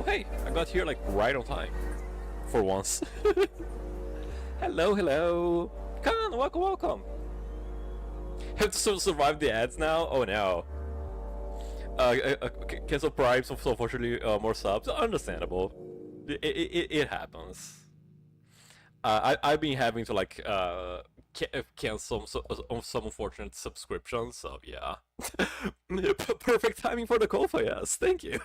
Oh hey, I got here like right on time. For once. Hello, hello. Come on, welcome, welcome. Have to survive the ads now? Oh no. Cancel Prime, so unfortunately more subs. Understandable. It happens. I've been having to like cancel some unfortunate subscriptions, so yeah. Perfect timing for the Kofa, yes. Thank you.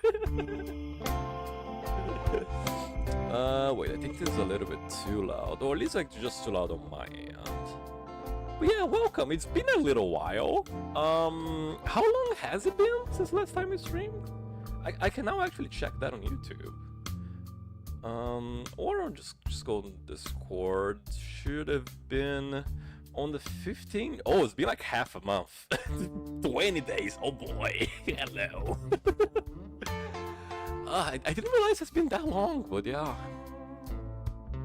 Wait, I think this is a little bit too loud, or at least like just too loud on my end. But yeah, welcome. It's been a little while. How long has it been since last time we streamed? I can now actually check that on YouTube. Or I'll just go on Discord. Should have been on the 15th. Oh, it's been like half a month. 20 days. Oh boy. Hello. I didn't realize it's been that long, but yeah.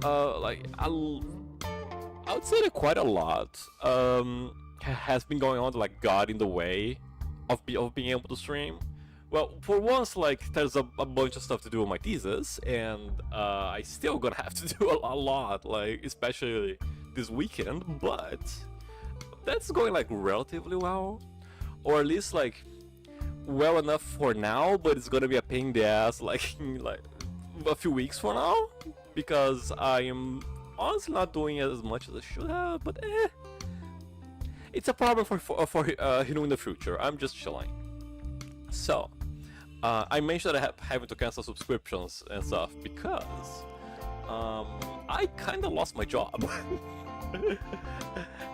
Like I would say that quite a lot has been going on that like got in the way of being able to stream. Well, for once, like there's a bunch of stuff to do with my thesis, and I still gonna have to do a lot, like especially this weekend. But that's going like relatively well, or at least like well enough for now. But it's gonna be a pain in the ass, like a few weeks from now, because I am honestly not doing as much as I should have. But it's a problem for in the future. I'm just chilling. So. I mentioned that I having to cancel subscriptions and stuff because I kind of lost my job.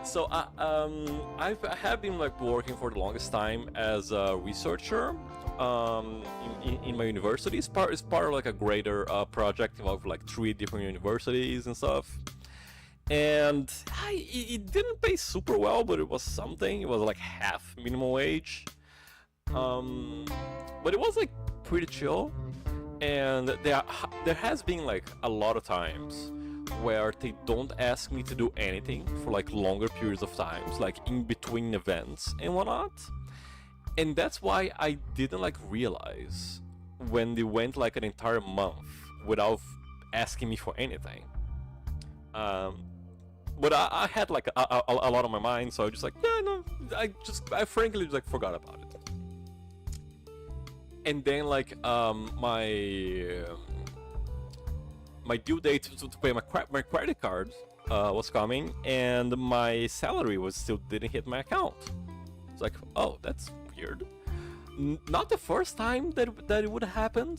So I have been like working for the longest time as a researcher in my university. It's part of like a greater project involving like 3 different universities and stuff. And it didn't pay super well, but it was something. It was like half minimum wage. But it was like pretty chill, and there has been like a lot of times where they don't ask me to do anything for like longer periods of times, like in between events and whatnot. And that's why I didn't like realize when they went like an entire month without asking me for anything. But I had like a lot on my mind, so I was just like, yeah, no, I frankly just like forgot about it. And then like my due date to pay my credit card was coming, and my salary still didn't hit my account. It's like, oh, that's weird. Not the first time that it would have happened.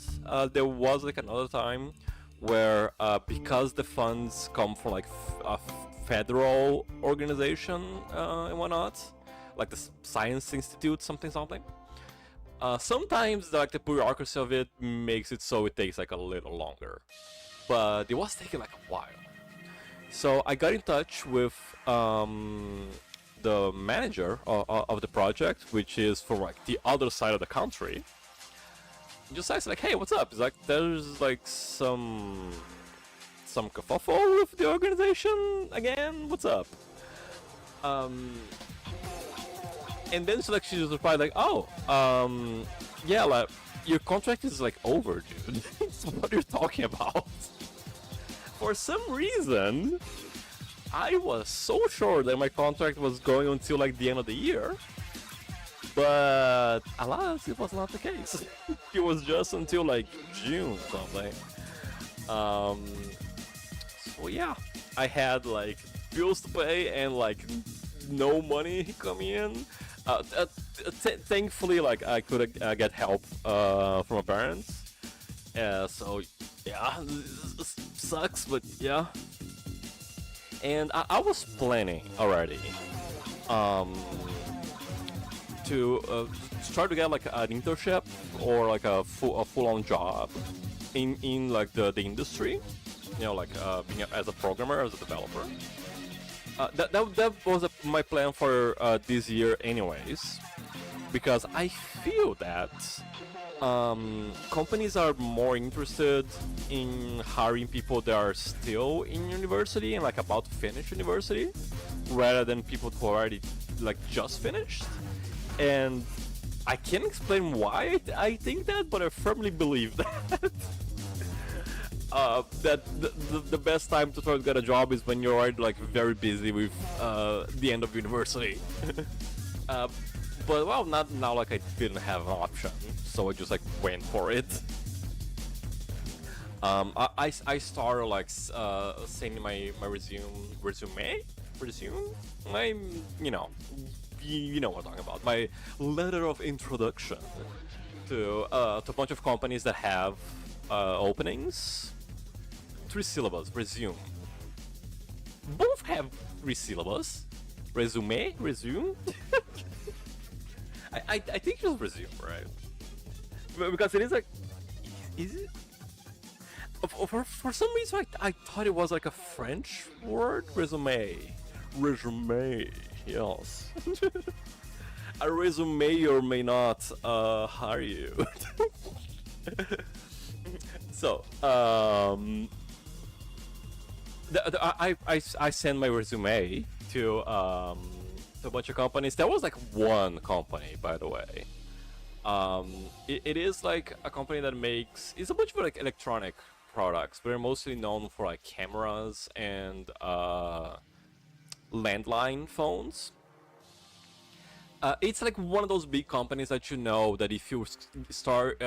There was like another time where because the funds come from like a federal organization and whatnot, like the Science Institute, something. Sometimes like the bureaucracy of it makes it so it takes like a little longer, but it was taking like a while. So I got in touch with the manager of the project, which is from like the other side of the country. Just asked like, hey, what's up? It's like there's like some kerfuffle with the organization again. What's up? And then so like she just replied like, oh, yeah, like your contract is like over, dude. What are you talking about? For some reason, I was so sure that my contract was going until like the end of the year, but alas, it was not the case. It was just until like June something. So yeah, I had like bills to pay and like no money coming in. Thankfully, like I could get help from my parents. So yeah, sucks, but yeah. And I was planning already to try to get like an internship or like a full-on job in like the industry. You know, like being as a programmer, as a developer. That was my plan for this year anyways, because I feel that companies are more interested in hiring people that are still in university and like about to finish university, rather than people who already like just finished. And I can't explain why I think that, but I firmly believe that. That the best time to try to get a job is when you're already like very busy with the end of university. uh, but well, not now. Like I didn't have an option, so I just like went for it. I started like sending my resume, my you know what I'm talking about. My letter of introduction to a bunch of companies that have openings. 3 syllables, resume. Both have 3 syllables. Resume. I think just resume, right? Because it is like, is it? For some reason, I thought it was like a French word. Resume, yes. A resume may or may not hire you. So, I sent my resume to a bunch of companies. There was like one company, by the way. It is like a company that makes, it's a bunch of like electronic products. They're mostly known for like cameras and landline phones. It's like one of those big companies that you know that if you start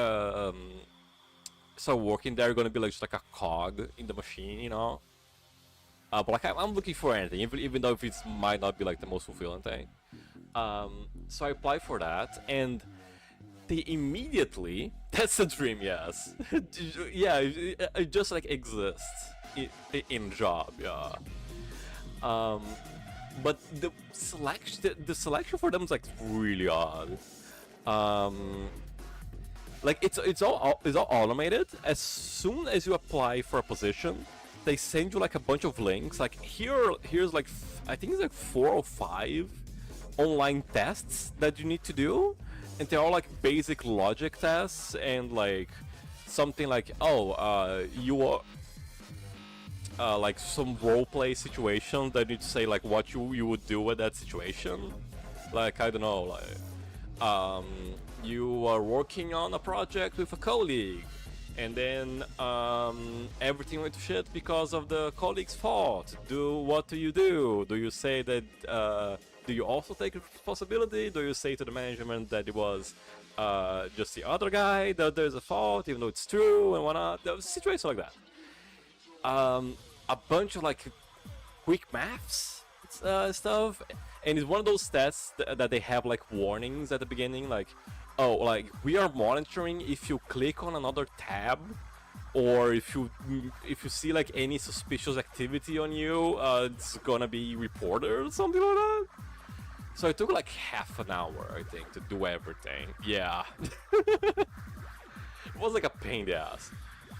working there, you're gonna be like just like a cog in the machine, you know. But like I'm looking for anything, even though if it might not be like the most fulfilling thing. So I applied for that, and they immediately, that's a dream, yes. Yeah, it just like exists in job, yeah. But the selection for them is like really odd. Like it's all automated. As soon as you apply for a position, they send you like a bunch of links. Like here's like I think it's like 4 or 5 online tests that you need to do, and they're all like basic logic tests and like something like you are. Like some roleplay situation that you need to say like what you would do at that situation. Like I don't know, like you are working on a project with a colleague, and then everything went to shit because of the colleague's fault. What do you do? Do you say that? Do you also take responsibility? Do you say to the management that it was just the other guy that there's a fault, even though it's true and whatnot? There was a situation like that. A bunch of like quick maths stuff, and it's one of those tests that they have like warnings at the beginning, like, oh, like we are monitoring if you click on another tab, or if you see like any suspicious activity on you, it's gonna be reported or something like that. So it took like half an hour, I think, to do everything. Yeah. It was like a pain in the ass.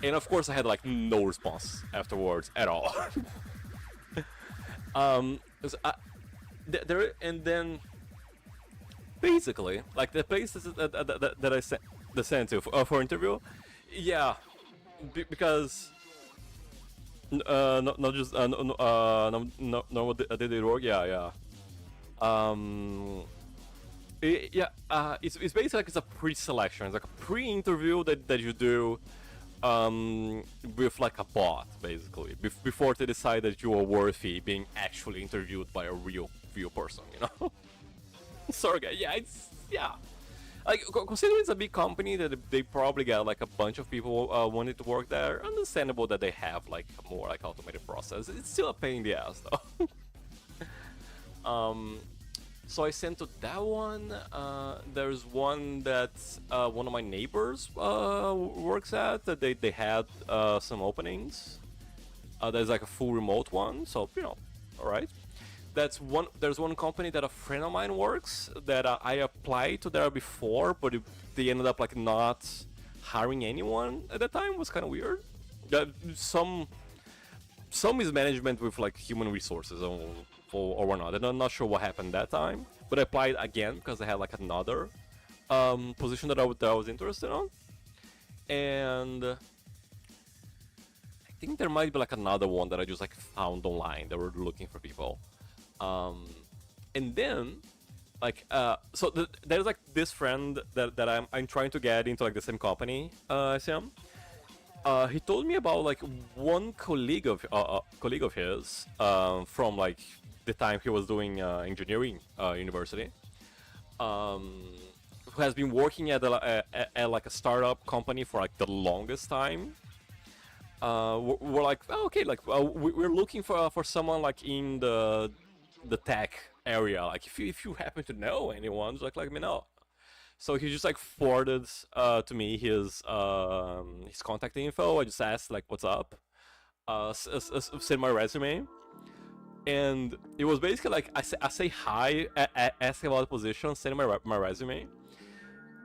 And of course I had like no response afterwards at all. And then basically like the places that I sent to for interview, yeah, because not just no did it work? Yeah. It's basically like it's a pre-selection. It's like a pre-interview that you do with like a bot, basically, before they decide that you are worthy being actually interviewed by a real person, you know. Sorry, guys. Yeah. Like considering it's a big company that they probably got like a bunch of people wanting to work there. Understandable that they have like a more like automated process. It's still a pain in the ass though. So I sent to that one. There's one that one of my neighbors works at. That they had some openings. There's like a full remote one, so you know, all right. There's one company that a friend of mine works that I applied to there before, but they ended up like not hiring anyone at the time. It was kind of weird. Some mismanagement with like human resources or whatnot. And I'm not sure what happened that time, but I applied again because I had like another position that I was interested on, and I think there might be like another one that I just like found online that were looking for people, and then So there's like this friend that I'm trying to get into like the same company as him. He told me about like one colleague of his from like the time he was doing engineering university, um, who has been working at like a startup company for like the longest time. We're like, oh, okay, like we're looking for someone like in the tech area. Like if you happen to know anyone, just like let me know. So he just like forwarded to me his contact info. I just asked like, what's up? Send my resume, and it was basically like I say hi, ask about the position, send my resume,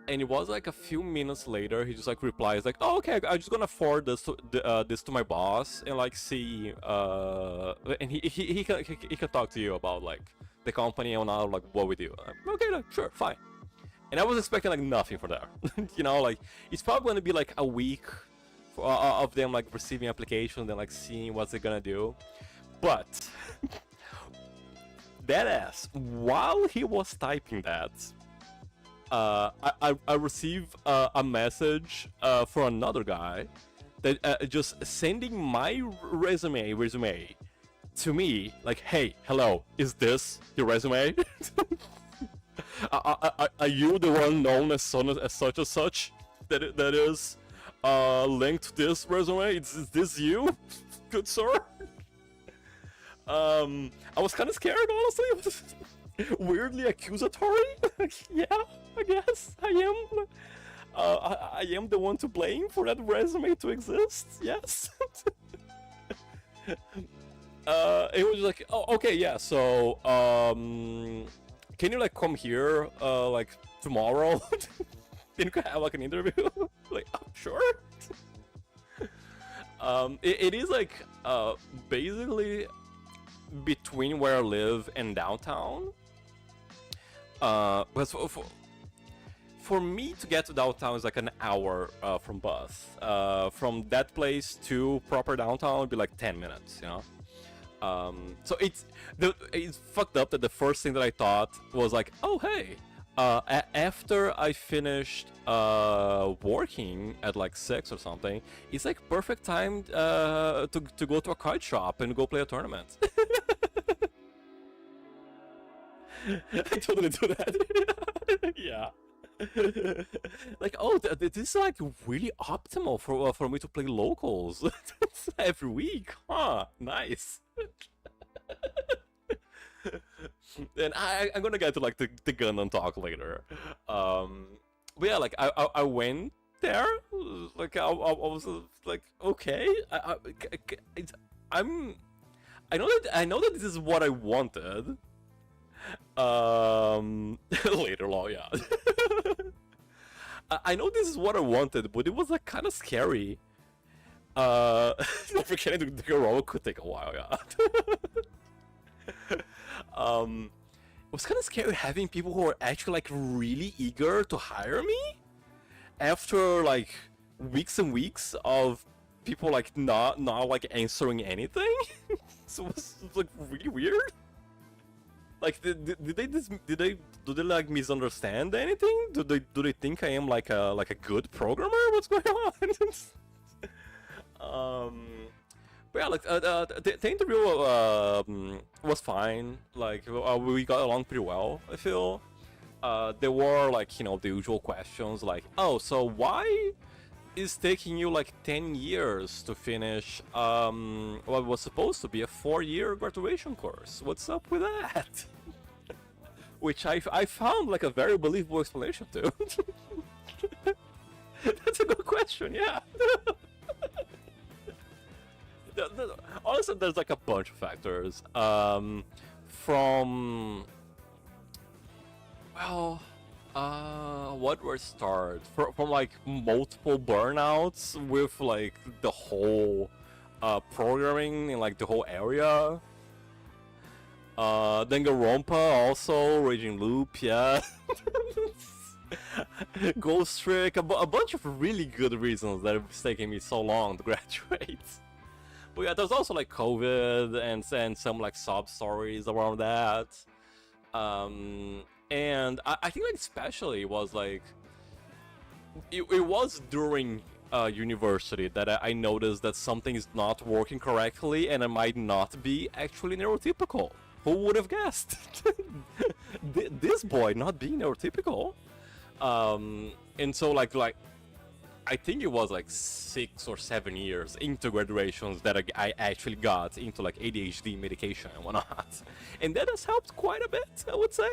and it was like a few minutes later he just like replies like, oh, okay, I'm just gonna forward this to my boss and like see and he can talk to you about like the company and all, like what we do. Okay, like, sure, fine. And I was expecting like nothing for that. You know, like it's probably gonna be like a week of them like receiving applications and like seeing what they're gonna do. But that ass, while he was typing that, I received a message for another guy that just sending my resume to me like, hey, hello, is this your resume? Are you the one known as such and such that is linked to this resume? Is this you, good sir? I was kind of scared, honestly. It was weirdly accusatory. Yeah, I guess I am. I am the one to blame for that resume to exist. Yes. It was like, oh, okay, yeah. So, can you like come here like tomorrow? Then you can have like an interview. Like, oh, sure. It is like basically between where I live and downtown. But for me to get to downtown is like an hour from bus. From that place to proper downtown would be like 10 minutes, you know. So it's fucked up that the first thing that I thought was like, oh hey, after I finished working at like 6 or something, it's like perfect time to go to a card shop and go play a tournament. I totally do that. Yeah. Like, oh, this is like really optimal for me to play locals every week, huh? Nice. And I'm gonna get to like the Gundam talk later. But yeah, like I went there, like I was like, okay, I know that this is what I wanted. Later on, yeah. I know this is what I wanted, but it was like kind of scary. Forgetting the Danganronpa could take a while, yeah. It was kind of scary having people who are actually like really eager to hire me after like weeks and weeks of people like not like answering anything. So it was like really weird. Like, do they like misunderstand anything? Do they think I am like a good programmer? What's going on? But yeah, like the interview was fine. Like we got along pretty well, I feel. There were like, you know, the usual questions like, oh, so why is taking you like 10 years to finish what was supposed to be a 4-year graduation course? What's up with that? Which I found like a very believable explanation to. That's a good question, yeah. Honestly, there's like a bunch of factors. From, well, what were start from like multiple burnouts with like the whole programming in like the whole area. Danganronpa also, Raging Loop, yeah. Ghost Trick, a bunch of really good reasons that it's taking me so long to graduate. But yeah, there's also like COVID and some like sob stories around that. And I think like especially was like it was during university that I noticed that something is not working correctly and I might not be actually neurotypical. Who would have guessed? This boy not being neurotypical. And so like I think it was like 6 or 7 years into graduations that I actually got into like ADHD medication and whatnot, and that has helped quite a bit, I would say.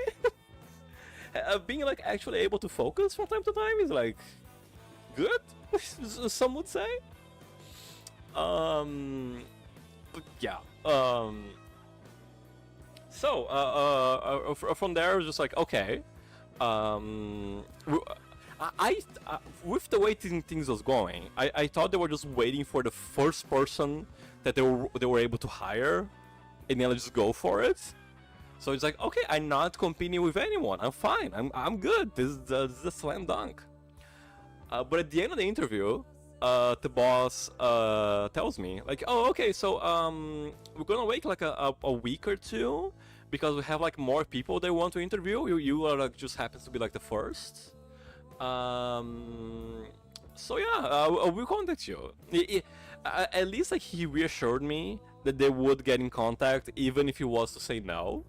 Being like actually able to focus from time to time is like good, some would say. But yeah. So from there, just like okay. With the way things was going, I thought they were just waiting for the first person that they were able to hire, and then just go for it. So it's like, okay, I'm not competing with anyone. I'm fine. I'm good. This is a slam dunk. But at the end of the interview, the boss tells me like, oh, okay, so we're gonna wait like a week or two because we have like more people they want to interview. You are like just happens to be like the first. So yeah, we'll contact you. At least like he reassured me that they would get in contact even if he was to say no.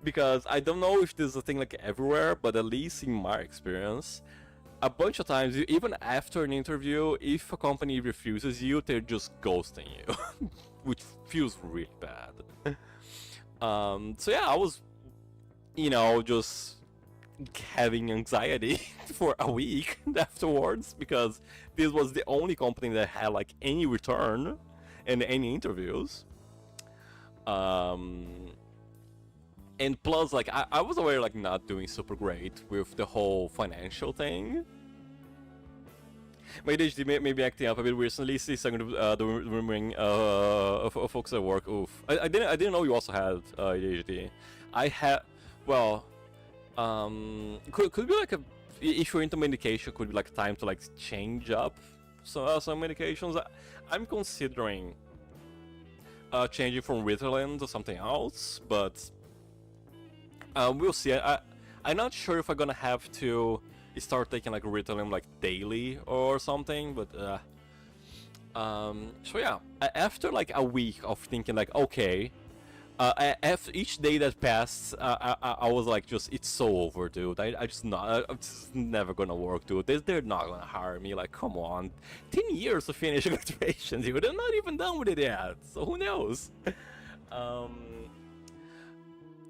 Because I don't know if this is a thing like everywhere, but at least in my experience, a bunch of times, even after an interview, if a company refuses you, they're just ghosting you, which feels really bad. So yeah, I was, just having anxiety for a week afterwards because this was the only company that had like any return and any interviews. And plus, like, I was aware, like, not doing super great with the whole financial thing. My ADHD may be acting up a bit recently. See, second, the remembering of folks at work. Oof. I didn't know you also had ADHD. I had, well, could be like if you're into medication, could be like time to like change up some medications. I'm considering changing from Ritalin to something else, but we'll see. I'm not sure if I'm gonna have to start taking like Ritalin like daily or something, but so yeah, after like a week of thinking like, okay, after each day that passed, I was like, just it's so over, dude. I'm just never gonna work, dude. They're not gonna hire me. Like, come on, 10 years to finish graduation, dude. I'm not even done with it yet. So who knows?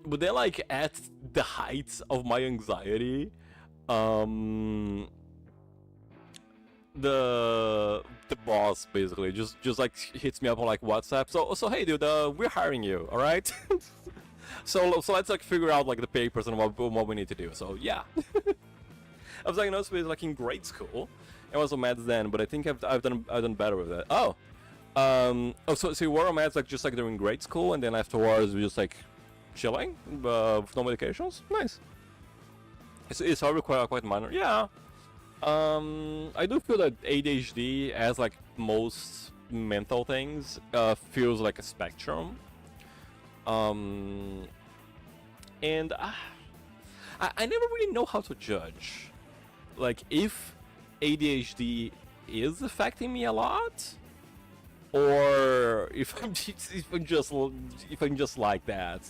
But then, like, at the heights of my anxiety, the boss basically just like hits me up on like WhatsApp. So hey, dude, we're hiring you, all right? so let's like figure out like the papers and what we need to do. So yeah, I was like, no, it's like in grade school. I was on maths then, but I think I've done better with it. Oh, so you were on maths like just like during grade school, and then afterwards we just like chilling with no medications. Nice. It's already quite minor. Yeah. I do feel that ADHD, as like most mental things, feels like a spectrum. And I never really know how to judge, like if ADHD is affecting me a lot, or if I'm just like that,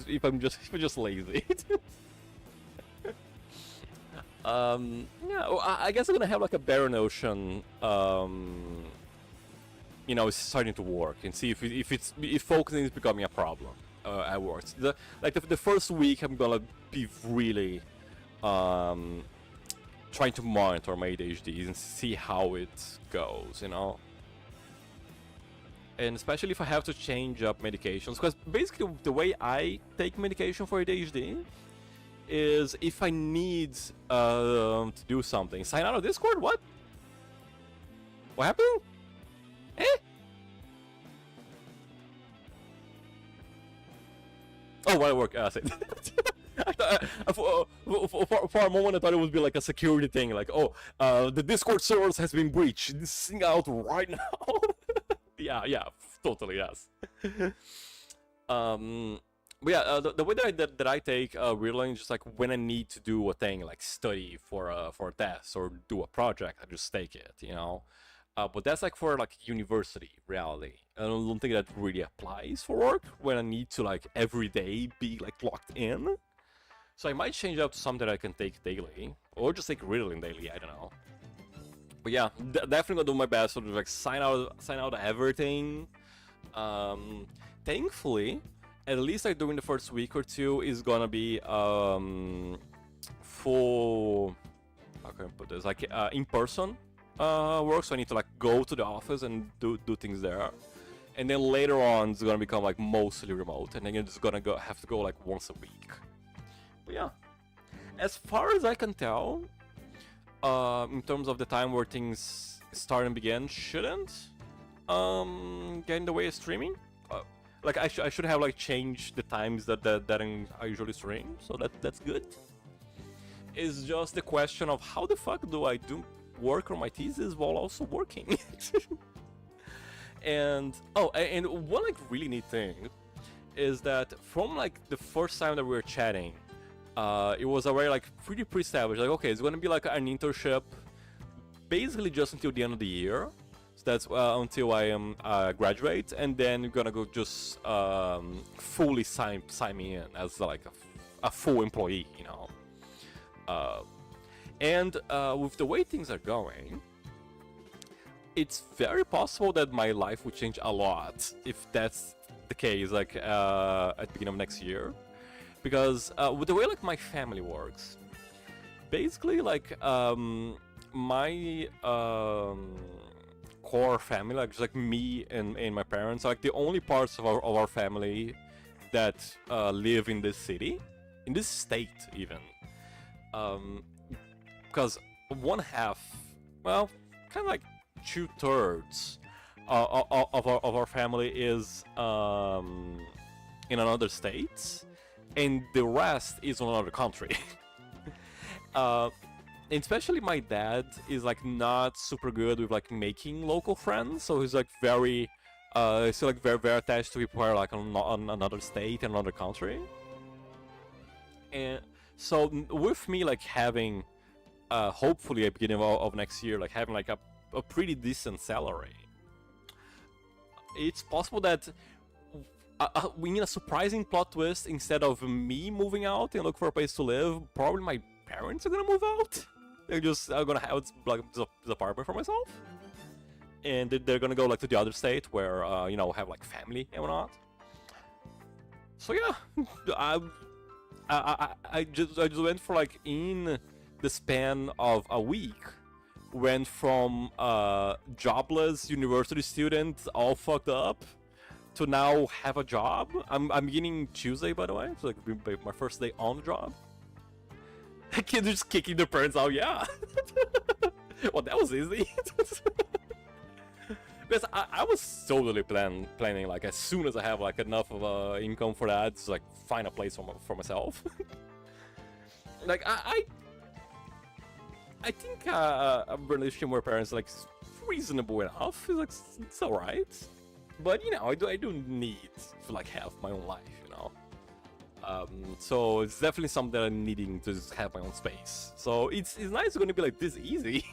if I'm just lazy. Yeah, well, I guess I'm gonna have like a better notion, it's starting to work, and see if focusing is becoming a problem at work. The first week I'm gonna be really trying to monitor my ADHD and see how it goes, And especially if I have to change up medications, because basically the way I take medication for ADHD is if I need to do something. Sign out of Discord? What? What happened? Eh? Oh, while I work. I thought, for a moment I thought it would be like a security thing, like, oh, the Discord servers has been breached. This thing out right now. yeah, totally, yes. But yeah, the way that I take relearning is just like when I need to do a thing, like study for a test or do a project, I just take it, you know. But that's like for like university reality. I don't think that really applies for work when I need to like every day be like locked in. So I might change up to something that I can take daily, or just take relearning daily. I don't know. But yeah, definitely gonna do my best to like sign out everything. Thankfully, at least like during the first week or two is gonna be full. How can I put this? Like in person work. So I need to like go to the office and do things there. And then later on, it's gonna become like mostly remote, and then you're just gonna have to go like once a week. But yeah, as far as I can tell, in terms of the time where things start and begin, shouldn't get in the way of streaming. Like I should have like changed the times that I usually stream, so that's good. It's just the question of how the fuck do I do work on my thesis while also working. And and one like really neat thing is that from like the first time that we were chatting, it was already like pretty pre-established. Like, okay, it's gonna be like an internship, basically just until the end of the year. So that's until I am graduate, and then you're gonna go just fully sign me in as like a full employee, you know. And with the way things are going, it's very possible that my life would change a lot if that's the case, like at the beginning of next year. Because with the way like my family works, basically like my core family, like just like me and my parents, are like the only parts of our family that live in this city, in this state even. Because one half, well, kind of like 2/3 of our family is in another state, and the rest is in another country. And especially my dad is like not super good with like making local friends, so he's like very still like very attached to people who are like on another state and another country. And so with me like having hopefully at the beginning of next year like having like a pretty decent salary, it's possible that we need a surprising plot twist. Instead of me moving out and look for a place to live, probably my parents are gonna move out. I'm gonna have like this apartment for myself, and they're gonna go like to the other state where you know, have like family and whatnot. So yeah, I just went for like in the span of a week, went from jobless university student all fucked up to now have a job. I'm beginning Tuesday, by the way, so like my first day on the job. Kids are just kicking their parents out, yeah. Well, that was easy. Because I was totally planning like as soon as I have like enough of income for that, to like find a place for myself. Like I think a relationship with parents like reasonable enough. It's like it's alright, but you know, I do need to like have my own life, you know. So it's definitely something that I'm needing to just have my own space. So it's nice it's going to be like this easy.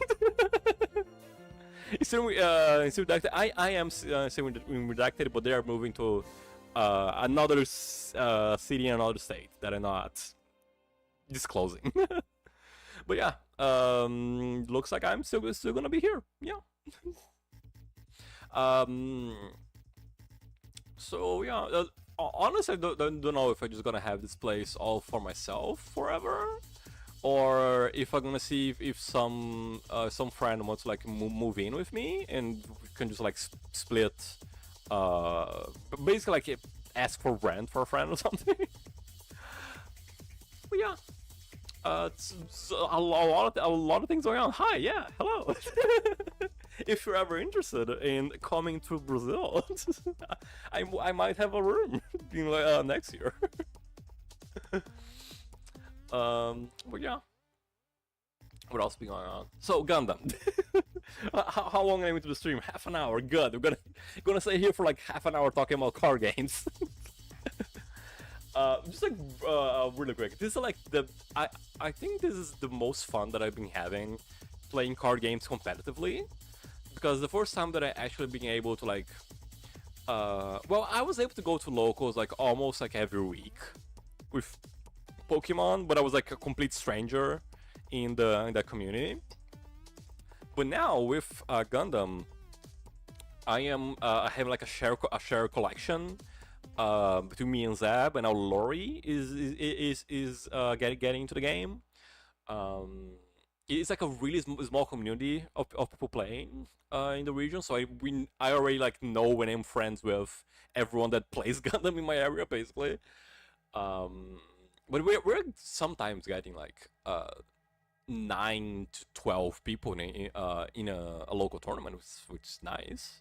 Still redacted. I am still redacted, but they are moving to another city and another state that I'm not disclosing. But yeah, looks like I'm still gonna be here. Yeah. So yeah, honestly, I don't know if I'm just gonna have this place all for myself forever, or if I'm gonna see if some friend wants to like move in with me, and we can just like split, basically like ask for rent for a friend or something. But yeah, it's a lot of things going on. Hi, yeah, hello. If you're ever interested in coming to Brazil, I might have a room next year. But yeah, what else been going on? So Gundam. How long am I into the stream? Half an hour. Good. We're gonna stay here for like half an hour talking about card games. Just like really quick. This is like I think this is the most fun that I've been having playing card games competitively, because the first time that I actually being able to like well, I was able to go to locals like almost like every week with Pokemon, but I was like a complete stranger in the community. But now with Gundam, I have like a share collection between me and Zab, and now Lori is getting into the game. Um, it's like a really small community of people playing in the region, so I already like know and I'm friends with everyone that plays Gundam in my area, basically. Um, but we're sometimes getting like 9 to 12 people in a local tournament, which is nice.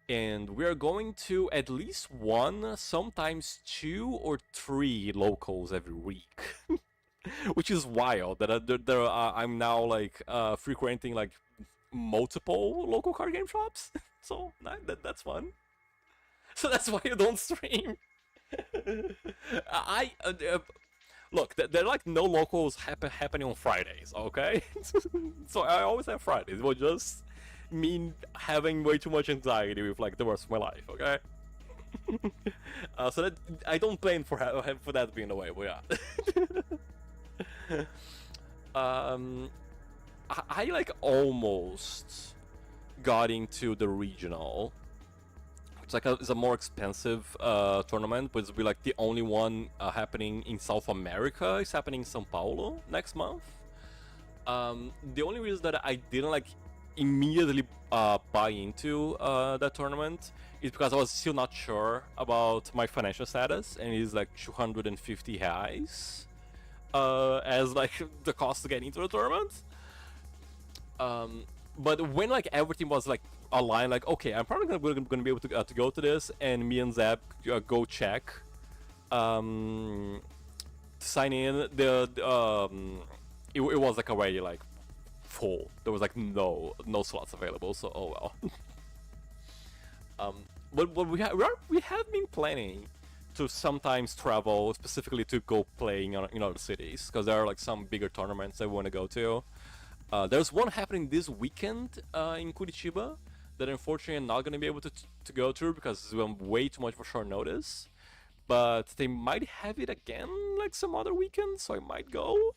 And we are going to at least one, sometimes 2 or 3 locals every week, which is wild. I'm now like frequenting like multiple local card game shops, so that's fun. So that's why you don't stream. I look, there are like no locals happening on Fridays, okay? So I always have Fridays. It was just me having way too much anxiety with like the rest of my life, okay? So that I don't plan for that being the way, but yeah. I like almost got into the regional. It's a more expensive tournament, but it'll be like the only one happening in South America. It's happening in São Paulo next month. The only reason that I didn't like immediately buy into that tournament is because I was still not sure about my financial status, and it's like 250 reais as like the cost to get into the tournament. But when like everything was like aligned, like okay, I'm probably gonna be able to go to this, and me and Zeb go check, sign in. It was like already like full. There was like no slots available. So oh well. But we have been planning to sometimes travel specifically to go playing in other cities, because there are like some bigger tournaments that we want to go to. There's one happening this weekend in Curitiba that unfortunately I'm not going to be able to go through because it's way too much for short notice. But they might have it again like some other weekend, so I might go.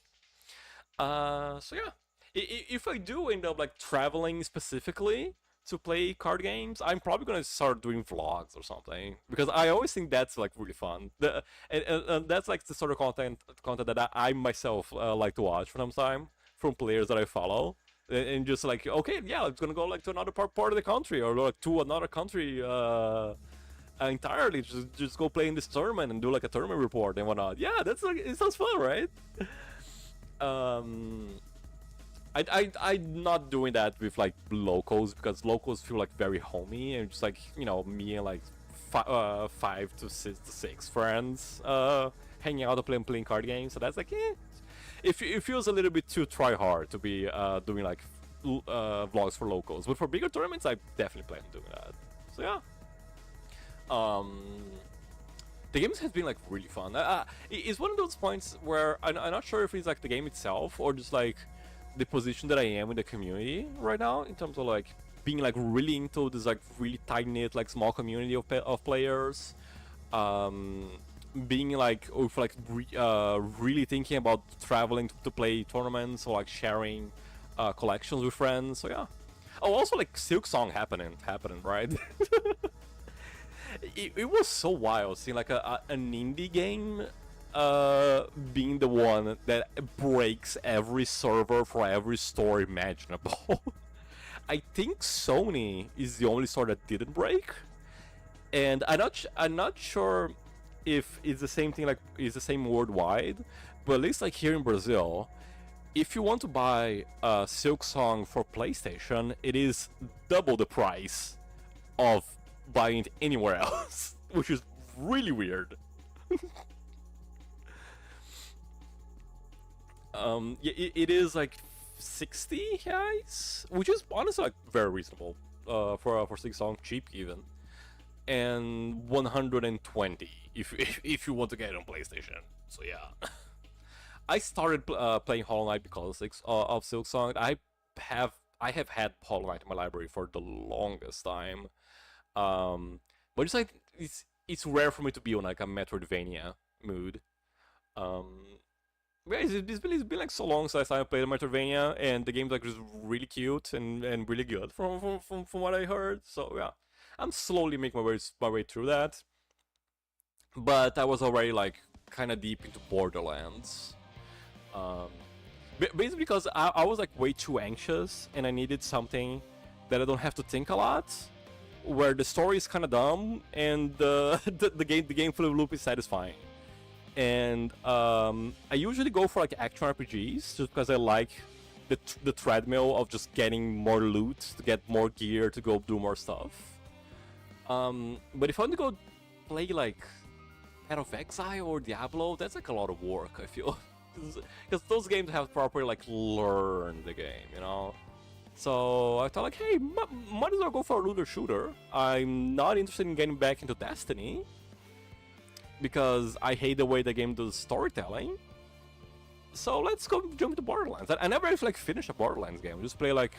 So yeah, if I do end up like traveling specifically to play card games, I'm probably going to start doing vlogs or something, because I always think that's like really fun. And that's like the sort of content that I myself like to watch from time to time, from players that I follow, and just like, okay, yeah, it's gonna go like to another part of the country, or like to another country entirely, just go play in this tournament and do like a tournament report and whatnot. Yeah, that's like, it sounds fun, right? I'm not doing that with like locals, because locals feel like very homey, and just like, you know, me and like 5 to 6 friends hanging out and playing card games. So that's like, it feels a little bit too try hard to be doing like vlogs for locals, but for bigger tournaments, I definitely plan on doing that. So yeah, the games has been like really fun. It's one of those points where I'm not sure if it's like the game itself or just like the position that I am in the community right now, in terms of like being like really into this like really tight knit like small community of players. Being like with like really thinking about traveling to play tournaments, or like sharing collections with friends. So yeah. Oh, also like Silk Song happening, right? It was so wild seeing like an indie game being the one that breaks every server for every store imaginable. I think Sony is the only store that didn't break, and I'm not sure if it's the same thing, like it's the same worldwide, but at least like here in Brazil, if you want to buy a Silk Song for PlayStation, it is double the price of buying it anywhere else, which is really weird. Yeah, it is like 60 reais, which is honestly like very reasonable for Silk Song, cheap even. and 120 if you want to get it on PlayStation. So yeah, I started playing Hollow Knight because of Silksong. I have had Hollow Knight in my library for the longest time. But it's like it's rare for me to be on like a Metroidvania mood. Yeah, it's been like so long since I played a Metroidvania, and the game's like just really cute and really good from what I heard. So yeah, I'm slowly making my way through that. But I was already like kind of deep into Borderlands. Basically because I was like way too anxious, and I needed something that I don't have to think a lot, where the story is kind of dumb and the gameplay loop is satisfying. And I usually go for like action RPGs just because I like the treadmill of just getting more loot, to get more gear, to go do more stuff. But if I want to go play like Path of Exile or Diablo, that's like a lot of work, I feel. Because those games have properly like learned the game, you know? So I thought like, hey, might as well go for a looter shooter. I'm not interested in getting back into Destiny, because I hate the way the game does storytelling. So let's go jump into Borderlands. I never actually like finished a Borderlands game. I just play like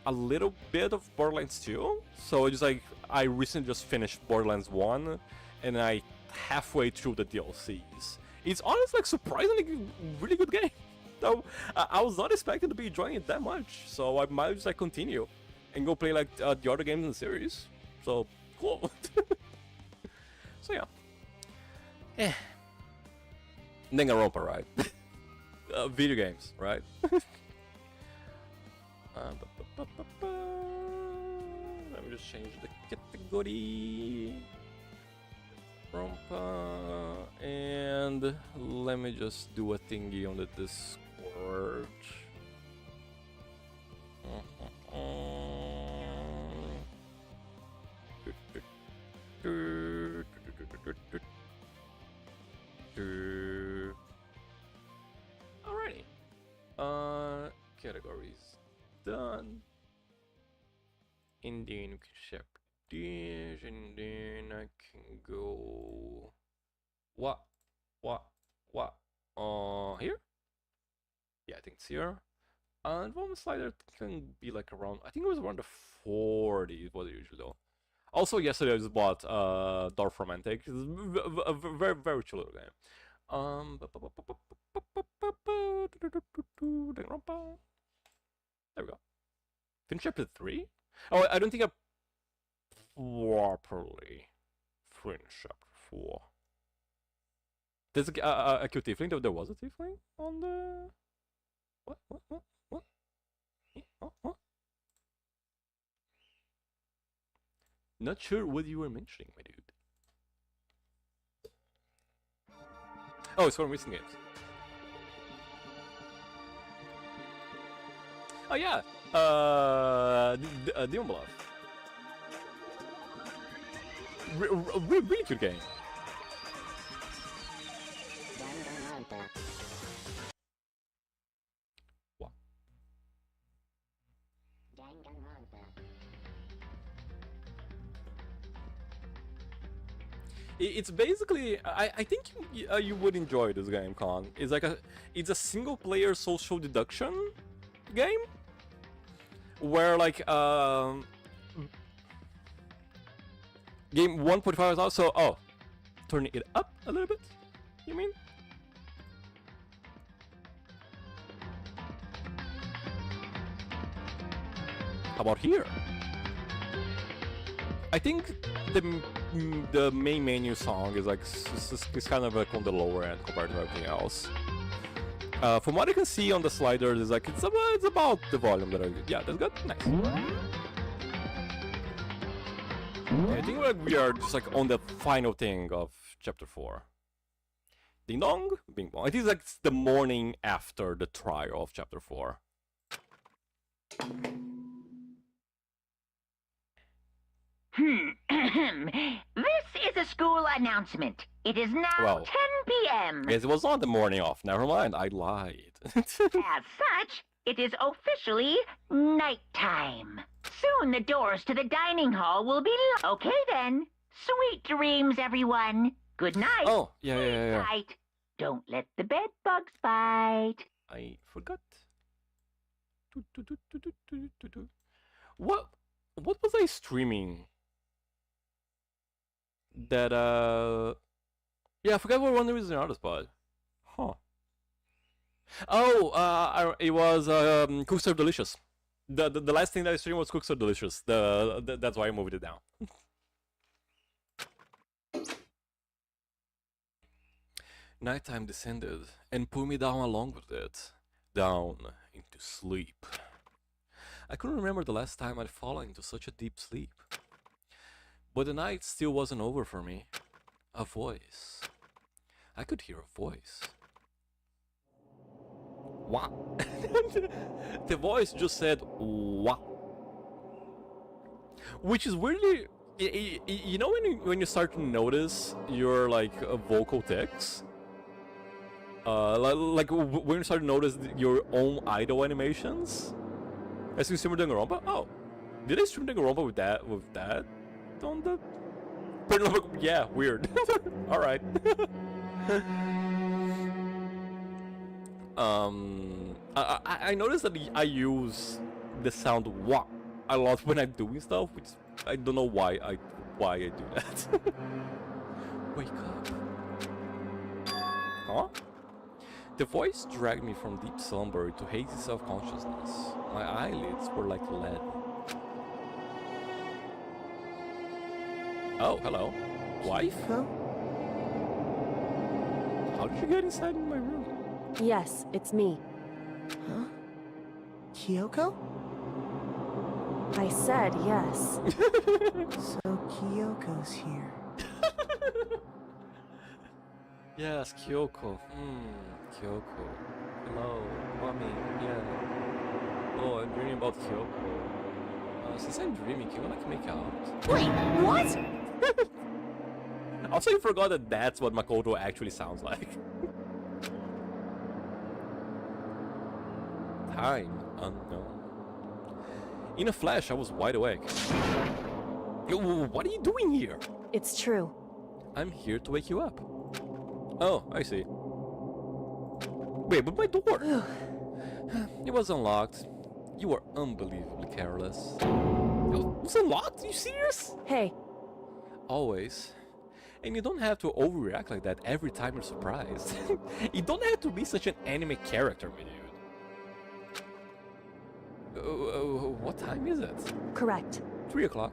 a little bit of Borderlands 2. So it's just like I recently just finished Borderlands 1, and I halfway through the DLCs. It's honestly like surprisingly really good game. So I was not expecting to be enjoying it that much. So I might just like continue and go play like the other games in the series. So cool. So yeah. Danganronpa, right? Video games, right? Let me just change the category. Rompa, and let me just do a thingy on the Discord. Alrighty. Categories done. And then we can check this, and then I can go what here? Yeah, I think it's here. And one slider can be like around, I think it was around the 40 what it usually do. Also yesterday I just bought Dorf Romantic. It's a very, very chill little game. There we go. Finish chapter 3? Oh, I don't think I properly finished chapter 4. There's a cute tiefling. There was a tiefling on the... What? Not sure what you were mentioning, my dude. Oh, it's from recent games. Oh yeah, Demon Bluff. Really good game. What? It's basically, I think you would enjoy this game, Con. It's a single player social deduction game where like game 1.5 is out, so turning it up a little bit, you mean? How about here? I think the main menu song is like it's kind of like on the lower end compared to everything else. From what I can see on the sliders, it's like it's about the volume that yeah, that's good. Nice. I think we are just like on the final thing of chapter 4. Ding dong, bing bong. I think it's like the morning after the trial of chapter 4. This is a school announcement. It is now 10 p.m. Yes, it was not the morning off. Never mind, I lied. As such, it is officially nighttime. Soon the doors to the dining hall will be locked. Okay then, Sweet dreams, everyone. Good night. Oh, yeah. Night. Don't let the bed bugs bite. I forgot. What was I streaming? That yeah, I forgot what one was in other spot. Huh. Oh, it was Cooks Are Delicious. The last thing that I streamed was Cooks Are Delicious. That's why I moved it down. Nighttime descended and pulled me down along with it, down into sleep. I couldn't remember the last time I'd fallen into such a deep sleep. But the night still wasn't over for me. A voice. I could hear a voice. What? The voice just said, what? Which is weirdly... You know when you start to notice your, like, vocal tics? Like when you start to notice your own idol animations? As you stream danganronpa? Oh, did I stream danganronpa with that on the? Yeah, weird. All right. I noticed that I use the sound "wah" a lot when I'm doing stuff, which I don't know why I do that. Wake up. Huh? The voice dragged me from deep slumber to hazy self-consciousness. My eyelids were like lead. Oh, hello. Wife? Huh? How did you get inside my room? Yes, it's me. Huh? Kyoko? I said yes. So Kyoko's here. Yes, Kyoko. Kyoko. Hello, mommy. Yeah. Oh, I'm dreaming about Kyoko. Since I'm dreaming, can we like make out? Wait, what? Also, you forgot that that's what Makoto actually sounds like. Time unknown. In a flash, I was wide awake. What are you doing here? It's true. I'm here to wake you up. Oh, I see. Wait, but my door! It was unlocked. You were unbelievably careless. It was unlocked? Are you serious? Hey, Always. And you don't have to overreact like that every time you're surprised. You don't have to be such an anime character, my dude. What time is it? correct. 3 o'clock.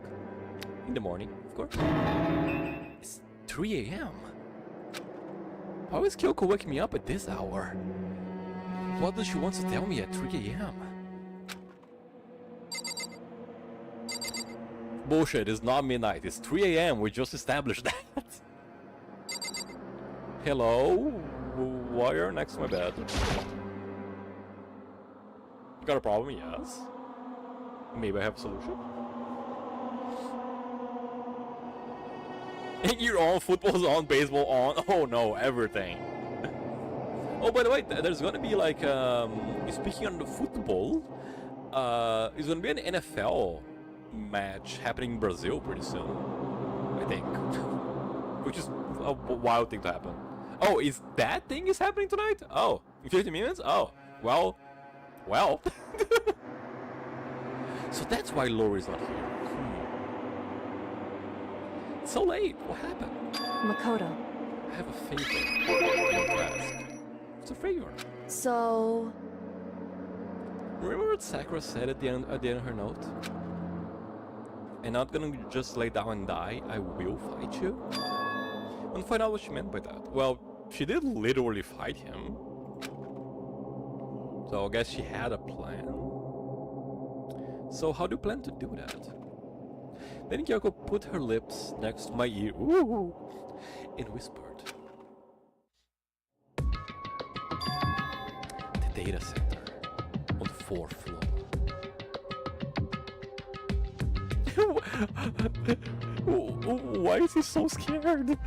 In the morning, of course. It's 3 a.m. Why is Kyoko waking me up at this hour? What does she want to tell me at 3 a.m.? Bullshit, it's not midnight, it's 3 a.m. We just established that. Hello? Wire next to my bed. You got a problem? Yes. Maybe I have a solution. You're on, football's on, baseball on. Oh no, everything. Oh, by the way, there's gonna be like, speaking on the football, there's gonna be an NFL match happening in Brazil pretty soon, I think. Which is a wild thing to happen. Oh, is that thing is happening tonight? Oh, in 50 minutes? Oh, well. So that's why Lori's not here. It's so late. What happened? Makoto. I have a favor to ask. It's a favor. So, Remember what Sakura said at the end of her note? I'm not gonna just lay down and die. I will fight you. I want to find out what she meant by that. Well, she did literally fight him. So I guess she had a plan. So how do you plan to do that? Then Kyoko put her lips next to my ear, ooh, and whispered. The data center on the 4th floor. Why is he so scared?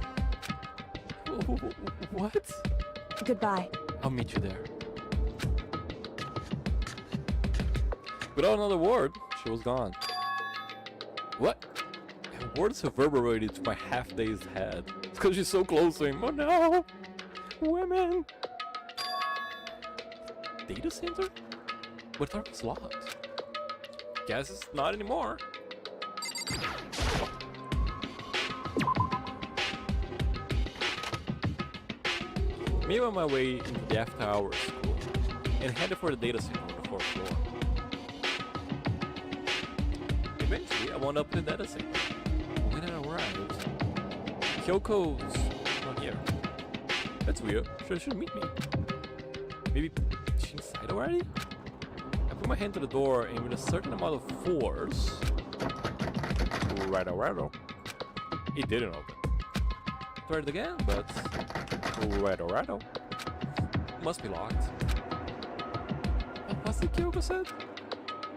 What? goodbye. I'll meet you there. Without another word, she was gone. What? Words reverberated to my half-dazed head. It's because she's so close to him. Oh no! Women! Data center? But that was locked. Guess it's not anymore. Made on my way into the after-hours school and headed for the data center on the 4th floor. Eventually, I wound up in the data center. When I arrived, Kyoko's not here. That's weird. She should meet me. Maybe she's inside already? I put my hand to the door and with a certain amount of force, it didn't open. Tried it again, but must be locked. What's the Kyoko said?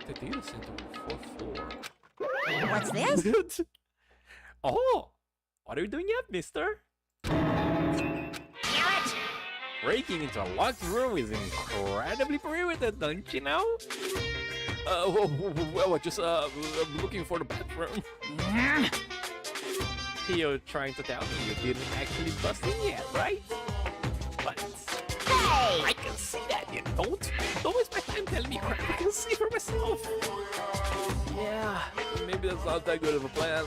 The data center on the 4th floor. What's this? Oh! What are you doing yet, mister? What? Breaking into a locked room is incredibly prohibited, don't you know? Well, just looking for the bathroom. You're trying to tell me you didn't actually bust in yet, right? But Hey! I can see that you don't waste my time telling me crap. I can see for myself. Yeah, maybe that's not that good of a plan.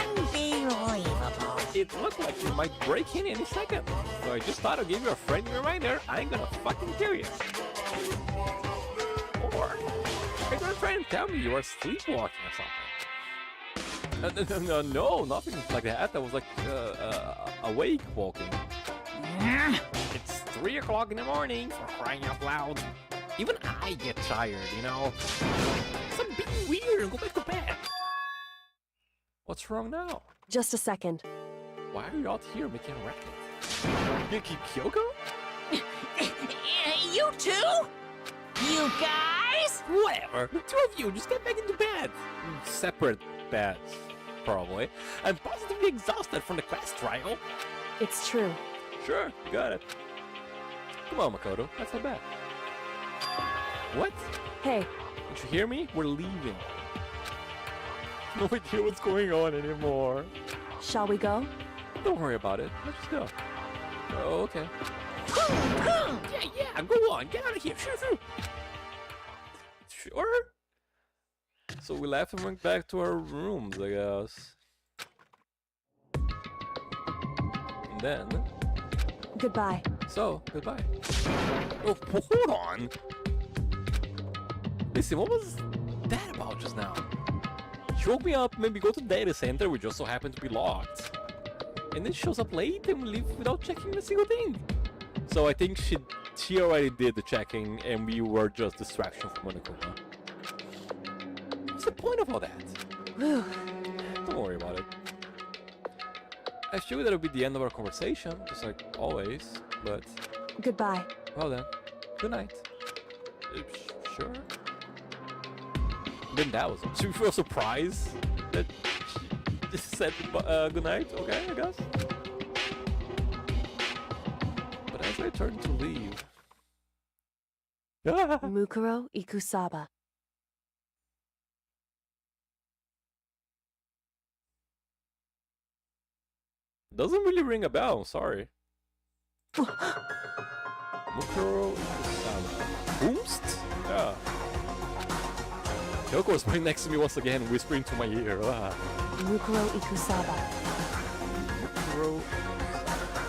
Unbelievable. It looked like you might break in any second. So I just thought I'd give you a friendly reminder. I ain't gonna fucking kill you. Or you're gonna try and tell me you are sleepwalking or something. No, nothing like that. I was like awake walking. It's 3 o'clock in the morning, for crying out loud. Even I get tired, you know. Stop being weird and go back to bed. What's wrong now? Just a second. Why are you out here making a racket? Kyoko? You too? You guys? Whatever. The two of you, just get back into bed. Separate beds, probably. I'm positively exhausted from the class trial. It's true. Sure, got it. Come on, Makoto. That's not bad. What? Hey, Did you hear me? We're leaving. No idea what's going on anymore. shall we go? Don't worry about it. Let's just go. Oh, okay. Yeah, go on. Get out of here. Sure. Sure? So we left and went back to our rooms, I guess. And then... Goodbye. So, goodbye. Oh, hold on! Listen, what was that about just now? She woke me up, made me go to the data center, which just so happened to be locked. And then she shows up late and we leave without checking a single thing. So I think she already did the checking and we were just distraction from Monokuma. What's the point of all that? Whew. Don't worry about it. I figured that would be the end of our conversation, just like always, but... Goodbye. Well then, good night. Sure. Then that was it. Should we feel surprised that she just said good night? Okay, I guess. But as I turned to leave... Mukuro Ikusaba. Doesn't really ring a bell, I'm sorry. Mukuro Ikusaba. Boomst? Yeah. Kyoko was right next to me once again, whispering to my ear. Mukuro Ikusaba. Mukuro...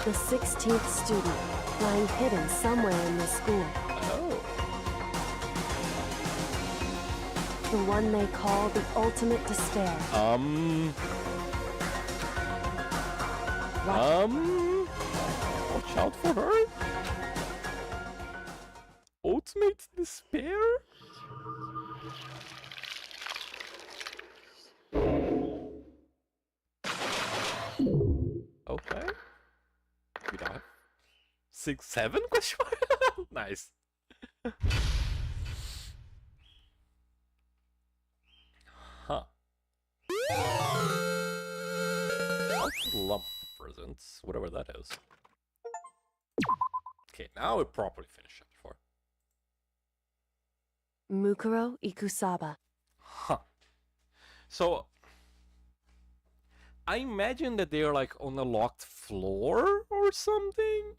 The 16th student, lying hidden somewhere in the school. Oh. The one they call the ultimate despair. Watch out for her? Ultimate despair? Okay. We got 6, 7 question mark? Nice. Huh. I'll lump the presents, whatever that is. Okay, now we properly finish chapter 4. Mukuro Ikusaba. Huh. So, I imagine that they are like on a locked floor or something.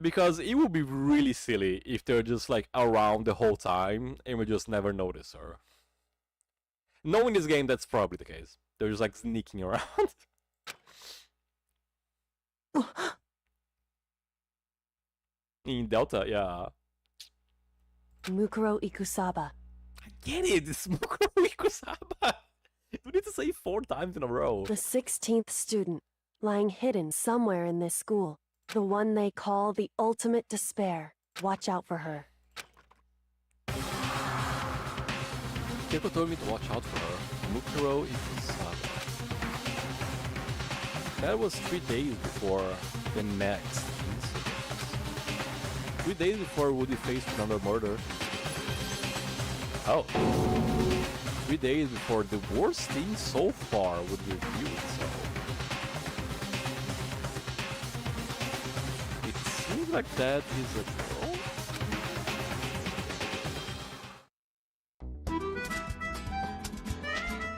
Because it would be really silly if they're just like around the whole time and we just never notice her. Knowing this game, that's probably the case. They're just like sneaking around. In Delta, yeah. Mukuro Ikusaba. I get it, it's Mukuro Ikusaba. We need to say it 4 times in a row. The 16th student, lying hidden somewhere in this school. The one they call the ultimate despair. Watch out for her. People told me to watch out for her. Mukuro Ikusaba. That was 3 days before the next incident. 3 days before Woody faced another murder. Oh. 3 days before the worst thing so far would reveal itself. It seems like that is a girl.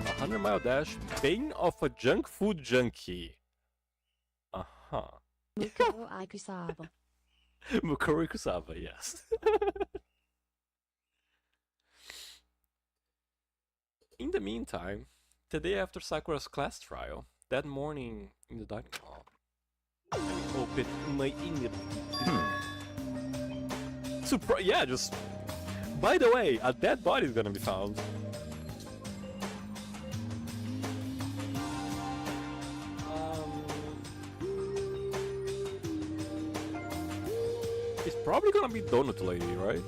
A 100-mile dash, bane of a junk food junkie. Uh-huh. Mukuro Ikusaba. Mukuro Ikusaba, yes. In the meantime, the day after Sakura's class trial, that morning in the dining hall, I opened my email. Yeah, just... By the way, a dead body is gonna be found. It's probably gonna be Donut Lady, right?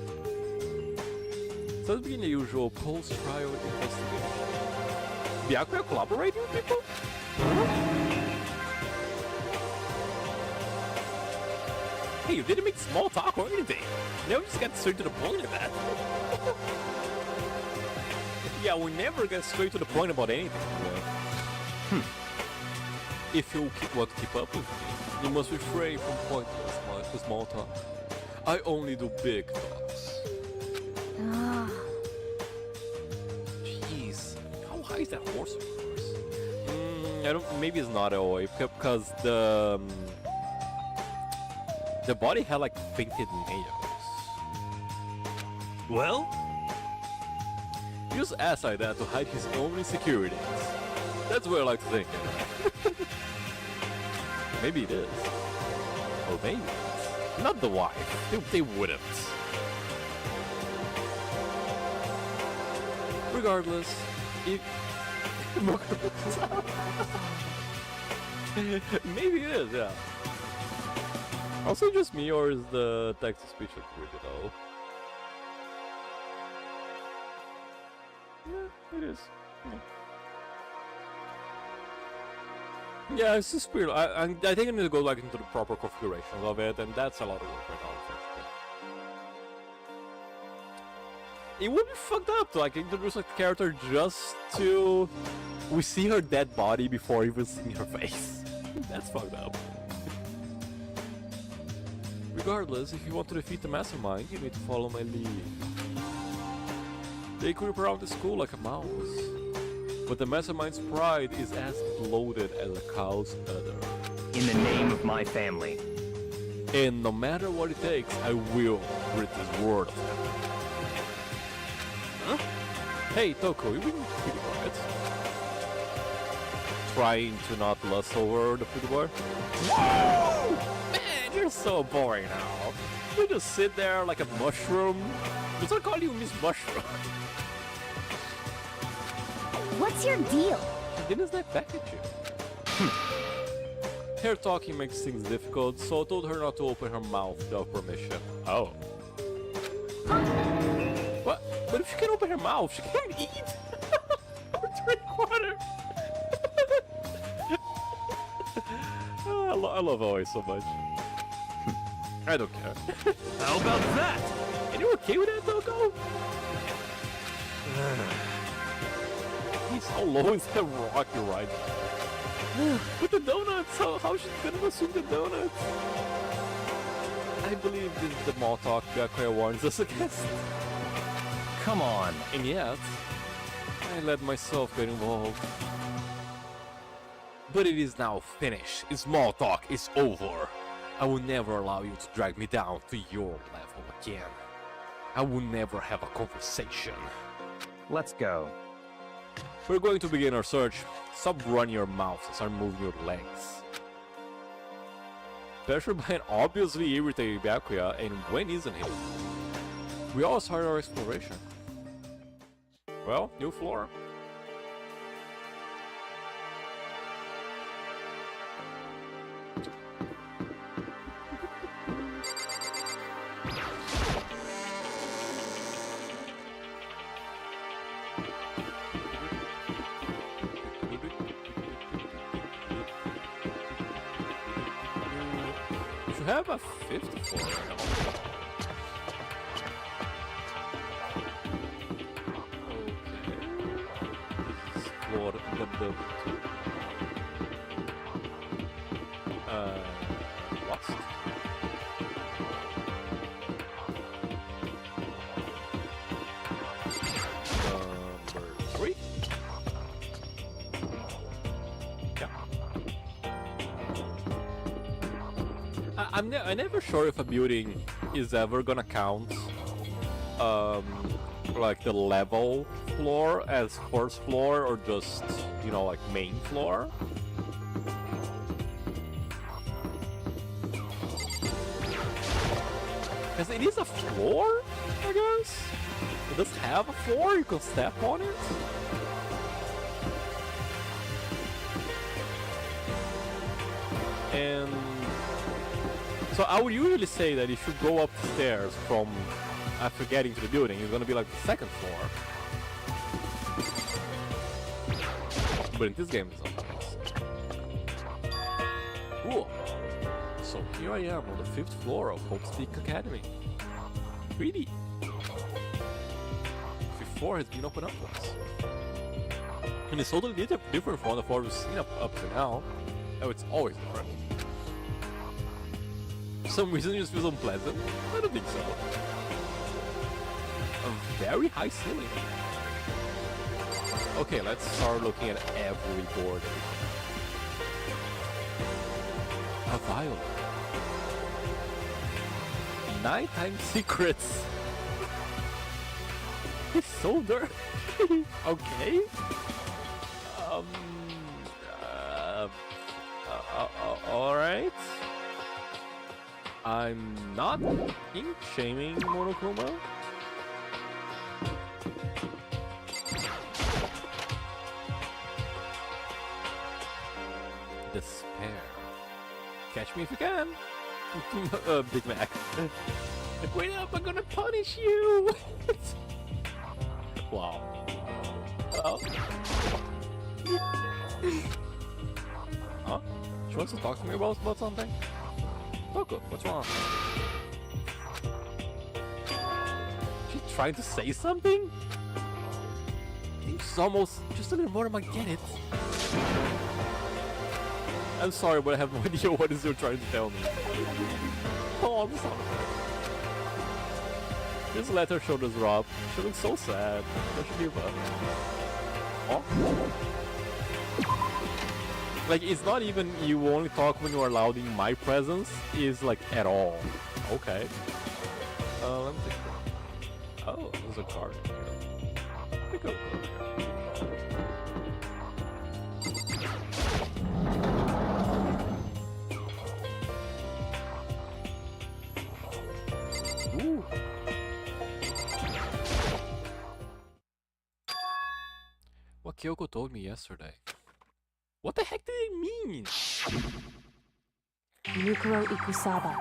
So let's begin the usual post-trial investigation. Byakuya collaborating with people? Hey, you didn't make small talk or anything. Now we just got straight to the point of that. Yeah, we never get straight to the point about anything. Yeah. If you want to keep up with me, you must refrain from pointless small talk. I only do big talks. Jeez, how high is that horse of yours? I don't. Maybe it's not Aoi because the body had like painted nails. Well, he just asked like that to hide his own insecurities. That's what I like to think. Maybe it is, or maybe it's not the wife. They wouldn't. Regardless, if maybe it is, yeah. Also, just me, or is the text-to-speech like weird at all? Yeah, it is. Yeah, it's just weird. I think I need to go like into the proper configurations of it, and that's a lot of work right now, unfortunately. It would be fucked up to like introduce a character just to we see her dead body before even seeing her face. That's fucked up. Regardless, if you want to defeat the mastermind, you need to follow my lead. They creep around the school like a mouse, but the mastermind's pride is as bloated as a cow's udder. In the name of my family. And no matter what it takes, I will rid this world of them. Huh? Hey, Toko, you've been pretty quiet. Trying to not lust over the food bar? Whoa! Man, you're so boring now. You just sit there like a mushroom. Let's not call you Miss Mushroom. What's your deal? She didn't snap back at you. Her talking makes things difficult, so I told her not to open her mouth without permission. Oh. What? But if she can open her mouth, she can't eat! Or drink water! I love Aoi so much. I don't care. How about that? Are you okay with that, Toko? He's so low as that rock, you're right. With the donuts! How's she gonna assume the donuts? I believe this is the mall talk Byakuya warns us against. Come on. And yet, I let myself get involved. But it is now finished. Small talk is over. I will never allow you to drag me down to your level again. I will never have a conversation. Let's go. We're going to begin our search. Stop running your mouth and start moving your legs. Pressured by an obviously irritated Byakuya, and when isn't he? We all started our exploration. Well, new floor. You should have a fifth floor right now. Explore the lost. Number 3. Yeah. I'm never sure if a building is ever gonna count like the level floor as first floor or just, you know, like main floor. Because it is a floor, I guess. It does have a floor, you can step on it. And so I would usually say that if you go upstairs from after getting to the building, it's gonna be like the second floor. But in this game, it's not the case. Cool. So here I am on the 5th floor of Hope's Peak Academy. Pretty. 5th floor has been opened up for us. And it's totally different from the floor we've seen up to now. Oh, it's always different. For some reason it just feels unpleasant. I don't think so. A very high ceiling. Okay, let's start looking at every board. A vial. Nighttime secrets. It's so dirty. Okay. All right. I'm not ink shaming Monokuma. Despair. Catch me if you can. Big Mac. Wait up, I'm gonna punish you. Wow. Oh. Huh? She wants to talk to me about something? Toko, what's wrong? She trying to say something? I think she's almost just a little more than I get it. I'm sorry, but I have no idea what is you're trying to tell me. Oh, I'm sorry. Just let her shoulders drop. She looks so sad. Don't you give up? Oh? Like, it's not even you only talk when you are allowed in my presence. It's like at all. Okay. Let me think. Oh, there's a card in here. Pick up a card here. Ooh. What Kyoko told me yesterday. What the heck did it mean? Mukuro Ikusaba,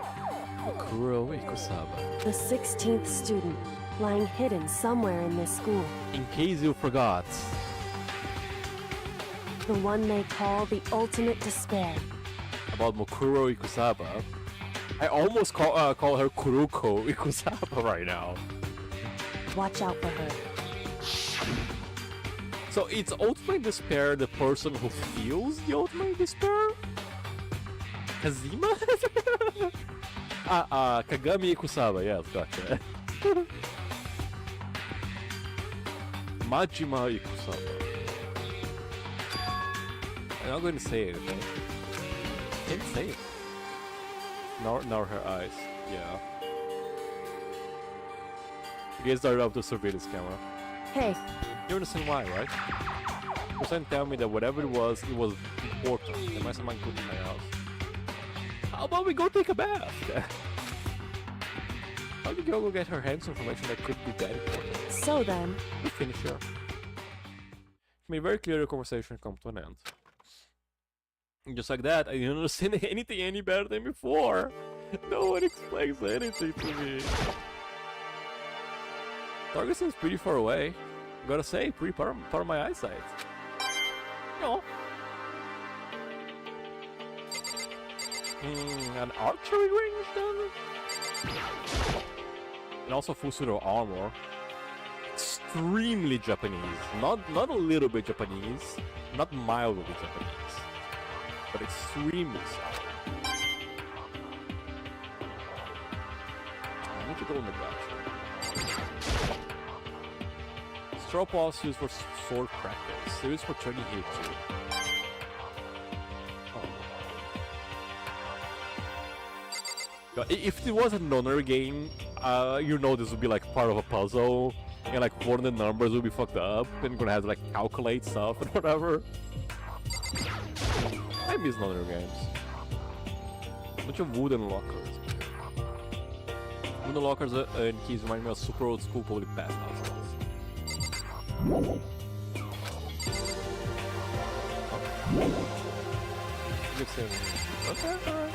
Mukuro Ikusaba. the 16th student, lying hidden somewhere in this school. In case you forgot. The one they call the ultimate despair. About Mukuro Ikusaba. I almost call her Kuruko Ikusaba right now. Watch out for her. So it's ultimate despair the person who feels the ultimate despair? Kazima? Kagami Ikusaba, yes, gotcha. Majima Ikusaba. not going to say it, okay? Can't say it. Nor her eyes. Yeah. You guys started up the surveillance camera. Hey, You understand why, right? You're trying to tell me that whatever it was important. There might someone cook in my house. How about we go take a bath? How did Yoko get her hands on information that could be that important? so then, We finish here. She made very clear the conversation come to an end. And just like that, I didn't understand anything any better than before. No one explains anything to me. Target seems pretty far away. Gotta say, pretty part of my eyesight. No. An archery range then? And also full suit of armor. Extremely Japanese. Not a little bit Japanese. Not mildly Japanese. But extremely so. I need to go in the garage. Straw paws used for sword practice. They're used for training here too. Oh. If it was another game, you know this would be like part of a puzzle, and like one of the numbers will be fucked up, and you're gonna have to like calculate stuff and whatever. I miss another games. Bunch of wooden lockers. Wooden lockers and keys remind me of super old school public pass houses. Okay, alright.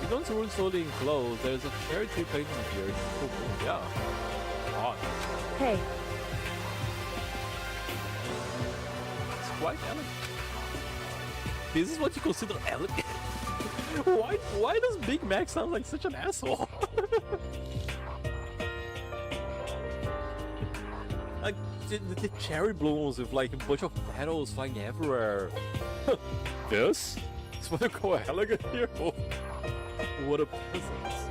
You don't see rooms slowly enclosed. There's a cherry tree painting here. It's so cool. Yeah. Odd. hey, It's quite elegant. This is what you consider elegant? Why does Big Mac sound like such an asshole? Like the cherry blooms with like a bunch of petals flying everywhere. This is what you call elegant here? What a peasant.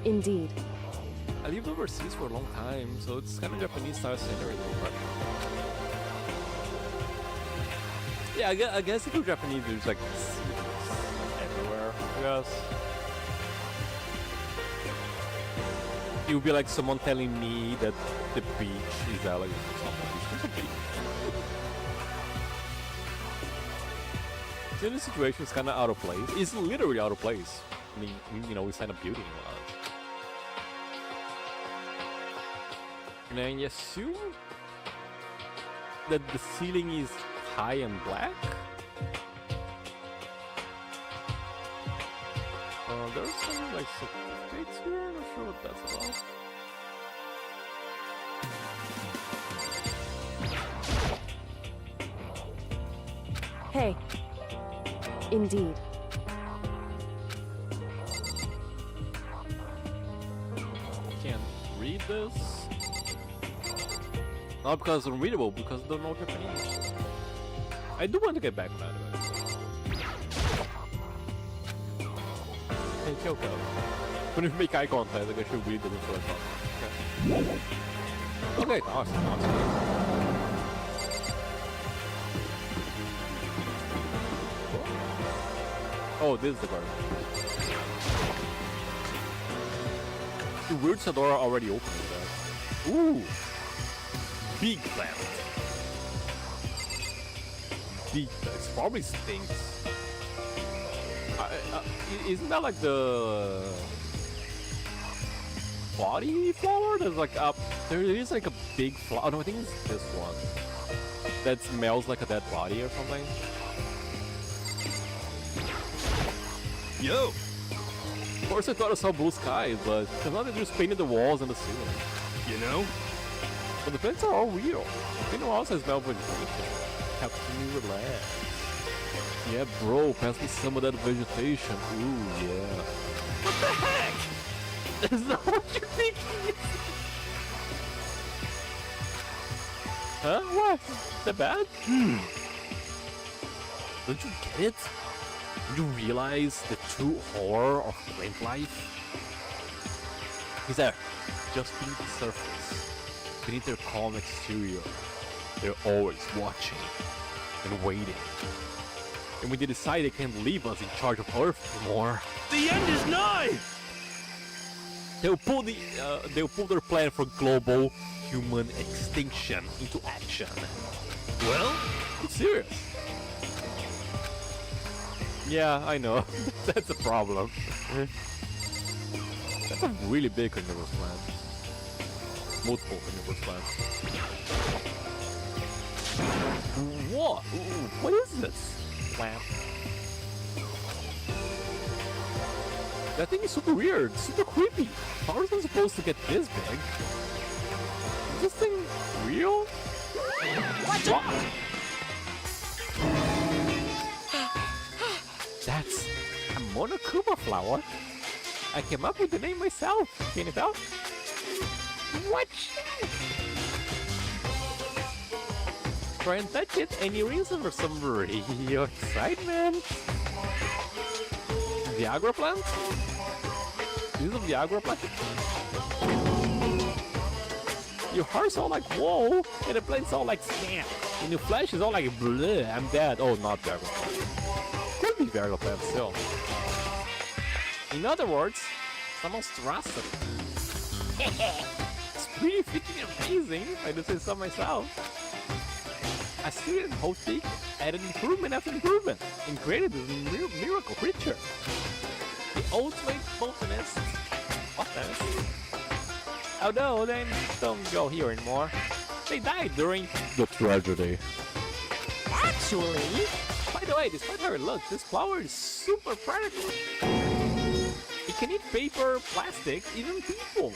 indeed. I lived overseas for a long time, so it's kind of Japanese style scenery, right? Yeah, I guess if you're Japanese, there's like everywhere, I guess. It would be like someone telling me that the beach is elegant or something. There's a beach. So this situation is kind of out of place. It's literally out of place. I mean, you know, we signed a building a lot. And I assume that the ceiling is high and black? There's some like certificates here, I'm not sure what that's about. Hey, indeed. Can't read this. Not because it's unreadable, because I don't know Japanese. I do want to get back to that. Hey, Kyoko. When you make eye contact, I guess you'll read the first one. Okay, awesome. Oh, this is the garden. The weird Sadora already opened that. Ooh! Big plant. Big plant. It probably stinks. Isn't that like the body flower? There's like there is like a big flower. Oh, no, I think it's this one that smells like a dead body or something. Yo! Of course I thought I saw blue skies, but I thought they just painted the walls and the ceiling. You know? But the plants are all real. You know, also smell vegetation. Helps me relax. Yeah, bro, pass me some of that vegetation. Ooh, yeah. What the heck? Is that what you're thinking? Huh? What? Is that bad? Don't you get it? You realize the true horror of plant life? Is that just beneath the surface, beneath their calm exterior, They're always watching and waiting. And when they decide they can't leave us in charge of Earth anymore, The end is nigh! they'll pull their plan for global human extinction into action. Well, It's serious. Yeah, I know. That's a problem. That's a really big carnivorous plant. Multiple carnivorous plants. What? What is this plant? That thing is super weird, super creepy. How is it supposed to get this big? Is this thing real? Watch out! That's a monokuma flower. I came up with the name myself. Can you tell? Watch out! Try and touch it, and you reason for some real excitement. Viagra plant? Is this a Viagra plant? Your heart's all like whoa, and the plant's all like snap, and your flesh is all like bleh, I'm dead. Oh, not Viagra plant. Could be Viagra plant still. In other words, someone's trusted. It's pretty freaking amazing, if I do say so myself. A student hosting added improvement after improvement and created this miracle creature. The ultimate botanist. Although they don't go here anymore. They died during the tragedy. Actually, By the way, despite how it looks, this flower is super practical. It can eat paper, plastic, even people.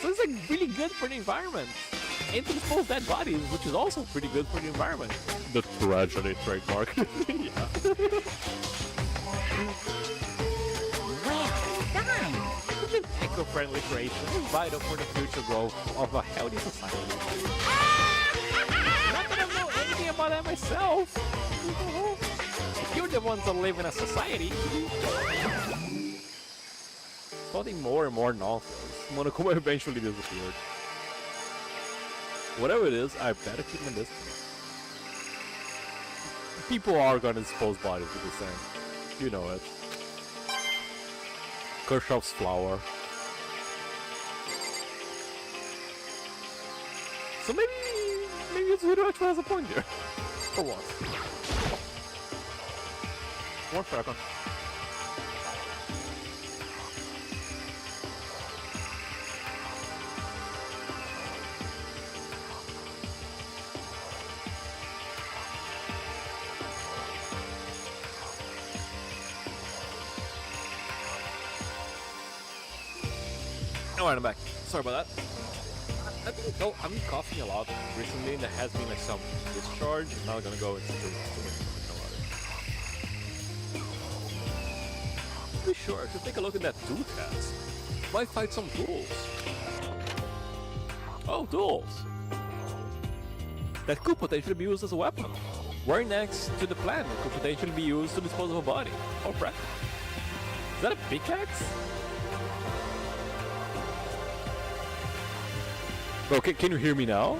So it's like really good for the environment. And to dispose dead bodies, which is also pretty good for the environment. The tragedy trademark. Yeah. well done. Such an eco-friendly creation is vital for the future growth of a healthy society. Not that I know anything about that myself. If you're the ones that live in a society, spotting more and more nonsense, Monokuma eventually disappeared. Whatever it is, I better keep my distance. People are gonna dispose bodies with the same. You know it. Kirchhoff's flower. So maybe this video actually has a point here. For once. 1 second. Alright, I'm back. Sorry about that. I think I've been coughing a lot recently, and there has been like some discharge. I'm not gonna go into the Be sure to take a look at that tool test. Might find some tools. Oh, tools! That could potentially be used as a weapon. Right next to the plant, it could potentially be used to dispose of a body. Or practical. Is that a pickaxe? Okay, can you hear me now?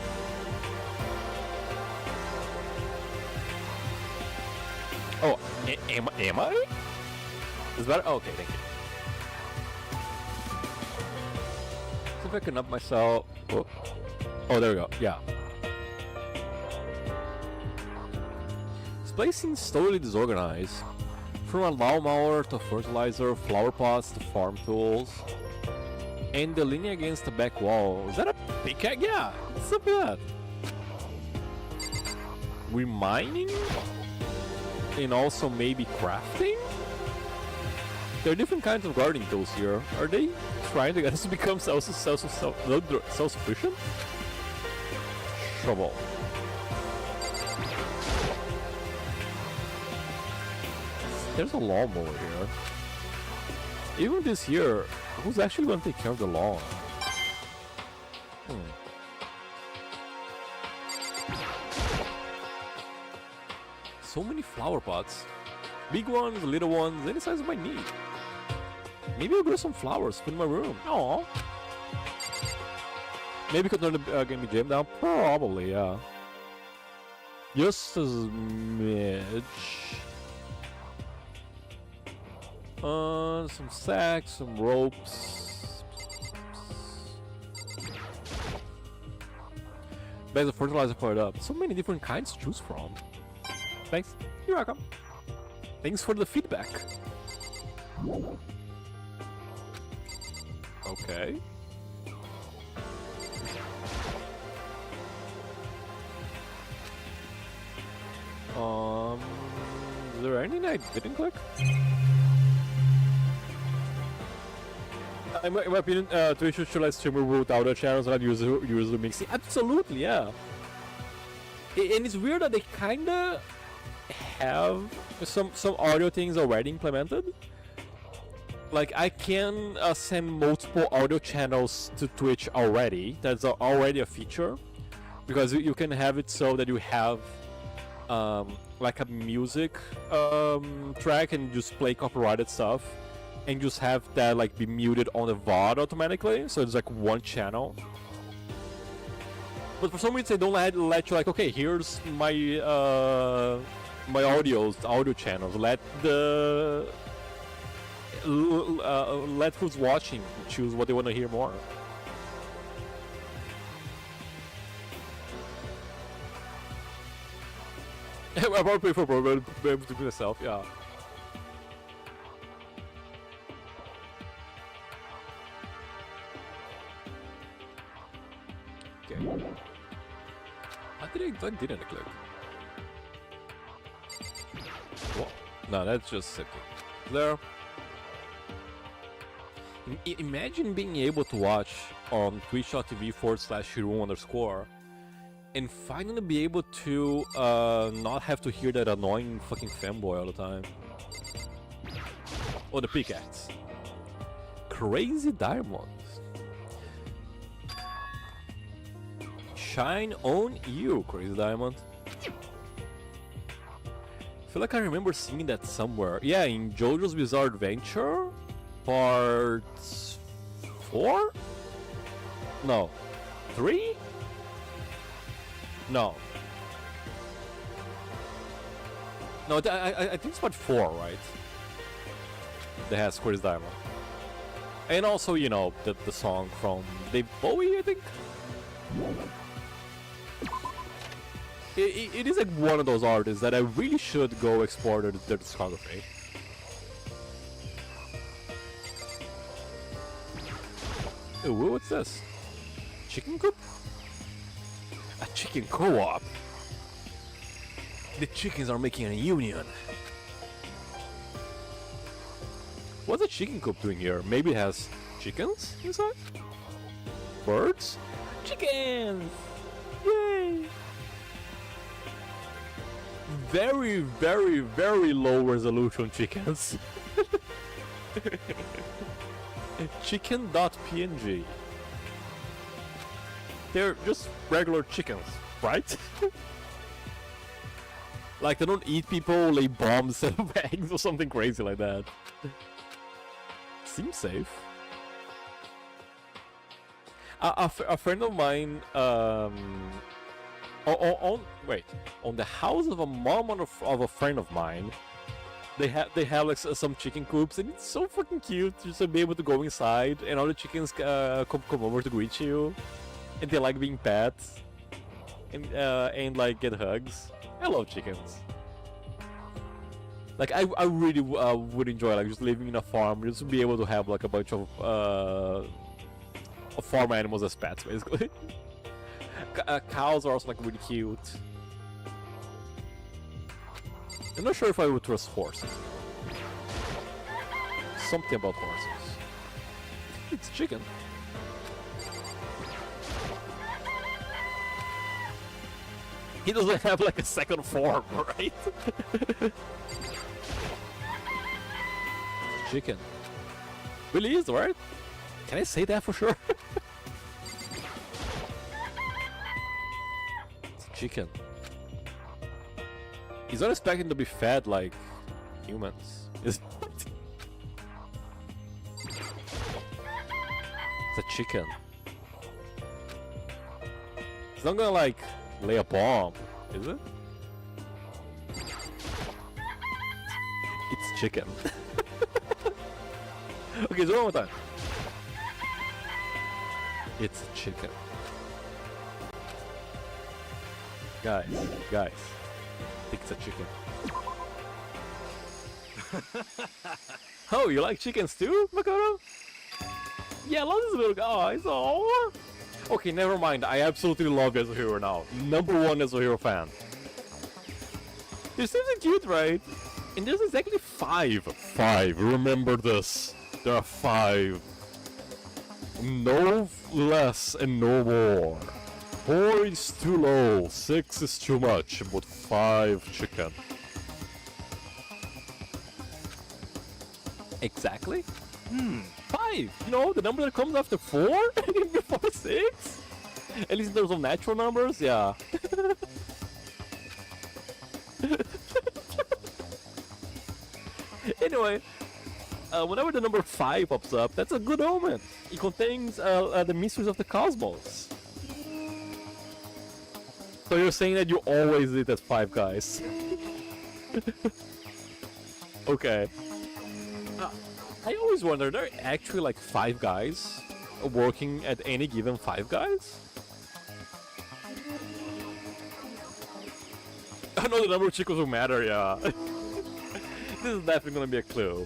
Oh, am I? Is that okay? Thank you. See if I can up myself. Oh, there we go. Yeah. This place seems totally disorganized. From a lawnmower to fertilizer, flower pots to farm tools. And the leaning against the back wall. Is that a pickaxe? Yeah, it's something like that. We're mining? And also maybe crafting? There are different kinds of gardening tools here. Are they trying to get us to become self-sufficient? Shovel. There's a lawnmower here. Even this year, who's actually going to take care of the lawn? So many flower pots. Big ones, little ones, any size of my need. Maybe I'll grow some flowers in my room. Aww. Maybe I could turn the game jam down? Probably, yeah. Just a smidge. Some sacks, some ropes. Bags of fertilizer poured up. So many different kinds to choose from. Thanks. You're welcome. Thanks for the feedback. Okay. Is there anything I didn't click? In my opinion, Twitch should let streamer root out the channels and user mixing. Absolutely, yeah. And it's weird that they kinda have some audio things already implemented. Like I can send multiple audio channels to Twitch already. That's already a feature, because you can have it so that you have like a music track and just play copyrighted stuff, and just have that like be muted on the VOD automatically. So it's like one channel. But for some reason they don't let you like, okay, here's my my audio channels. Let who's watching choose what they want to hear more. I probably for program be able to do myself, yeah. Okay. I didn't click. What? No, that's just sitting there. Imagine being able to watch on twitch.tv/Hiru_, and finally be able to not have to hear that annoying fucking fanboy all the time. Or the pickaxe. Crazy diamonds. Shine on you, crazy diamond. I feel like I remember seeing that somewhere. Yeah, in JoJo's Bizarre Adventure, part 4? No, 3? No. No, I think it's part 4, right? That has Crazy Diamond. And also, you know, the song from Dave Bowie, I think? It is like one of those artists that I really should go explore their discography. Ooh, what's this? Chicken coop? A chicken co-op? The chickens are making a union. What's a chicken coop doing here? Maybe it has chickens inside? Birds? Chickens! Yay! Very, very, very low resolution chickens. Chicken.png. They're just regular chickens, right? Like they don't eat people, lay bombs instead of eggs or something crazy like that. Seems safe. A friend of mine, on the house of a mom of a friend of mine, they have like some chicken coops, and it's so fucking cute just to be able to go inside and all the chickens come over to greet you, and they like being pets and like get hugs. I love chickens. Like I really would enjoy like just living in a farm, just to be able to have like a bunch of farm animals as pets, basically. Cows are also like really cute. I'm not sure if I would trust horses. Something about horses. It's chicken. He doesn't have like a second form, right? Chicken. Really is, right? Can I say that for sure? It's chicken. He's not expecting to be fed like humans. It's a chicken. He's not gonna like lay a bomb, is it? chicken. Okay, so one more time. It's a chicken. Guys, I think it's a chicken. Oh, you like chickens too, Makoto? Yeah, I love this little guy. Oh. Okay, never mind. I absolutely love Yasuhiro now. #1 Yasuhiro fan. They're simply cute, right? And there's exactly 5. 5. Remember this. There are 5. No less and no more. 4 is too low. 6 is too much. But 5 chicken. Exactly? 5. You know, the number that comes after 4? Before 6? At least in terms of natural numbers, yeah. Anyway, whenever the number 5 pops up, that's a good omen. It contains the mysteries of the cosmos. So you're saying that you always eat as 5 guys? Okay. I always wonder, are there actually like 5 guys working at any given 5 guys? I know the number of chicos will matter, yeah. This is definitely gonna be a clue.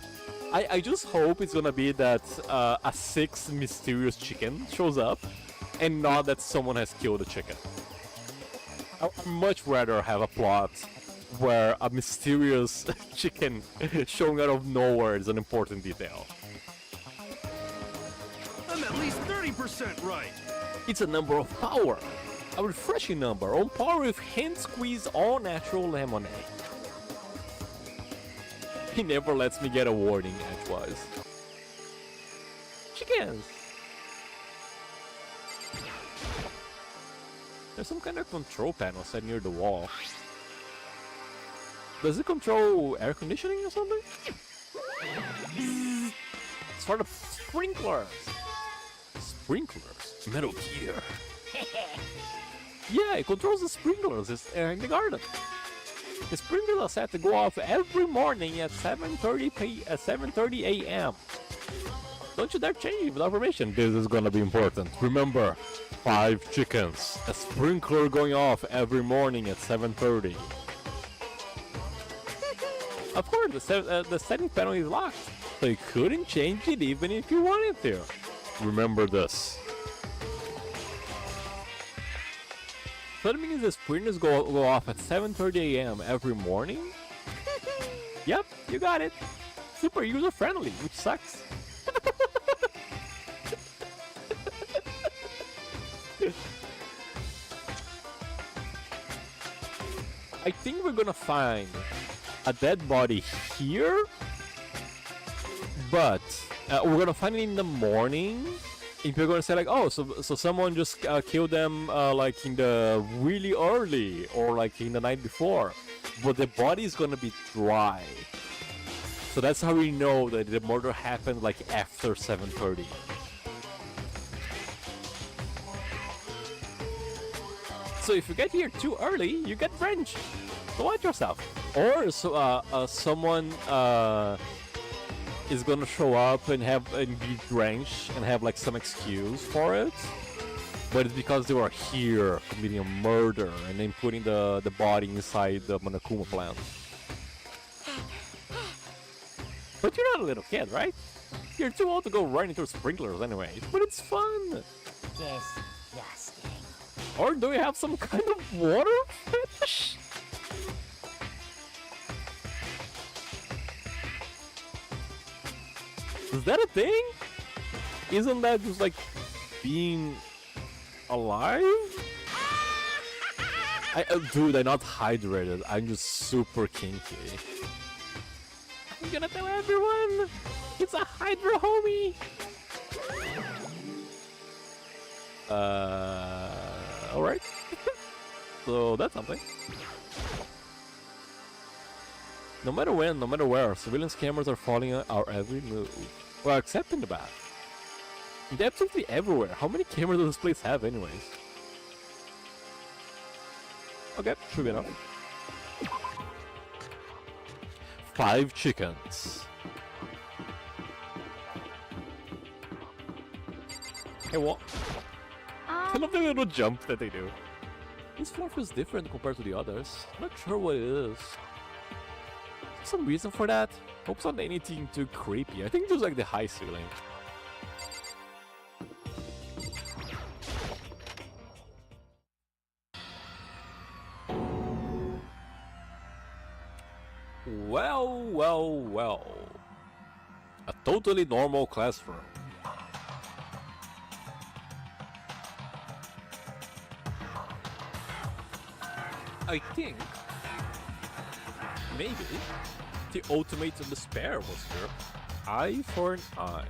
I just hope it's gonna be that a 6th mysterious chicken shows up and not that someone has killed a chicken. I'd much rather have a plot where a mysterious chicken showing out of nowhere is an important detail. I'm at least 30% right. It's a number of power. A refreshing number on par with hand squeeze all natural lemonade. He never lets me get a warning edgewise. Chickens! There's some kind of control panel set near the wall. Does it control air conditioning or something? It's for the sprinklers! Sprinklers? Metal Gear. Yeah, it controls the sprinklers in the garden. The sprinklers are set to go off every morning at 7:30 a.m. Don't you dare change without permission. This is gonna be important. Remember, 5 chickens. A sprinkler going off every morning at 7:30. Of course, the setting panel is locked, so you couldn't change it even if you wanted to. Remember this. So that means the sprinklers go off at 7:30 a.m. every morning? Yep, you got it. Super user-friendly, which sucks. I think we're gonna find a dead body here, but we're gonna find it in the morning. If you're gonna say like, oh, so someone just killed them like in the really early or like in the night before, but the body is gonna be dry. So that's how we know that the murder happened like after 7:30. So if you get here too early, you get drenched. So watch yourself. Or someone is gonna show up and be drenched and have like some excuse for it, but it's because they were here committing a murder and then putting the body inside the Monokuma plant. But you're not a little kid, right? You're too old to go running through sprinklers anyway, but it's fun. Disgusting. Or do we have some kind of water fetish? Is that a thing? Isn't that just like being alive? Dude, I'm not hydrated. I'm just super kinky. I'm gonna tell everyone! It's a Hydra homie! Alright. So that's something. No matter when, no matter where, surveillance cameras are following our every move. Well, except in the bath. They're absolutely everywhere. How many cameras does this place have anyways? Okay, should be enough. 5 chickens. Hey, what? I love the little jump that they do. This floor feels different compared to the others. Not sure what it is. Some reason for that? Hope it's not anything too creepy. I think just like the high ceiling. Well, well, well. A totally normal classroom. I think maybe the ultimate despair was here. Eye for an eye.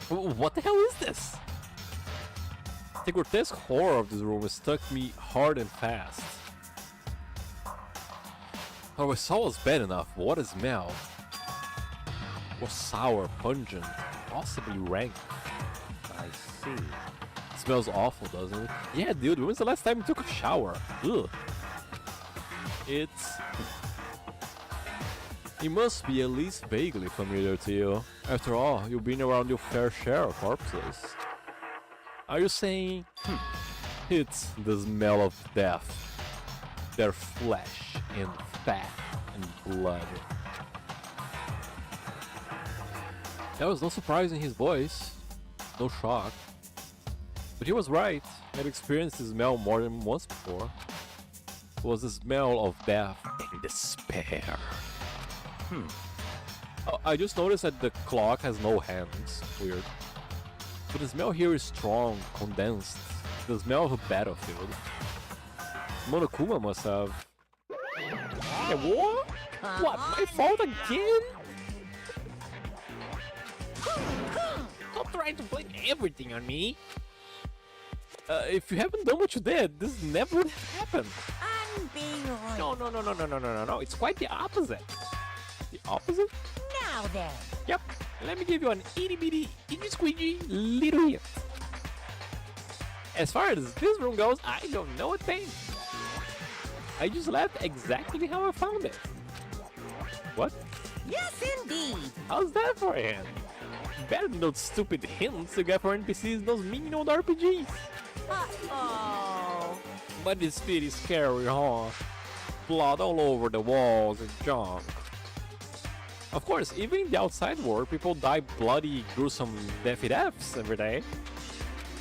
What the hell is this? The grotesque horror of this room stuck me hard and fast. What I saw was bad enough. What a smell. Was sour, pungent, possibly rank. I see. It smells awful, doesn't it? Yeah, dude, when was the last time you took a shower? Ugh. It must be at least vaguely familiar to you. After all, you've been around your fair share of corpses. Are you saying, it's the smell of death, their flesh and fat and blood? There was no surprise in his voice, no shock. But he was right. I'd experienced the smell more than once before. It was the smell of death and despair. I just noticed that the clock has no hands. Weird. But the smell here is strong, condensed. The smell of a battlefield. Monokuma must have... Hey, what? What? My fault again? Stop trying to blame everything on me. If you haven't done what you did, this never would have happened. I'm being right. No. It's quite the opposite. The opposite? Now then. Yep. Let me give you an itty bitty, itty squeegee little hint. As far as this room goes, I don't know a thing. I just left exactly how I found it. What? Yes, indeed. How's that for a hint? Better than those stupid hints you get for NPCs in those mean old RPGs. Uh-oh. But it's pretty scary, huh? Blood all over the walls and junk. Of course, even in the outside world, people die bloody, gruesome, deathy deaths every day.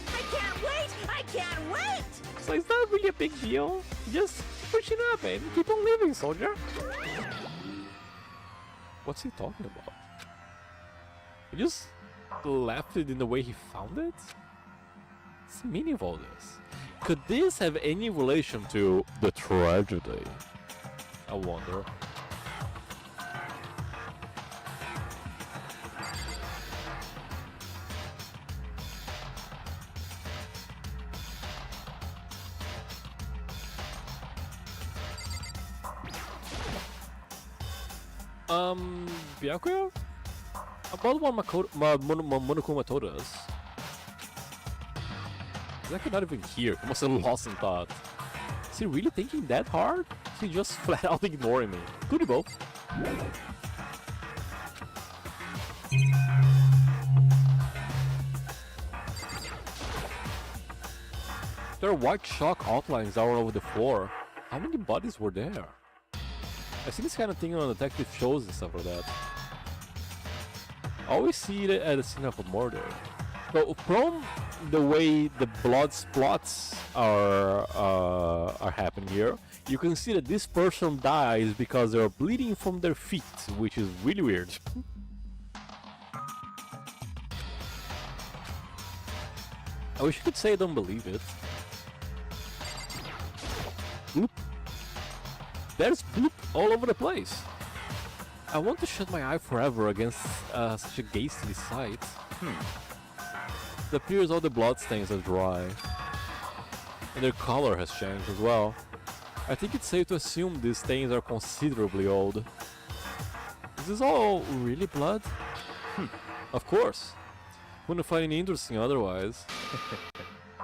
I can't wait! So it's not really a big deal. Just push it up and keep on living, soldier. What's he talking about? He just left it in the way he found it? What's the meaning of all this? Could this have any relation to the tragedy? I wonder. Byakuya? About what Monokuma told us. He's actually not even here. He must have lost in thought. Is he really thinking that hard? Is he just flat out ignoring me? Could be both. There are white chalk outlines all over the floor. How many bodies were there? I see this kind of thing on detective shows and stuff like that. I always see it at the scene of a murder. So from the way the blood splots are happening here, you can see that this person dies because they're bleeding from their feet, which is really weird. I wish I could say I don't believe it. Bloop. There's bloop all over the place. I want to shut my eye forever against such a ghastly sight. It appears all the bloodstains are dry. And their color has changed as well. I think it's safe to assume these stains are considerably old. Is this all really blood? Of course. Wouldn't find it interesting otherwise.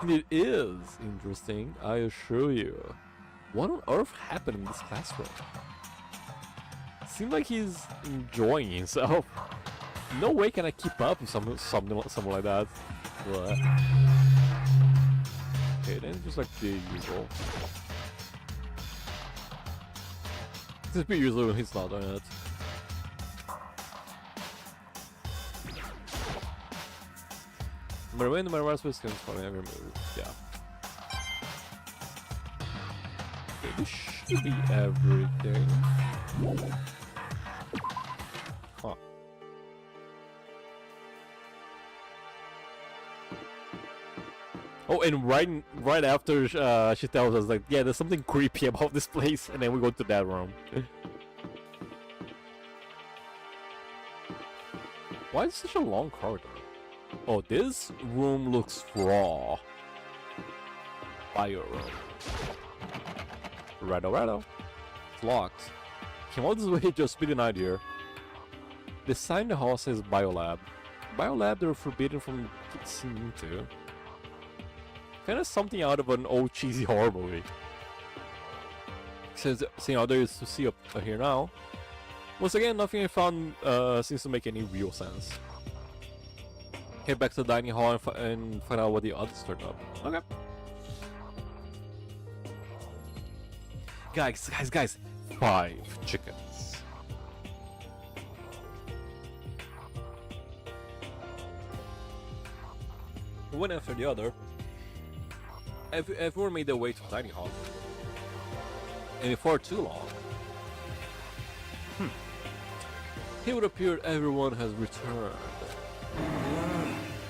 And it is interesting, I assure you. What on earth happened in this classroom? Seems like he's enjoying himself. No way can I keep up with something like that. But... okay, then just like the usual. This is pretty usual when he's not doing it. No matter what skins probably every move. Yeah. Okay, this should be everything. Huh. Oh, and right after she tells us like, yeah, there's something creepy about this place, and then we go to that room. Why is it such a long corridor? Oh, this room looks raw. Bio room. Righto. It's locked. Came all this way just with an idea. The sign in the hall says Biolab. Biolab, they're forbidden from seeing into. Kinda something out of an old cheesy horror movie. Since seeing how there is to see up here now. Once again, nothing I found seems to make any real sense. Head back to the dining hall and find out what the others turned up. Okay. Guys. 5 chickens. One after the other, everyone made their way to the dining hall. And before too long, it would appear everyone has returned.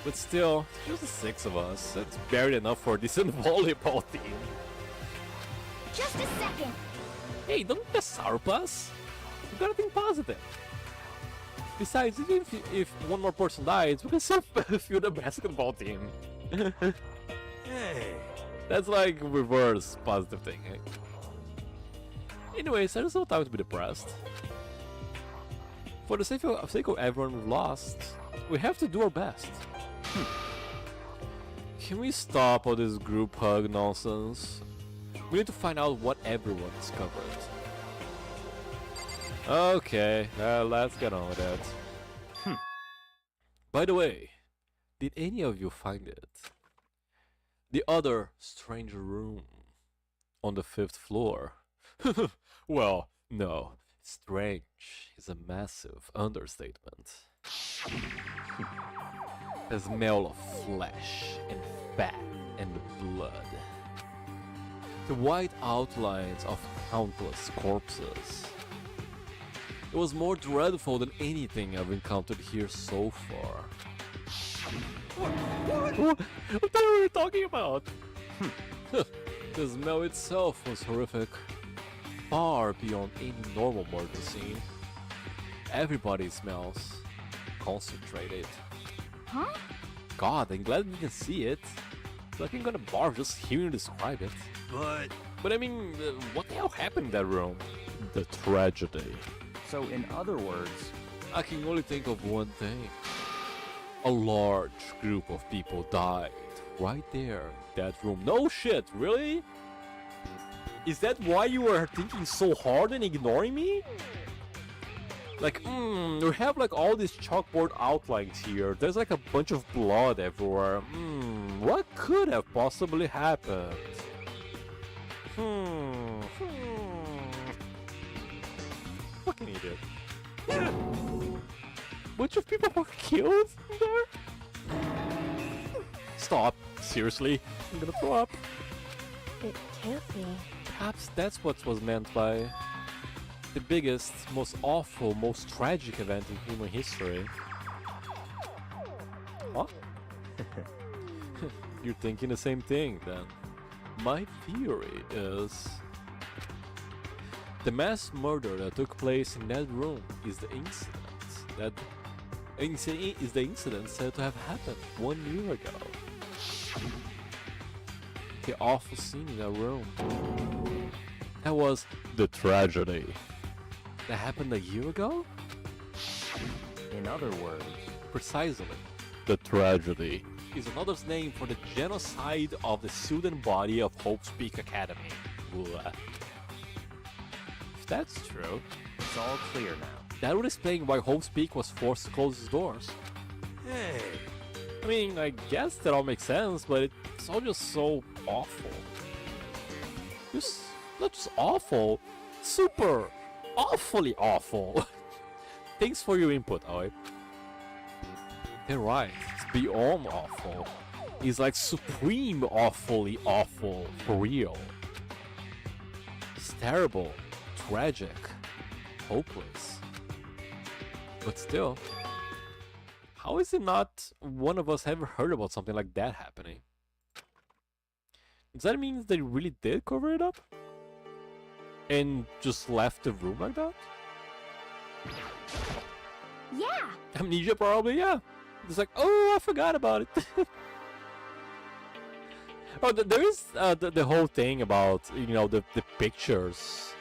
But still, just the 6 of us. That's barely enough for a decent volleyball team. Just a second. Hey, don't be a sour plus. You gotta think positive. Besides, even if one more person dies, we can still fuel the basketball team. Hey. That's like reverse positive thinking. Anyways, there's no time to be depressed. For the sake of everyone we've lost, we have to do our best. Can we stop all this group hug nonsense? We need to find out what everyone discovered. Okay, let's get on with it. By the way, did any of you find it? The other stranger room on the 5th floor. Well, no, strange is a massive understatement. The smell of flesh and fat and blood. The white outlines of countless corpses. It was more dreadful than anything I've encountered here so far. What are we talking about? The smell itself was horrific. Far beyond any normal murder scene. Everybody smells concentrated. Huh? God, I'm glad we can see it. Like I'm gonna barf just hearing you describe it. But I mean, what the hell happened in that room? The tragedy. So in other words, I can only think of one thing. A large group of people died right there in that room. No shit, really? Is that why you were thinking so hard and ignoring me? Like, we have like all these chalkboard outlines here. There's like a bunch of blood everywhere. What could have possibly happened? Fucking idiot. Bunch of people were killed there? Stop. Seriously? I'm gonna throw up. It can't be. Perhaps that's what was meant by the biggest, most awful, most tragic event in human history. What? You're thinking the same thing then. My theory is the mass murder that took place in that room is the incident said to have happened 1 year ago. The awful scene in that room. That was the tragedy. That happened a year ago? in other words, Precisely. The tragedy is another name for the genocide of the student body of Hope's Peak Academy. WOOOO. If that's true, It's all clear now. That would explain why Homespeak was forced to close its doors. Hey, I mean, I guess that all makes sense, but it's all just so awful. Just not just awful, super awfully awful. Thanks for your input, Aoi. They're right, it's beyond awful. It's like supreme awfully awful, for real. It's terrible, tragic, hopeless. But still, how is it not one of us ever heard about something like that happening? Does that mean they really did cover it up? And just left the room like that? Yeah. Amnesia probably, yeah. It's like, oh, I forgot about it. Oh, there is the whole thing about, you know, the pictures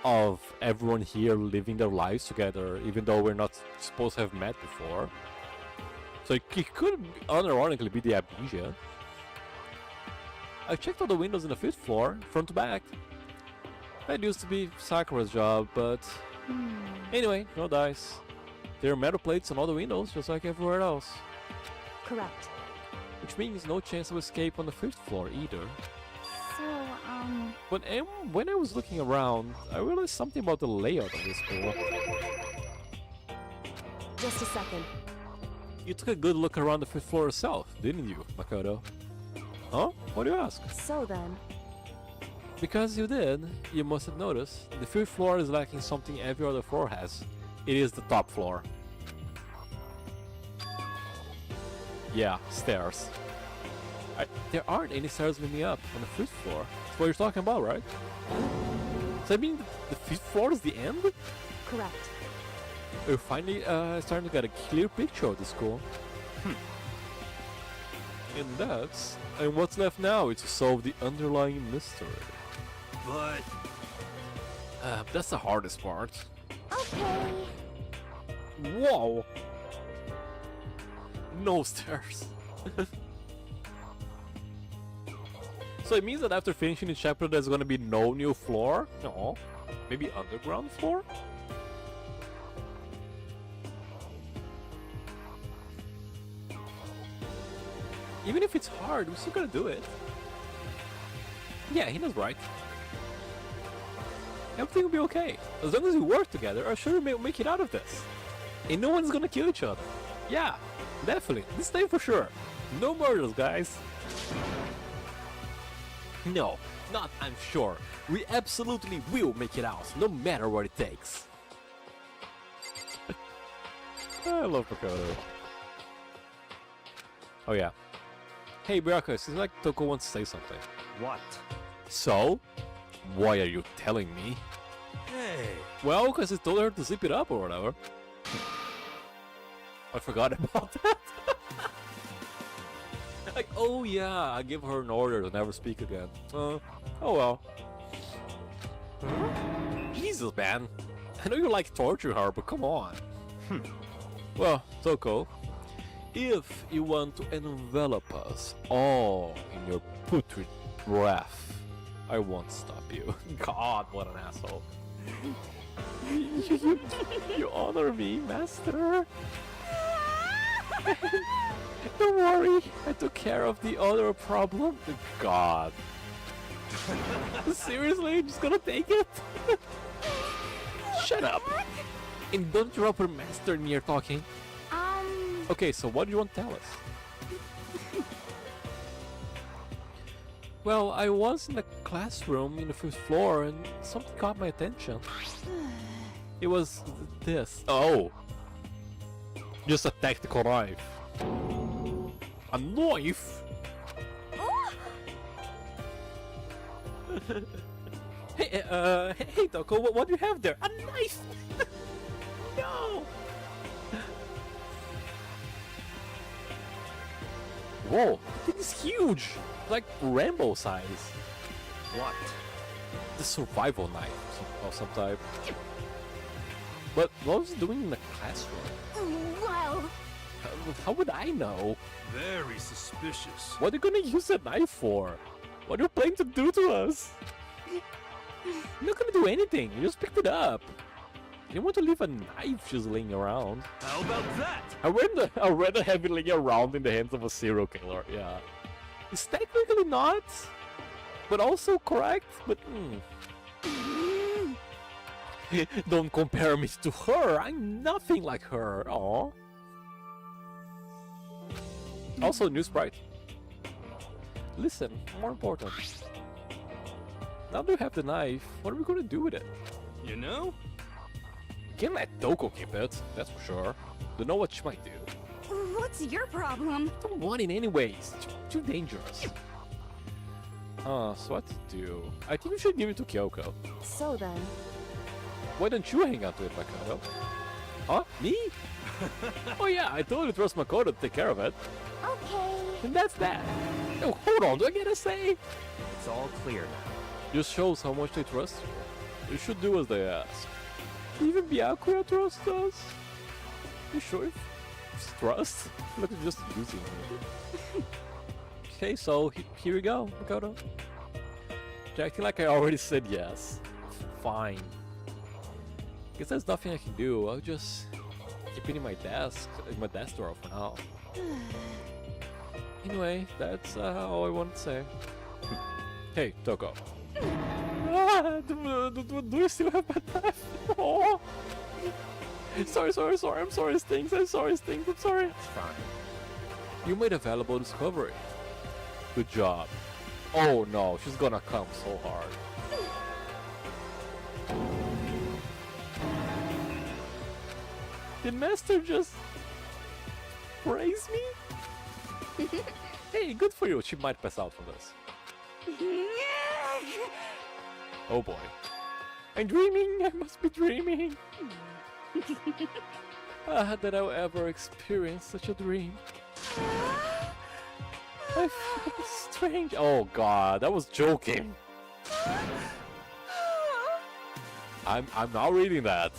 of everyone here living their lives together, even though we're not supposed to have met before. So it could unironically be the amnesia. I checked all the windows in the 5th floor, front to back. That used to be Sakura's job, but anyway, no dice. There are metal plates on all the windows, just like everywhere else. Correct. Which means no chance of escape on the 5th floor either. So, But when I was looking around, I realized something about the layout of this school. Just a second. You took a good look around the 5th floor yourself, didn't you, Makoto? Huh? What do you ask? So then, Because you did, you must have noticed, the 5th floor is lacking something every other floor has. It is the top floor. Yeah, stairs. There aren't any stairs leading up on the 5th floor. That's what you're talking about, right? So I mean, the 5th floor is the end? correct. We're finally starting to get a clear picture of the school. And what's left now is to solve the underlying mystery. but That's the hardest part. okay. Whoa! No stairs. So it means that after finishing the chapter there's gonna be no new floor? No. Maybe underground floor? Even if it's hard, we're still gonna do it. Yeah, he was right. Everything will be okay. As long as we work together, I'm sure we'll make it out of this. And no one's gonna kill each other. Yeah, definitely. This time for sure. No murders, guys. No, not I'm sure. We absolutely will make it out, no matter what it takes. I love Makoto. Oh yeah. Hey Byaka, it seems like Toko wants to say something. What? So? Why are you telling me? hey, Well, because he told her to zip it up or whatever. I forgot about that. Like, oh yeah, I give her an order to never speak again. Oh well. Jesus, man. I know you like torturing her, but come on. Well, Toko, if you want to envelop us all in your putrid breath, I won't stop you. God, what an asshole. You honor me, master. Don't worry, I took care of the other problem. God. Seriously, just gonna take it? Shut up. And don't drop her master near talking. Okay, so what do you want to tell us? Well, I was in the classroom in the 5th floor and something caught my attention. It was this. Oh. Just a tactical knife. A knife? Hey, Toko, what do you have there? A knife! No! Whoa, that thing is huge! Like Rambo size. What? The survival knife of some type. But what was it doing in the classroom? Well, How would I know? very suspicious. What are you gonna use that knife for? What are you planning to do to us? You're not gonna do anything, you just picked it up. You want to leave a knife just laying around? How about that? I'd rather have it laying around in the hands of a serial killer, yeah. It's technically not, but also correct, but Don't compare me to her, I'm nothing like her, aw. Also, new sprite. Listen, more important. Now that we have the knife, what are we gonna do with it? You know? Can't let Toko keep it, that's for sure. Don't know what she might do. What's your problem? Don't want it anyways, it's too dangerous. So what to do? I think we should give it to Kyoko. So then, Why don't you hang out with Makoto? Huh? Me? Oh yeah, I totally trust Makoto to take care of it. Okay. And that's that. Oh, hold on, do I get a say? It's all clear now. Just shows how much they trust you. You should do as they ask. Even Byakuya trusts us. You sure it's trust? Look at just using me. Okay, so here we go, Makoto. Acting like I already said yes. Fine. Guess there's nothing I can do. I'll just keep it in my desk drawer for now. Anyway, that's all I want to say. Hey, Toko. Do you still have my breath? Oh. Sorry, I'm sorry, Stings, I'm sorry. It's fine. You made a valuable discovery. Good job. Oh no, she's gonna come so hard. Did Master just praise me? Hey, good for you. She might pass out from this. Oh boy. I'm dreaming. I must be dreaming. That I'll ever experience such a dream. I feel strange. Oh god, that was joking. I'm now reading that.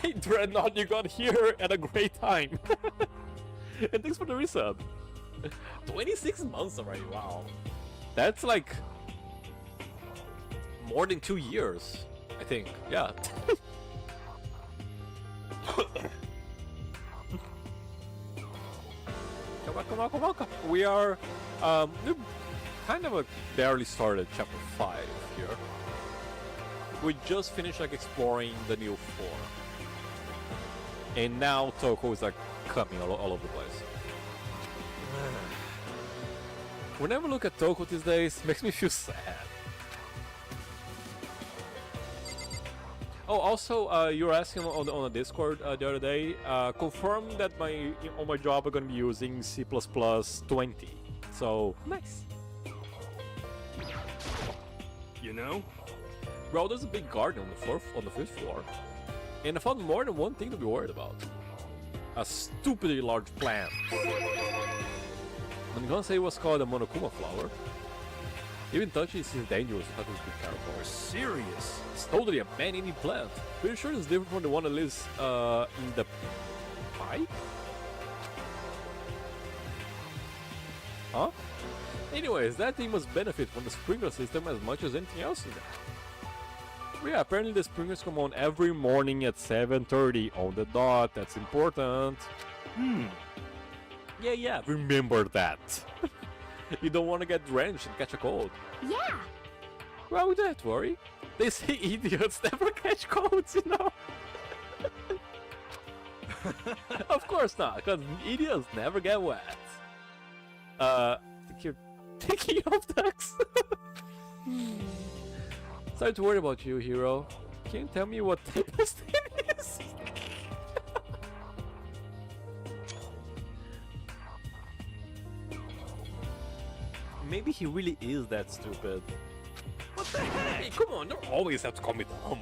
Hey Dreadnought, you got here at a great time. And thanks for the resub. 26 months already, wow. That's like more than 2 years, I think. Yeah. Come on. We are we kind of barely started chapter 5 here. We just finished like exploring the new floor. And now Toko is like coming all over the place. Whenever I look at Toko these days, it makes me feel sad. Oh, also, you were asking on the Discord the other day. Confirm that on my job I'm gonna be using C++ 20. So nice. You know? Bro, there's a big garden on the 5th floor, and I found more than one thing to be worried about. A stupidly large plant. I'm gonna say it was called a Monokuma flower. Even touching it is dangerous, you have to be careful. You're serious? It's totally a man-eating plant. Pretty sure it's different from the one that lives in the pipe? Huh? Anyways, that thing must benefit from the sprinkler system as much as anything else in there. But yeah, apparently the sprinklers come on every morning at 7:30 on the dot. That's important. Yeah, remember that. You don't want to get drenched and catch a cold. Yeah. Well, don't worry. They say idiots never catch colds, you know? Of course not, because idiots never get wet. I think you're taking off ducks. Sorry to worry about you, hero. Can you tell me what type of stain is? Maybe he really is that stupid. What the heck? Hey, come on, don't always have to call me dumb.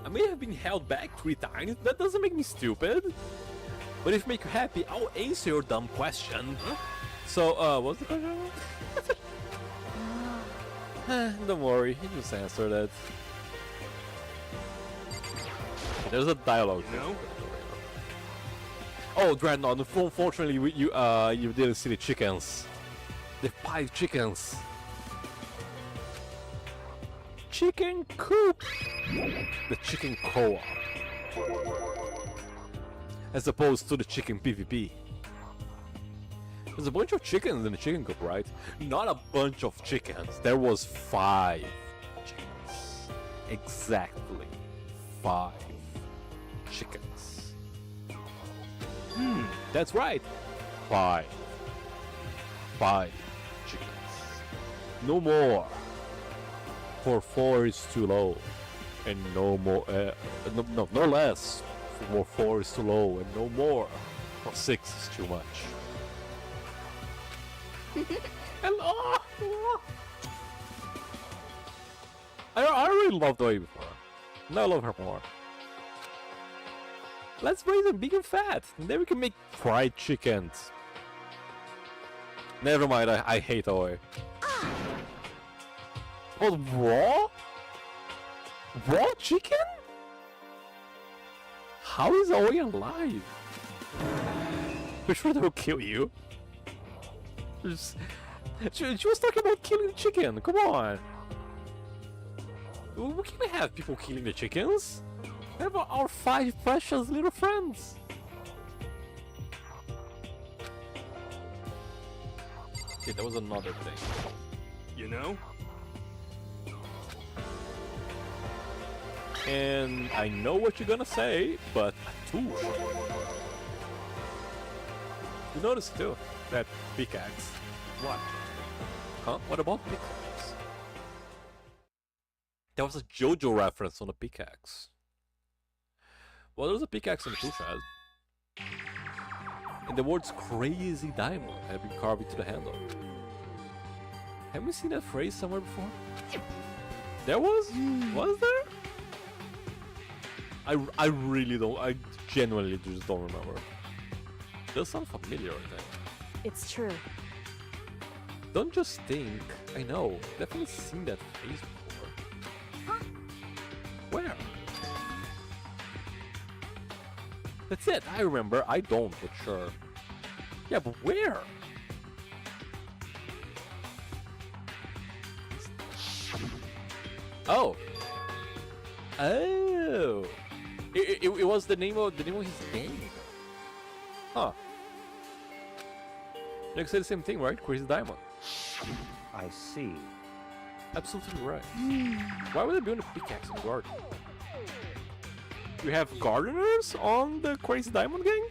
I may have been held back 3 times, that doesn't make me stupid. But if it make you happy, I'll answer your dumb question. Huh? So, what's the question? Don't worry, he just answered it. There's a dialogue. You know? Oh, Dreadnought, unfortunately you didn't see the chickens. The 5 chickens. chicken coop. The chicken co-op. As opposed to the chicken PvP. There's a bunch of chickens in the chicken coop, right? Not a bunch of chickens. There was 5 chickens. Exactly 5 chickens. That's right. 5 chickens. No more. For 4 is too low. And no more. No less. For 4 is too low. And no more. For 6 is too much. Hello. I really loved Oi before. Now I love her more. Let's raise them big and fat, and then we can make fried chickens. Never mind, I hate Oi. But raw? Raw chicken? How is Oi alive? I'm sure they'll kill you. She was talking about killing the chicken, come on! We can't have people killing the chickens! What about our 5 precious little friends? Okay, that was another thing. You know? And I know what you're gonna say, but a tool. You noticed too, that pickaxe. What? Huh? What about pickaxe? There was a JoJo reference on the pickaxe. Well, there was a pickaxe on the tool shed. And the words crazy diamond had been carved into the handle. Have we seen that phrase somewhere before? There was? Was there? I really don't, I genuinely just don't remember. Does sound familiar, I think. It's true. Don't just think. I know. Definitely seen that face before. Huh? Where? That's it. I remember. I don't, but sure. Yeah, but where? Oh. Oh. It was the name of his gang. Huh. You can say the same thing, right? Crazy Diamond. I see. Absolutely right. Why would they be on a pickaxe in the garden? You have gardeners on the Crazy Diamond gang?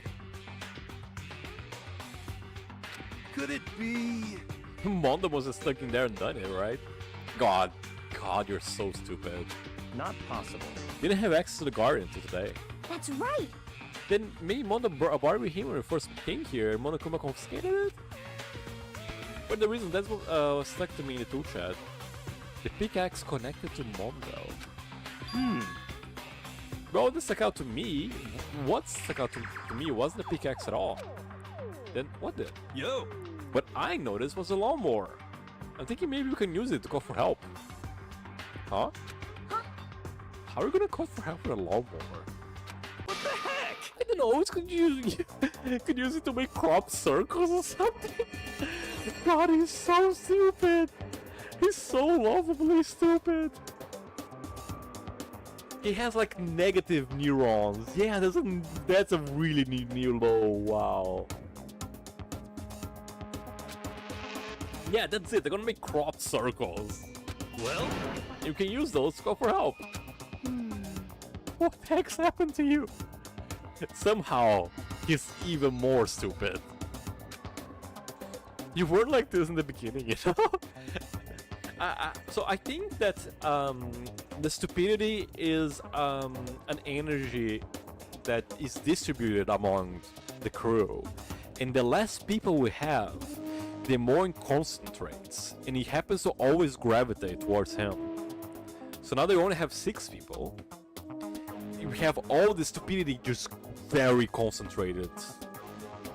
Could it be? Mondo was just stuck in there and done it, right? God, you're so stupid. Not possible. Didn't have access to the garden until today. That's right. Then maybe Mondo bartered with him when we first came here. Mondo Kuma confiscated it? But the reason that's what was stuck to me in the tool shed. The pickaxe connected to Mondo. Well, this stuck out to me. What stuck out to me wasn't the pickaxe at all. Then what did? Yo! What I noticed was a lawnmower. I'm thinking maybe we can use it to call for help. Huh? How are we gonna call for help with a lawnmower? What the heck? I don't know, could use it to make crop circles or something. God, he's so stupid. He's so lovably stupid. He has like negative neurons. Yeah, that's a really new low. Wow. Yeah, that's it. They're gonna make crop circles. Well, You can use those to go for help. What the heck's happened to you? Somehow, he's even more stupid. You weren't like this in the beginning, you know? So I think that the stupidity is an energy that is distributed among the crew. And the less people we have, the more it concentrates. And it happens to always gravitate towards him. So now they only have 6 people. We have all the stupidity just very concentrated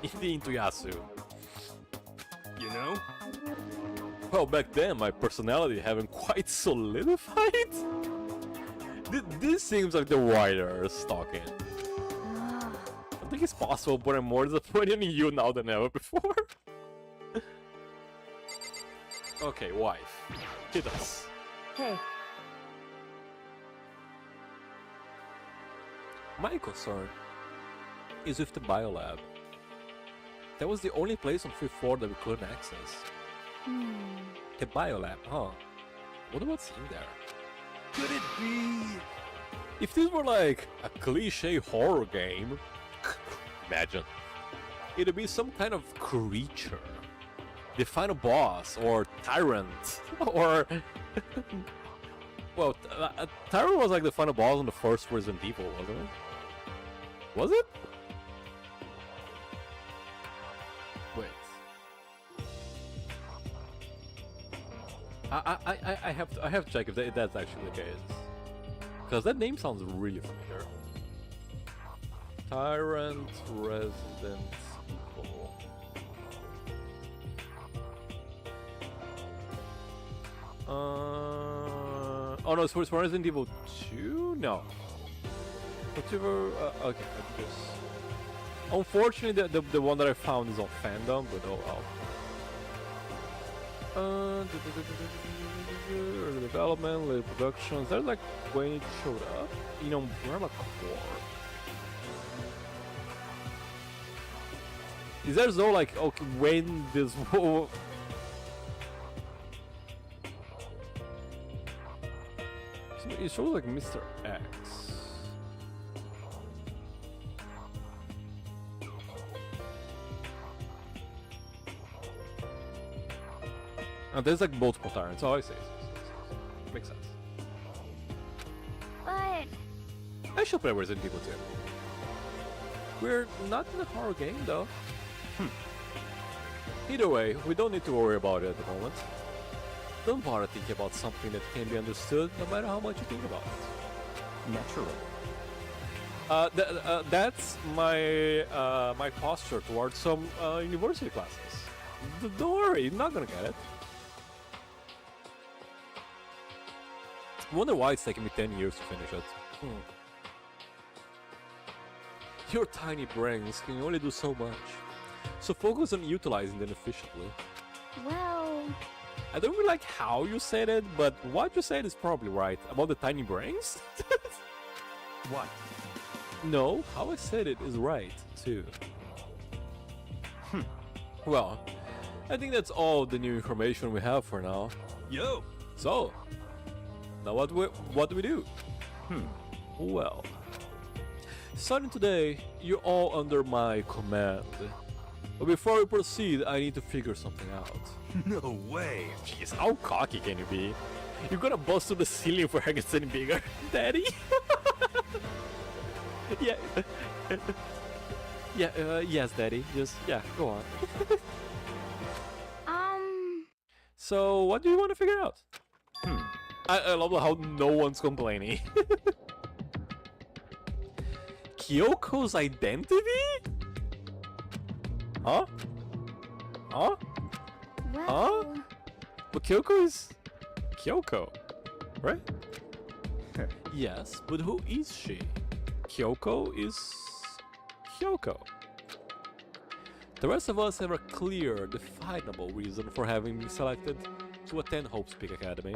in the Intoyasu. you know? Well, back then my personality hadn't quite solidified. This seems like the writers talking. I think it's possible, but I'm more disappointed in you now than ever before. Okay, wife, hit us. Hey, My concern is with the biolab. That was the only place on 5th floor that we couldn't access. The biolab, huh? Wonder what's in there. Could it be? If this were like a cliche horror game, imagine. It'd be some kind of creature. The final boss, or tyrant, or... well, Tyrant was like the final boss on the first Resident Evil, wasn't it? Was it? Wait. I have to check if that's actually the case. Because that name sounds really familiar. Tyrant Resident Evil. Oh no, it's for Resident Evil 2? No. Whatever. Okay, I just. Unfortunately, the one that I found is on fandom, but oh well. Early development, late productions. There's like when it showed up in Umbrella Corps. Is there no like okay when this? It shows like Mr. X. And there's like multiple tyrants. Oh, I see. Makes sense. But I should play Resident Evil 2. We're not in a horror game though. Either way, we don't need to worry about it at the moment. Don't bother thinking about something that can be understood no matter how much you think about it. Naturally. That's my my posture towards some university classes. Don't worry, you're not gonna get it. I wonder why it's taking me 10 years to finish it. Your tiny brains can only do so much, so focus on utilizing them efficiently. well, I don't really like how you said it, but what you said is probably right. About the tiny brains? What? No, how I said it is right, too. Well, I think that's all the new information we have for now. Yo! So, now what do we do? Well, starting today, you're all under my command. But before we proceed, I need to figure something out. No way! Jeez, how cocky can you be? You're gonna bust through the ceiling if it gets any bigger, Daddy? Yeah. Yeah, yes, Daddy. Just, yeah, go on. So, what do you want to figure out? I love how no one's complaining. Kyoko's identity? Huh? Huh? well, But Kyoko is Kyoko, right? Yes, but who is she? Kyoko is Kyoko. The rest of us have a clear, definable reason for having been selected to attend Hope's Peak Academy.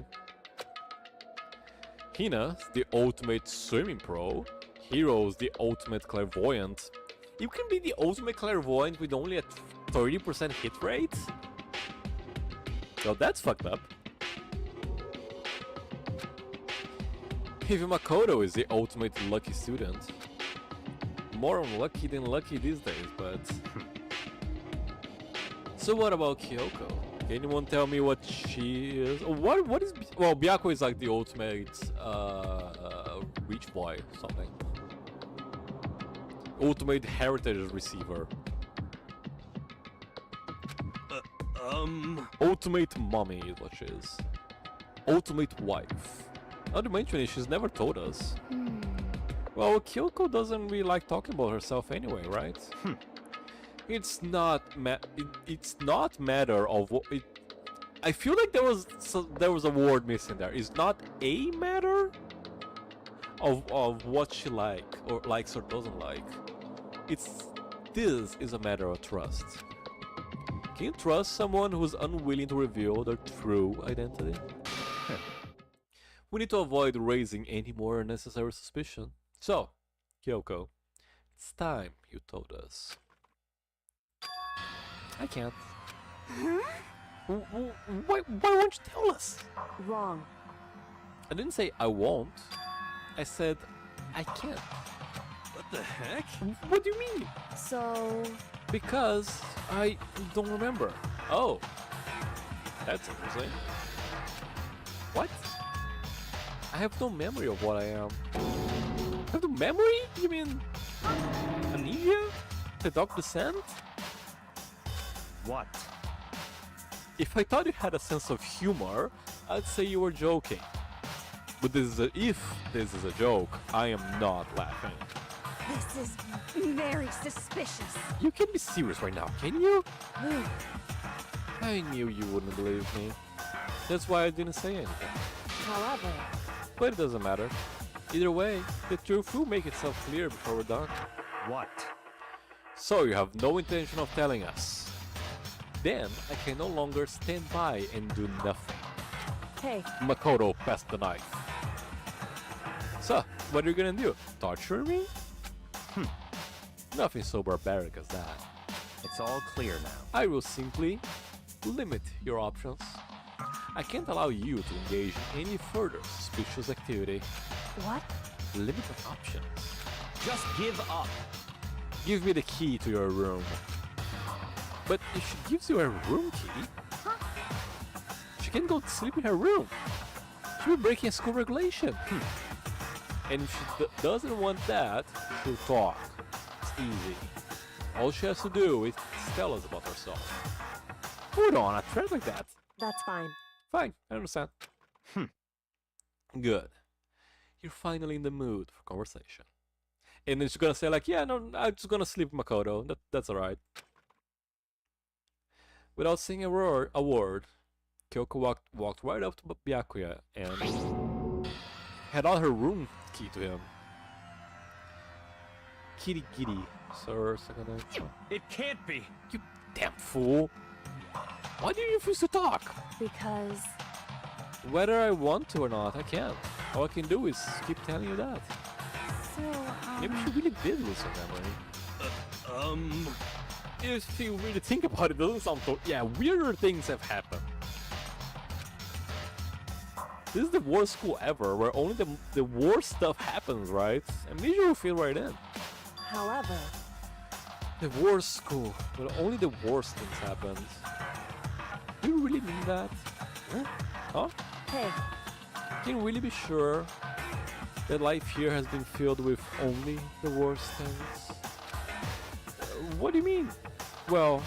Hina's the ultimate swimming pro. Hero's the ultimate clairvoyant. You can be the ultimate clairvoyant with only a 30% hit rate? Well, that's fucked up. Even Makoto is the ultimate lucky student. More unlucky than lucky these days, but... So what about Kyoko? Can anyone tell me what she is? What is... Well, Byako is like the ultimate reach boy, something. Ultimate heritage receiver. Ultimate mommy is what she is. Ultimate wife. Not to mention it, she's never told us. Well, Kyoko doesn't really like talking about herself anyway, right? It's not it's not matter of what it. I feel like there was a word missing there. It's not a matter of what she likes or doesn't like. This is a matter of trust. Can you trust someone who's unwilling to reveal their true identity? We need to avoid raising any more unnecessary suspicion. So, Kyoko, it's time you told us. I can't. Why won't you tell us? Wrong. I didn't say I won't. I said I can't. What the heck? What do you mean? So, Because I don't remember. Oh. That's interesting. What? I have no memory of what I am. I have no memory? You mean amnesia? The dog descent? What? If I thought you had a sense of humor, I'd say you were joking. But if this is a joke, I am not laughing. This is very suspicious. You can be serious right now, can you? I knew you wouldn't believe me. That's why I didn't say anything. however, But it doesn't matter. Either way, the truth will make itself clear before we're done. What? So you have no intention of telling us. Then I can no longer stand by and do nothing. hey, Makoto passed the knife. So, what are you gonna do? Torture me? Nothing so barbaric as that. It's all clear now. I will simply limit your options. I can't allow you to engage in any further suspicious activity. what? Limited options. Just give up. Give me the key to your room. But if she gives you a room key, she can go to sleep in her room. She'll be breaking a school regulation. And if she doesn't want that, she'll talk. It's easy. All she has to do is tell us about herself. Hold on, a threat like that. That's fine. Fine, I understand. Good. You're finally in the mood for conversation. And then she's gonna say like, yeah, no, I'm just gonna sleep with Makoto. That's alright. Without saying a word, Kyoko walked right up to Byakuya and had out her room key to him. Kitty giddy, sir. It can't be. You damn fool! Why do you refuse to talk? Because, Whether I want to or not, I can't. All I can do is keep telling you that. So, Maybe she really did lose her memory. If you really think about it, doesn't sound so. Yeah, weirder things have happened. This is the worst school ever, where only the worst stuff happens, right? Amnesia will fit right in. however, The worst school, where only the worst things happen. Do you really mean that? Huh? hey, Can you really be sure that life here has been filled with only the worst things? What do you mean? Well,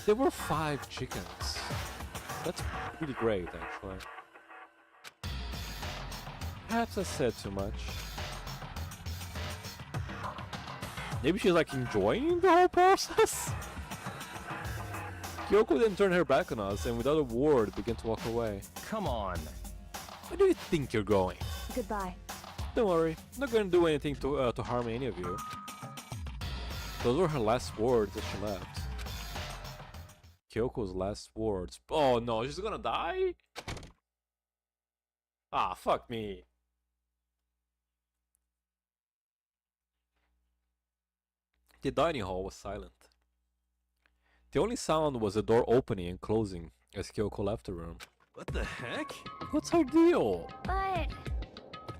there were 5 chickens. That's really great, actually. Perhaps I said too much. Maybe she's like enjoying the whole process? Kyoko then turned her back on us and without a word began to walk away. Come on. Where do you think you're going? goodbye. Don't worry, I'm not gonna do anything to harm any of you. Those were her last words as she left. Kyoko's last words. Oh no, she's gonna die? Ah, fuck me. The dining hall was silent. The only sound was the door opening and closing as Kyoko left the room. What the heck? What's her deal? but I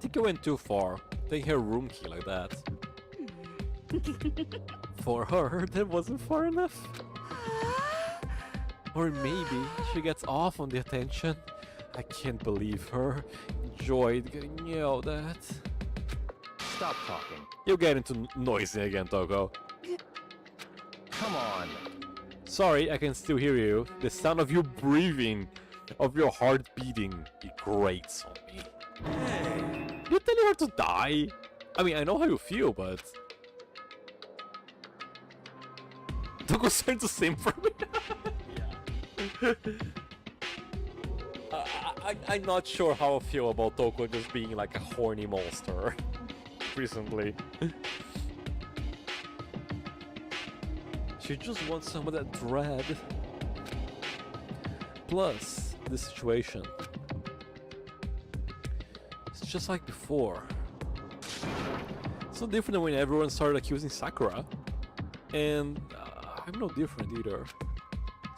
think you went too far, taking her room key like that. For her, that wasn't far enough. Or maybe she gets off on the attention. I can't believe her enjoyed getting yelled at. Stop talking. You're getting too noisy again, Toko. Come on. Sorry, I can still hear you. The sound of you breathing, of your heart beating, it grates on me. Hey! You're telling her to die? I mean, I know how you feel, but... Toko's starting to sing for me. I'm not sure how I feel about Toko just being like a horny monster recently. She just wants some of that dread. Plus, the situation. It's just like before. It's no different than when everyone started accusing Sakura. And I'm no different either.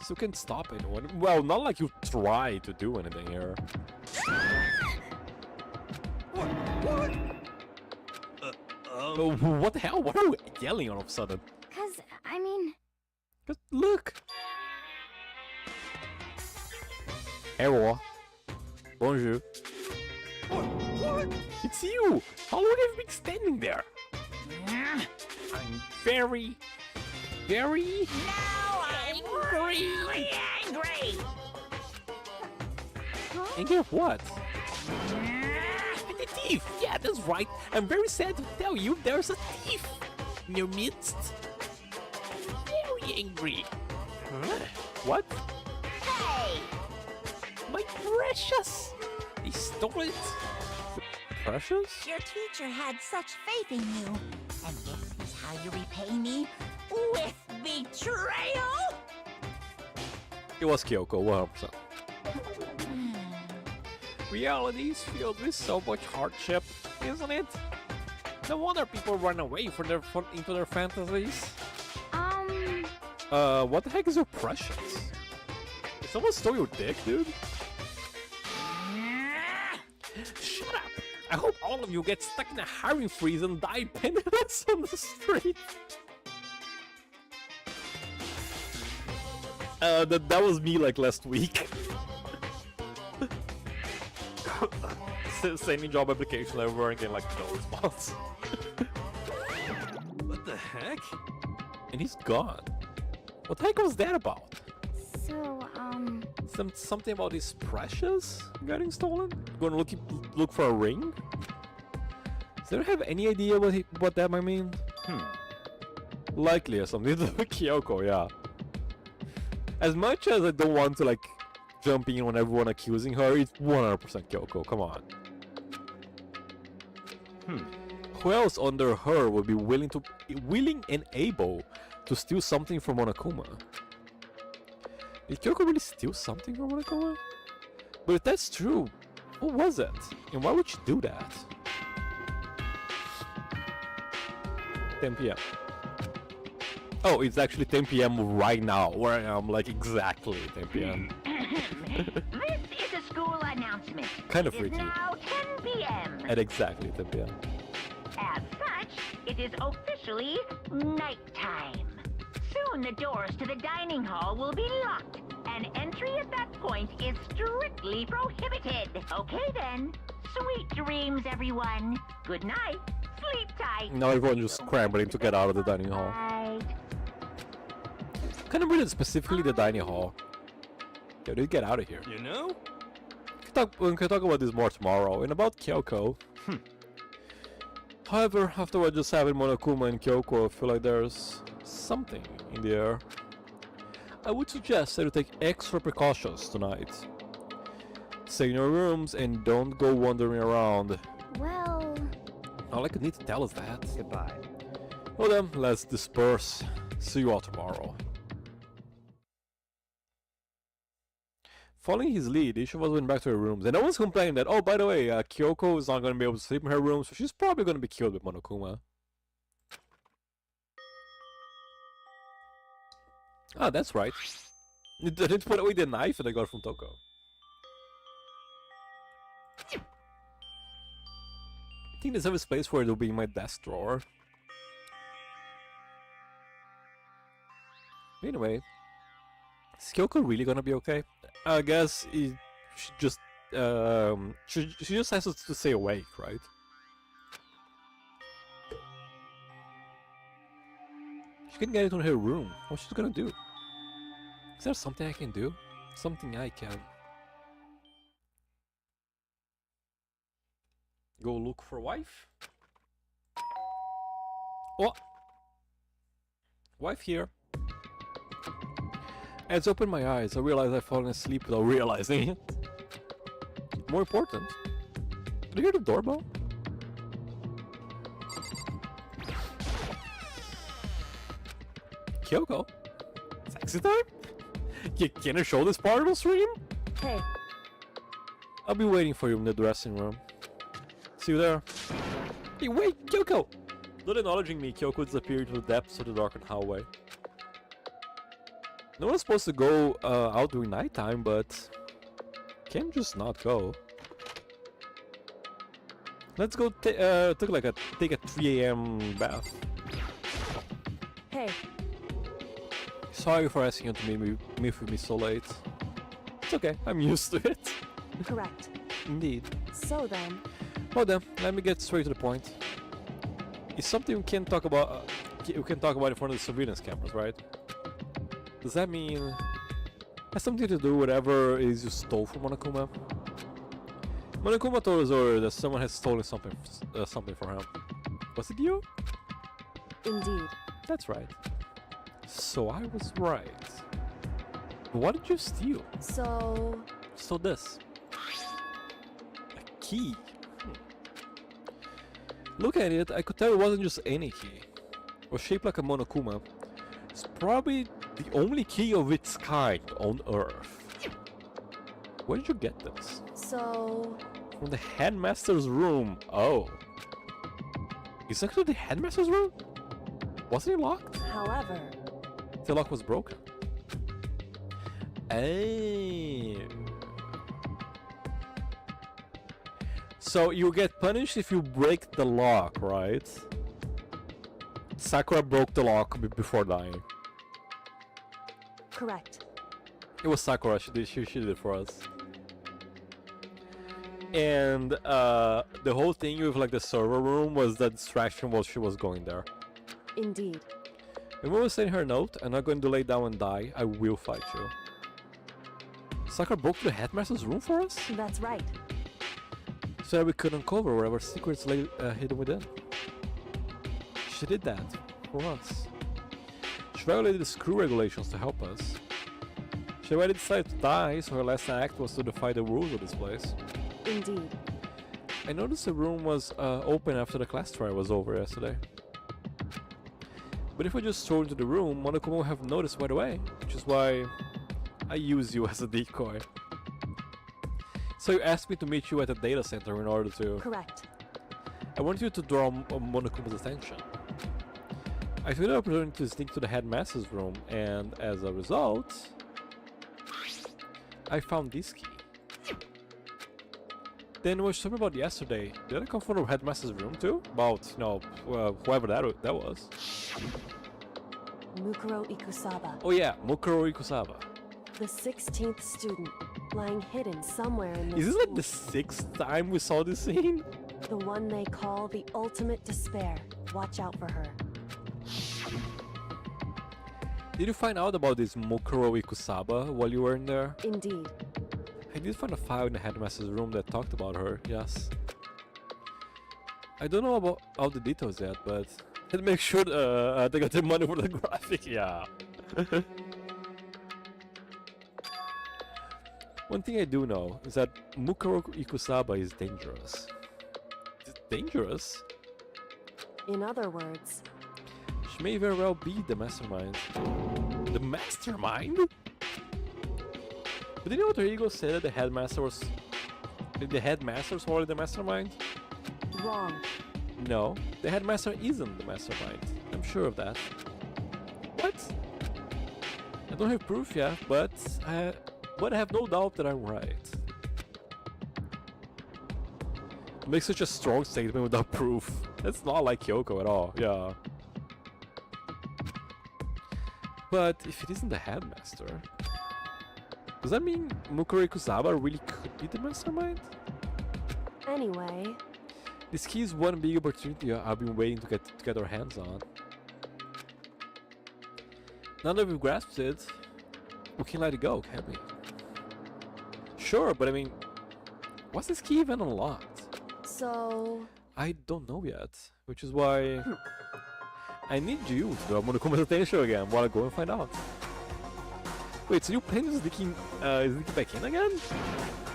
So you can't stop anyone. Well, not like you try to do anything here. What? Oh, what the hell? What are we yelling all of a sudden? Cause, I mean... Just look! Hello. Bonjour. What? It's you! How long have you been standing there? I'm very... Now I'm really angry. Angry of what? The thief! Yeah, that's right. I'm very sad to tell you there's a thief in your midst. Very angry. Huh? What? Hey! My precious! He stole it. Precious? Your teacher had such faith in you. And this is how you repay me? With betrayal? It was Kyoko, 100%. Reality is filled with so much hardship, isn't it? No wonder people run away into their fantasies. What the heck is your precious? Did someone stole your dick, dude? Shut up! I hope all of you get stuck in a hiring freeze and die penniless on the street. That was me like last week. Sending job application over and getting like no response. What the heck? And he's gone. What the heck was that about? So, Something about his precious getting stolen? Gonna look for a ring? Does anyone have any idea what that might mean? Likely or something to do with Kyoko, yeah. As much as I don't want to like jump in on everyone accusing her, it's 100% Kyoko, come on. Who else under her would be willing and able to steal something from Monokuma? Did Kyoko really steal something from Monokuma? But if that's true, what was it? And why would she do that? 10 p.m. Oh, it's actually 10 p.m. right now, where I am, like exactly 10 p.m. This is a school announcement. Kind of It is freaky. now 10 p.m. At exactly 10 p.m. As such, it is officially nighttime. Soon the doors to the dining hall will be locked, and entry at that point is strictly prohibited. Okay then. Sweet dreams, everyone. Good night. Sleep tight. Now everyone's just scrambling to get out of the dining hall. Night. Kind of weird, specifically the dining hall. Yo, dude, get out of here. You know? We can talk about this more tomorrow. And about Kyoko. However, after what just happened Monokuma and Kyoko, I feel like there's something in the air. I would suggest that you take extra precautions tonight. Stay in your rooms and don't go wandering around. well... Not like you need to tell us that. Goodbye. Well then, let's disperse. See you all tomorrow. Following his lead, each of us went back to their rooms, and no one's complaining that, oh, by the way, Kyoko is not going to be able to sleep in her room, so she's probably going to be killed with Monokuma. Ah, that's right. I didn't put away the knife that I got from Toko. I think there's a space where it'll be in my desk drawer. Anyway, is Kyoko really gonna be okay? I guess she just she just has to stay awake, right? She can get into her room. What's she gonna do? Is there something I can do? Something I can go look for wife? What? Wife here. As I opened my eyes, I realized I'd fallen asleep without realizing it. More important, did you hear the doorbell? Kyoko? Sexy time? Can I show this part of the stream? Hey, I'll be waiting for you in the dressing room. See you there. Hey, wait, Kyoko! Not acknowledging me, Kyoko disappeared into the depths of the darkened hallway. No one's supposed to go out during nighttime, but can't just not go. Let's go take a 3 a.m. bath. Hey, Sorry for asking you to meet with me so late. It's okay, I'm used to it. correct. Indeed. So then, Well then, let me get straight to the point. It's something we can talk about. We can talk about in front of the surveillance cameras, right? Does that mean it has something to do with whatever it is you stole from Monokuma? Monokuma told us earlier that someone has stolen something from him. Was it you? indeed. That's right. So I was right. What did you steal? So, Stole this. A key. Look at it, I could tell it wasn't just any key. It was shaped like a Monokuma. It's probably the only key of its kind on Earth. Where did you get this? so, From the headmaster's room. Oh. Is actually the headmaster's room? Wasn't it locked? however, The lock was broken. Oh. So you get punished if you break the lock, right? Sakura broke the lock before dying. correct. It was Sakura, she did it for us. And the whole thing with like the server room was the distraction while she was going there. Indeed. When we were sending her a note, I'm not going to lay down and die, I will fight you. Sakura broke the headmaster's room for us? That's right. So that we could uncover whatever secrets lay hidden within. She did that for us. She violated the screw regulations to help us. She already decided to die, so her last act was to defy the rules of this place. Indeed. I noticed the room was open after the class trial was over yesterday. But if I just strolled into the room, Monokuma would have noticed right away, which is why I use you as a decoy. So you asked me to meet you at the data center in order to... Correct. I want you to draw Monokuma's attention. I took the opportunity to sneak to the headmaster's room, and as a result, I found this key. Then what you told me about yesterday, did I come from the headmaster's room too? About, you know, whoever that was. Mukuro Ikusaba, Oh yeah, Mukuro Ikusaba. the 16th student, lying hidden somewhere in this Is this like school. the 6th time we saw this scene? The one they call the ultimate despair. Watch out for her. Did you find out about this Mukuro Ikusaba while you were in there? Indeed. I did find a file in the headmaster's room that talked about her, yes. I don't know about all the details yet, but let's make sure they got the money for the graphic, yeah. One thing I do know is that Mukuro Ikusaba is dangerous. Is it dangerous? In other words, She may very well be the mastermind. The mastermind? But didn't Alter Ego say that the headmaster was... The headmaster's already the mastermind? wrong. No, the headmaster isn't the mastermind. I'm sure of that. What? I don't have proof yet, but I have no doubt that I'm right. It makes such a strong statement without proof. That's not like Kyoko at all, yeah. But if it isn't the headmaster, does that mean Mukuro Ikusaba really could be the mastermind? Anyway, This key is one big opportunity I've been waiting to get our hands on. Now that we've grasped it, we can let it go, can't we? Sure, but I mean, what's this key even unlocked? so I don't know yet, which is why I need you to draw Monokuma's attention again while I go and find out. Wait, so you plan on sneaking back in again?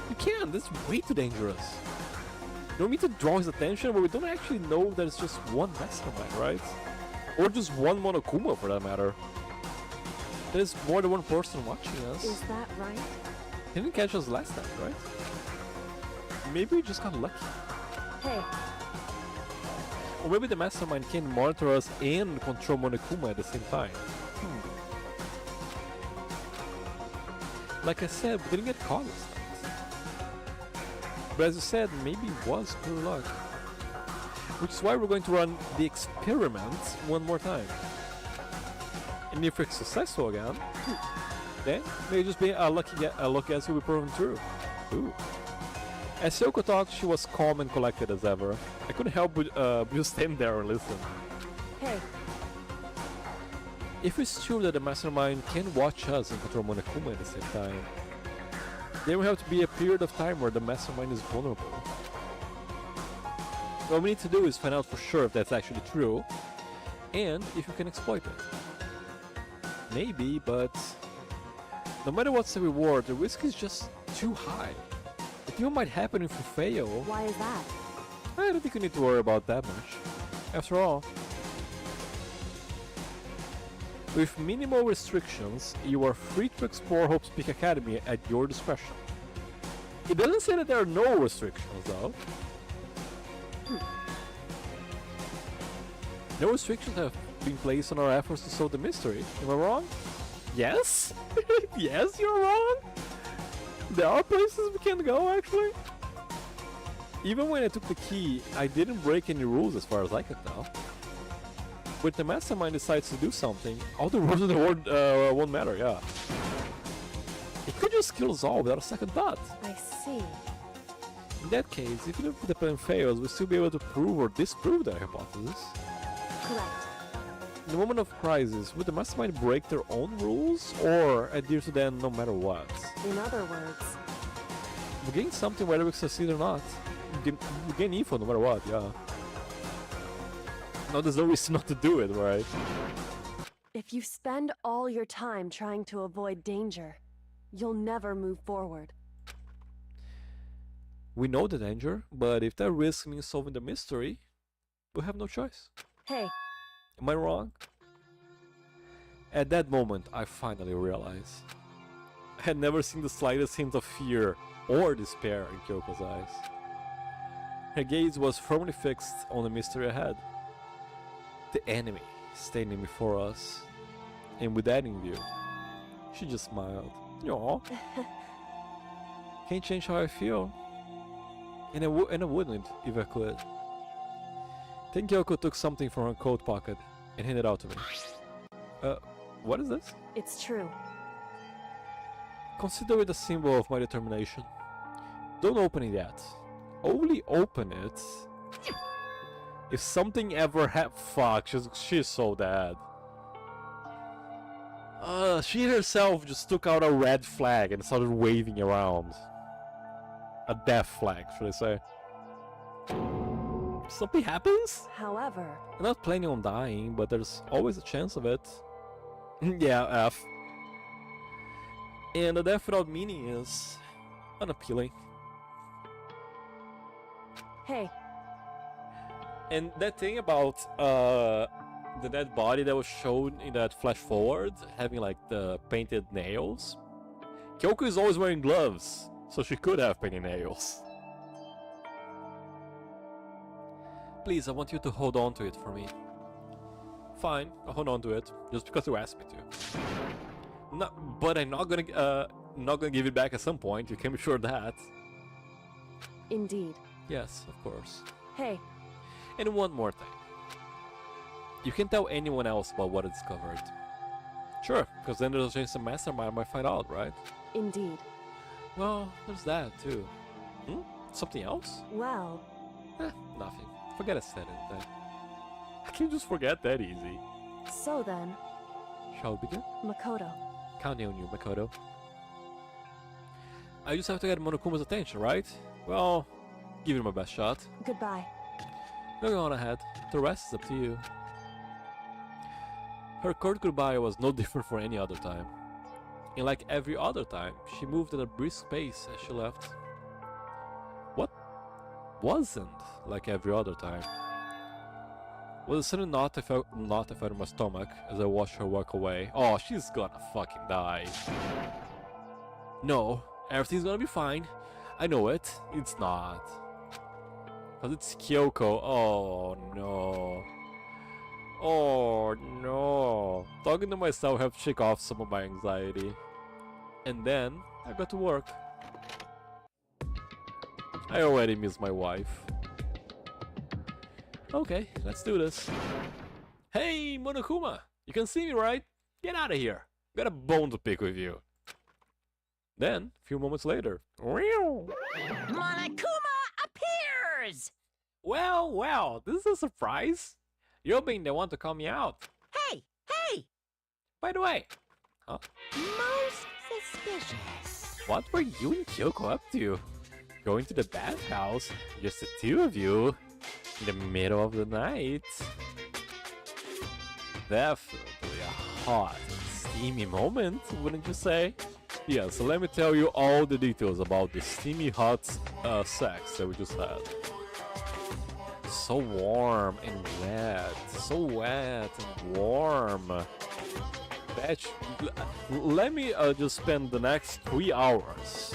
You can't, that's way too dangerous. You don't need to draw his attention, but we don't actually know that it's just one mastermind, right? Or just one Monokuma for that matter. There's more than one person watching us. is that right? He didn't catch us last time, right? Maybe we just got lucky. Hey, Or maybe the mastermind can monitor us and control Monokuma at the same time. Like I said, we didn't get caught this time. But as you said, maybe it was pure luck. Which is why we're going to run the experiment one more time. And if we're successful again, then maybe just be a lucky guess will be proven true. Ooh. As Yoko talked, she was calm and collected as ever. I couldn't help but just stand there and listen. Hey, If it's true that the mastermind can watch us and control Monokuma at the same time, there will have to be a period of time where the mastermind is vulnerable. What we need to do is find out for sure if that's actually true, and if we can exploit it. Maybe, but no matter what's the reward, the risk is just too high. The thing might happen if we fail. why is that? I don't think we need to worry about that much. After all, with minimal restrictions, you are free to explore Hope's Peak Academy at your discretion. It doesn't say that there are no restrictions, though. No restrictions have been placed on our efforts to solve the mystery. Am I wrong? Yes? Yes, you're wrong? There are places we can go, actually. Even when I took the key, I didn't break any rules as far as I could tell. But the mastermind decides to do something, all the rules in the world won't matter, yeah. It could just kill us all without a second thought. I see. In that case, even if the plan fails, we'll still be able to prove or disprove their hypothesis. Correct. In the moment of crisis, would the mastermind break their own rules or adhere to them no matter what? In other words, We gain something whether we succeed or not. We gain info no matter what, yeah. No, there's no reason not to do it, right? if you spend all your time trying to avoid danger, you'll never move forward. We know the danger, but if that risk means solving the mystery, we have no choice. Hey, Am I wrong? At that moment, I finally realized. I had never seen the slightest hint of fear or despair in Kyoko's eyes. Her gaze was firmly fixed on the mystery ahead. The enemy standing before us. And with that in view, she just smiled. Aw. Can't change how I feel. And I wouldn't if I could. Then Kyoko took something from her coat pocket and handed it out to me. What is this? it's true. Consider it a symbol of my determination. Don't open it yet. Only open it if something ever fuck, she's so dead. She herself just took out a red flag and started waving around. A death flag, should I say. Something happens? However, I'm not planning on dying, but there's always a chance of it. Yeah, F. And a death without meaning is unappealing. hey, And that thing about the dead body that was shown in that flash forward, having like the painted nails. Kyoko is always wearing gloves, so she could have painted nails. Please, I want you to hold on to it for me. Fine, I'll hold on to it, just because you asked me to. No, but I'm not gonna give it back at some point. You can be sure of that. indeed. Yes, of course. Hey, And one more thing. You can tell anyone else about what I discovered. Sure, because then there's a chance the mastermind might find out, right? indeed. Well, there's that too. Something else? Well, Nothing. Forget I said anything. I can just forget that easy. so then, Shall we begin? Makoto. Counting on you, Makoto. I just have to get Monokuma's attention, right? Well, give it my best shot. Goodbye. Go on ahead. The rest is up to you. Her curt goodbye was no different from any other time. And like every other time, she moved at a brisk pace as she left. What wasn't like every other time? Was a sudden knot I felt in my stomach as I watched her walk away. Oh, she's gonna fucking die. No, everything's gonna be fine. I know it. It's not. Because it's Kyoko. Oh no. Oh no. Talking to myself helped shake off some of my anxiety. And then I got to work. I already miss my wife. Okay, let's do this. Hey, Monokuma! You can see me, right? Get out of here! Got a bone to pick with you. Then, a few moments later. Monokuma appears! Well, well, this is a surprise. You're being the one to call me out. Hey, hey! By the way, huh? Most suspicious. What were you and Kyoko up to? Going to the bathhouse, just the two of you, in the middle of the night. Definitely a hot, steamy moment, wouldn't you say? Yeah, so let me tell you all the details about the steamy hot sex that we just had. So warm and wet, so wet and warm. Batch, let me just spend the next 3 hours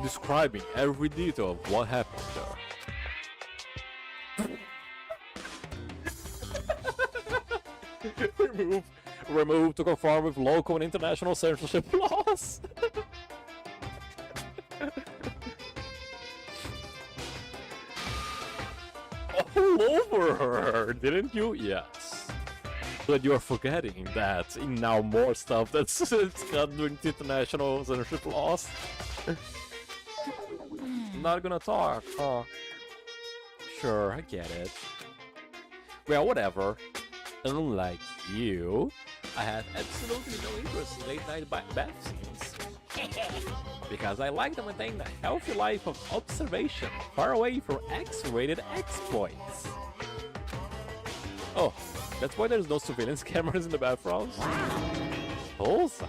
describing every detail of what happened there. Remove to conform with local and international censorship laws. All over her, didn't you? Yes. But you're forgetting that in now more stuff that's under international censorship laws. Not gonna talk, huh? Sure, I get it. Well, whatever. Unlike you, I have absolutely no interest in late night bath scenes. Because I like to maintain a healthy life of observation, far away from X-rated exploits. Oh, that's why there's no surveillance cameras in the bathrooms? Bullseye.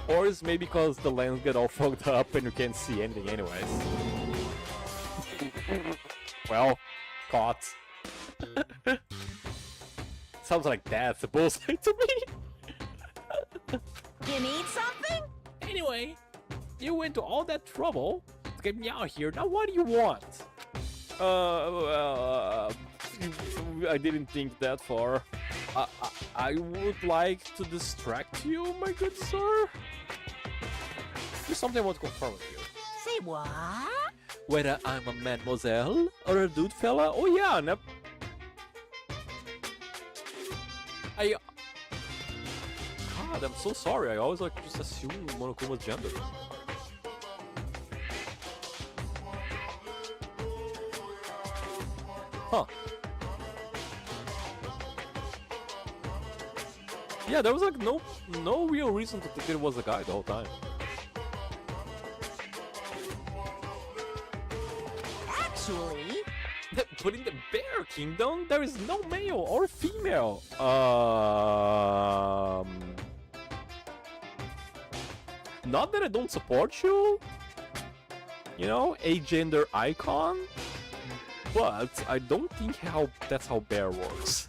Or is maybe because the lens get all fogged up and you can't see anything anyways. Well, caught. Sounds like that's a bullseye to me. You need something? Anyway, you went to all that trouble to get me out here. Now what do you want? I didn't think that far. I would like to distract you, my good sir. There's something I want to confirm with you. Say what? Whether I'm a mademoiselle or a dude fella, oh yeah, God, I'm so sorry. I always like just assume Monokuma's gender. Huh. Yeah, there was like no real reason to think it was a guy the whole time. Actually, But in the Bear Kingdom, there is no male or female. Not that I don't support you, you know, a gender icon, but I don't think that's how Bear works.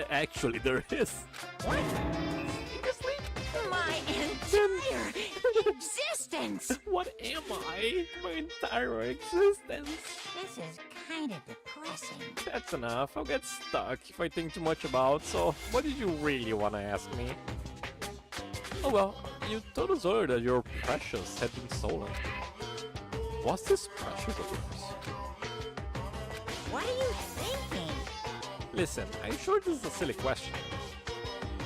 Actually, there is. what? Seriously? My entire existence! What am I? My entire existence. This is kind of depressing. That's enough. I'll get stuck if I think too much about. So, what did you really want to ask me? Oh well, you told us earlier that your precious had been stolen. What's this precious of yours? What are you thinking? Listen, I'm sure this is a silly question.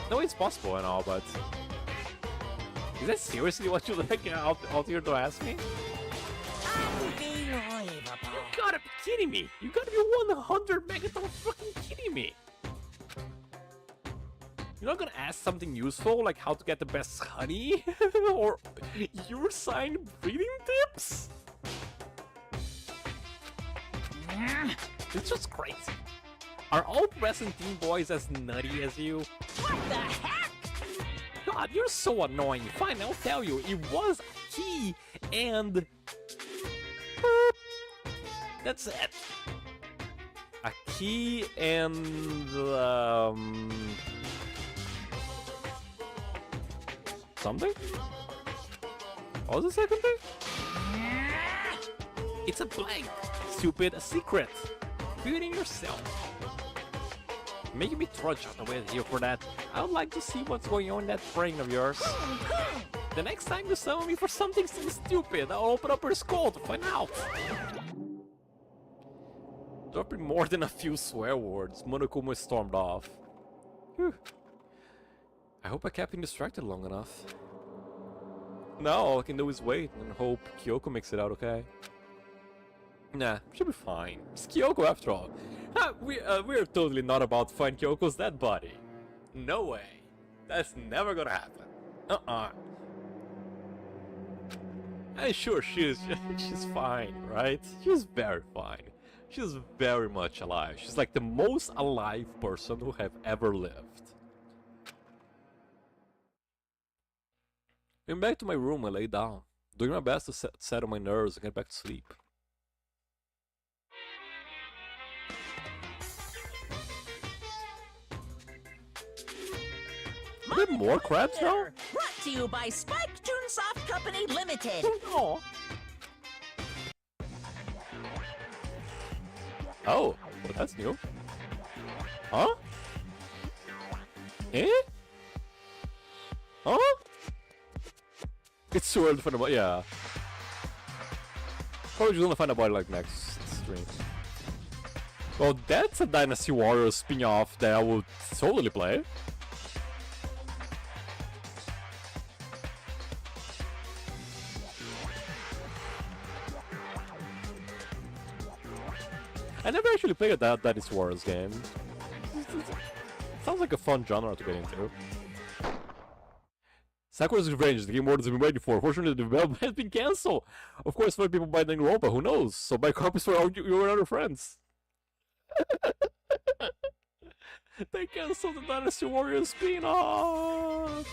No, it's possible and all, but is that seriously what you're like out here to ask me? Unbelievable. You gotta be kidding me! You gotta be 100 megaton fucking kidding me! You're not gonna ask something useful like how to get the best honey? Or your sign breeding tips? It's just crazy. Are all present teen boys as nutty as you? What the heck? God, you're so annoying. Fine, I'll tell you. It was a key and... Boop. That's it. A key and... Something? What was the second thing? It's a blank. Stupid secret. Building yourself. Making me trudge out the way here for that. I would like to see what's going on in that brain of yours. The next time you summon me for something so stupid, I'll open up her skull to find out. Dropping more than a few swear words, Monokuma stormed off. Whew. I hope I kept him distracted long enough. Now all I can do is wait and hope Kyoko makes it out okay. Nah, she'll be fine. It's Kyoko after all. We're totally not about to find Kyoko's dead body. No way. That's never gonna happen. And sure, she's fine, right? She's very fine. She's very much alive. She's like the most alive person who have ever lived. Going back to my room, I lay down, doing my best to settle my nerves and get back to sleep. Are there more crabs now? Brought to you by Spike Toonsoft Company Limited. Oh. Oh, well, that's new. Huh? Eh? Huh? It's too early to find a body, yeah. Probably just gonna find a body like next stream. Well, that's a Dynasty Warriors spin-off that I would totally play. I never actually played that Dynasty Warriors game. Sounds like a fun genre to get into. Sakura's Revenge, the game Warriors have been waiting for. Fortunately, the development has been cancelled. Of course, for people buy danganronpa, who knows? So buy copies for all your other friends. They cancelled the Dynasty Warriors spin-off.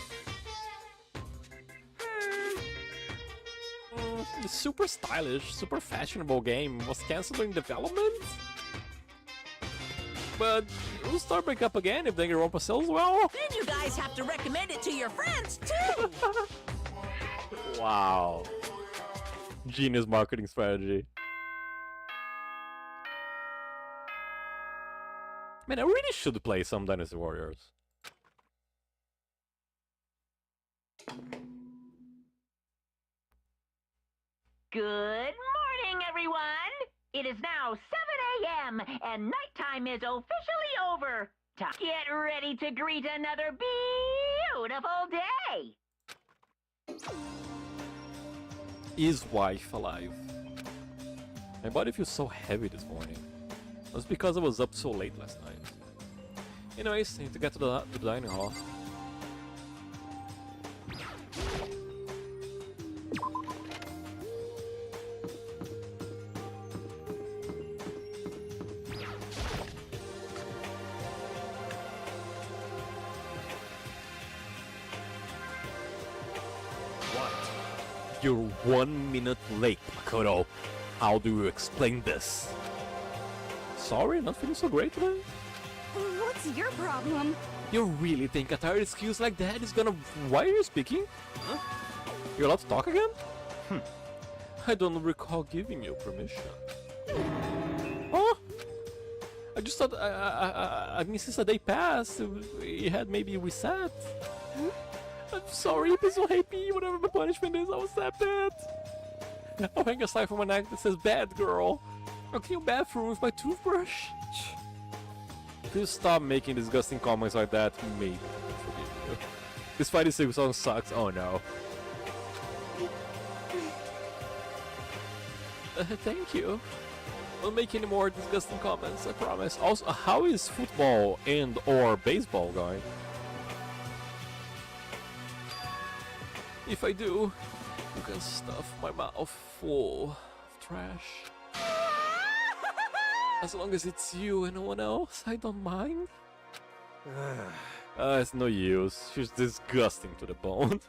The super stylish, super fashionable game was cancelled in development? But it will start back up again if danganronpa sells well. Then you guys have to recommend it to your friends, too. Wow. Genius marketing strategy. Man, I really should play some Dynasty Warriors. Good morning, everyone! It is now 7 a.m. and nighttime is officially over. Get ready to greet another beautiful day! Is wife alive? My body feels so heavy this morning. That's because I was up so late last night. Anyways, I need to get to the dining hall. You're 1 minute late, Makoto. How do you explain this? Sorry, not feeling so great today? What's your problem? You really think a tired excuse like that is gonna... Why are you speaking? Huh? You're allowed to talk again? I don't recall giving you permission. Huh? I just thought... I mean, since a day passed, it had maybe reset. I'm sorry, please don't hate me. Whatever the punishment is, I'll accept it. I'll hang a sign from my neck that says bad girl. I'll clean your bathroom with my toothbrush. Please stop making disgusting comments like that. Maybe I'll forgive you. This fighting song sucks. Oh no. Thank you. Won't make any more disgusting comments, I promise. Also, how is football and or baseball going? If I do, you can stuff my mouth full of trash. As long as it's you and no one else, I don't mind. It's no use. She's disgusting to the bone.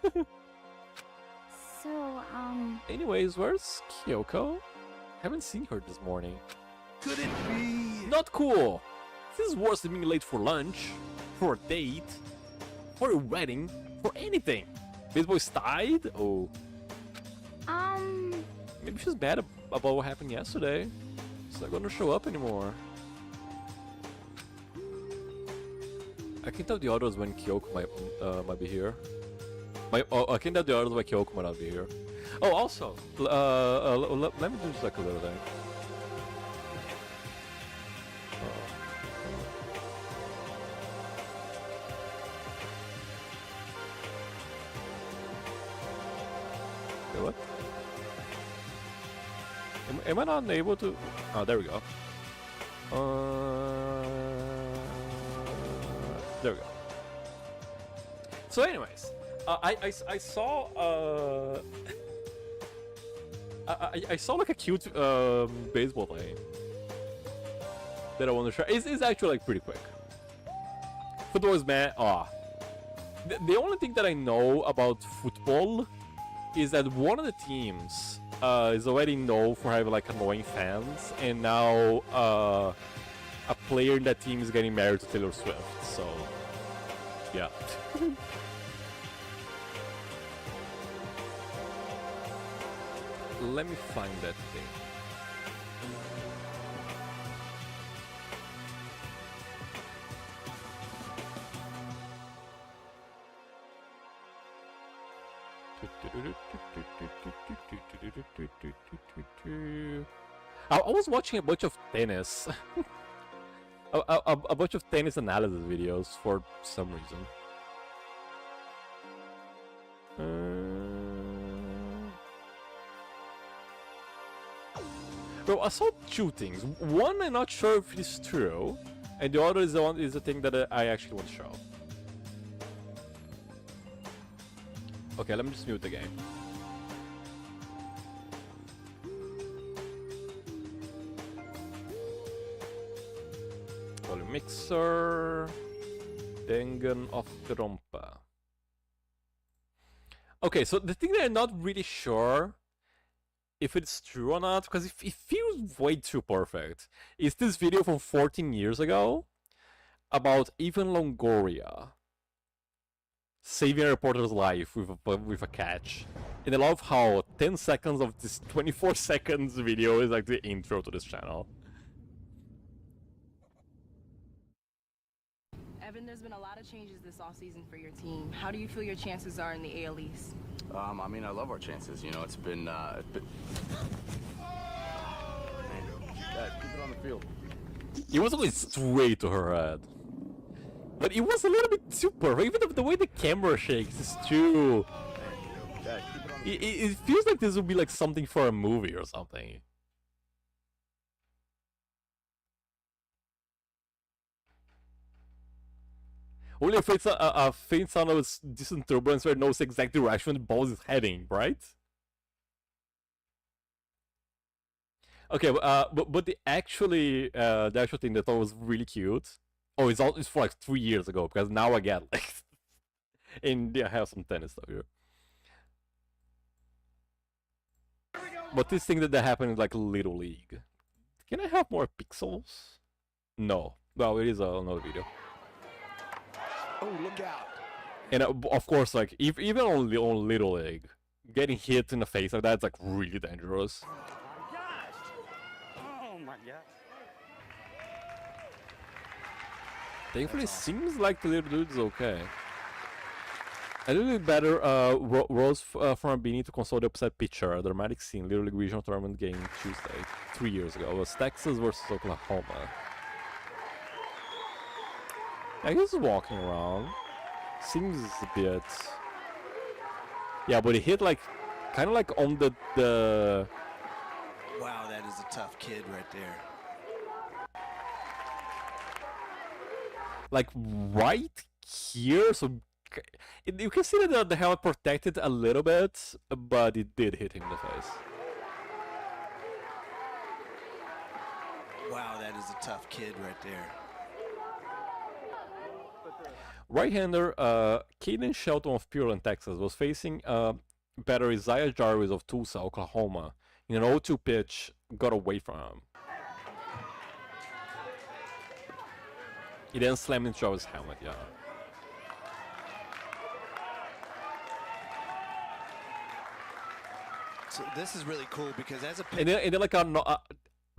So, Anyways, where's Kyoko? Haven't seen her this morning. Could it be? Not cool! This is worse than being late for lunch, for a date, for a wedding, for anything. This boy's died? Oh. Maybe she's mad about what happened yesterday. She's not gonna show up anymore. I can tell the others when Kyoko might be here. I can tell the others when Kyoko might not be here. Oh, also, let me do just like a little thing. Okay, what? Am I not able to? Oh, there we go. There we go. So, anyways, I saw I saw like a cute baseball thing that I want to share. It's actually like pretty quick. Football is man. The only thing that I know about football is that one of the teams is already known for having like annoying fans, and now a player in that team is getting married to Taylor Swift. So, yeah. Let me find that thing. I was watching a bunch of tennis. a bunch of tennis analysis videos for some reason. Well, I saw two things. One, I'm not sure if it's true, and the other is the thing that I actually want to show. Okay, let me just mute the game. Volume mixer. Danganronpa. Okay, so the thing that I'm not really sure if it's true or not, because it feels way too perfect, is this video from 14 years ago about Ivan Longoria saving a reporter's life with a catch. And I love how 10 seconds of this 24 seconds video is like the intro to this channel. Evan, there's been a lot of changes this offseason for your team. How do you feel your chances are in the AL East? I mean, I love our chances. You know, it's been. Dad, keep it on the field. It was going straight to her head. But it was a little bit too perfect. Even the way the camera shakes is too... Dad, keep it on the It feels like this would be like something for a movie or something. Only if it's a faint sound of distant turbulence where it knows the exact direction the ball is heading, right? Okay, but the actual thing that I thought was really cute. Oh, it's for like 3 years ago, because now I get like, and yeah, I have some tennis stuff here. But this thing that happened in like Little League. Can I have more pixels? No. Well, it is another video. Oh, look out! And of course, like even on Little League, getting hit in the face like that's like really dangerous. Oh my god. Thankfully, it seems like the little dude's okay. A little bit better, Rose from Beanie to console the upset pitcher, a dramatic scene, Little League Regional Tournament game Tuesday, 3 years ago. It was Texas versus Oklahoma. I guess he's walking around. Seems a bit... Yeah, but he hit like, kind of like on the... Wow, that is a tough kid right there. Like right here, so you can see that the helmet protected a little bit, but it did hit him in the face. Wow, that is a tough kid right there. Right-hander Caden Shelton of Pearland, Texas, was facing batter Isaiah Jarvis of Tulsa, Oklahoma. In an 0-2 pitch, got away from him. He then slammed into Jarvis' helmet, yeah. So this is really cool because as a And then like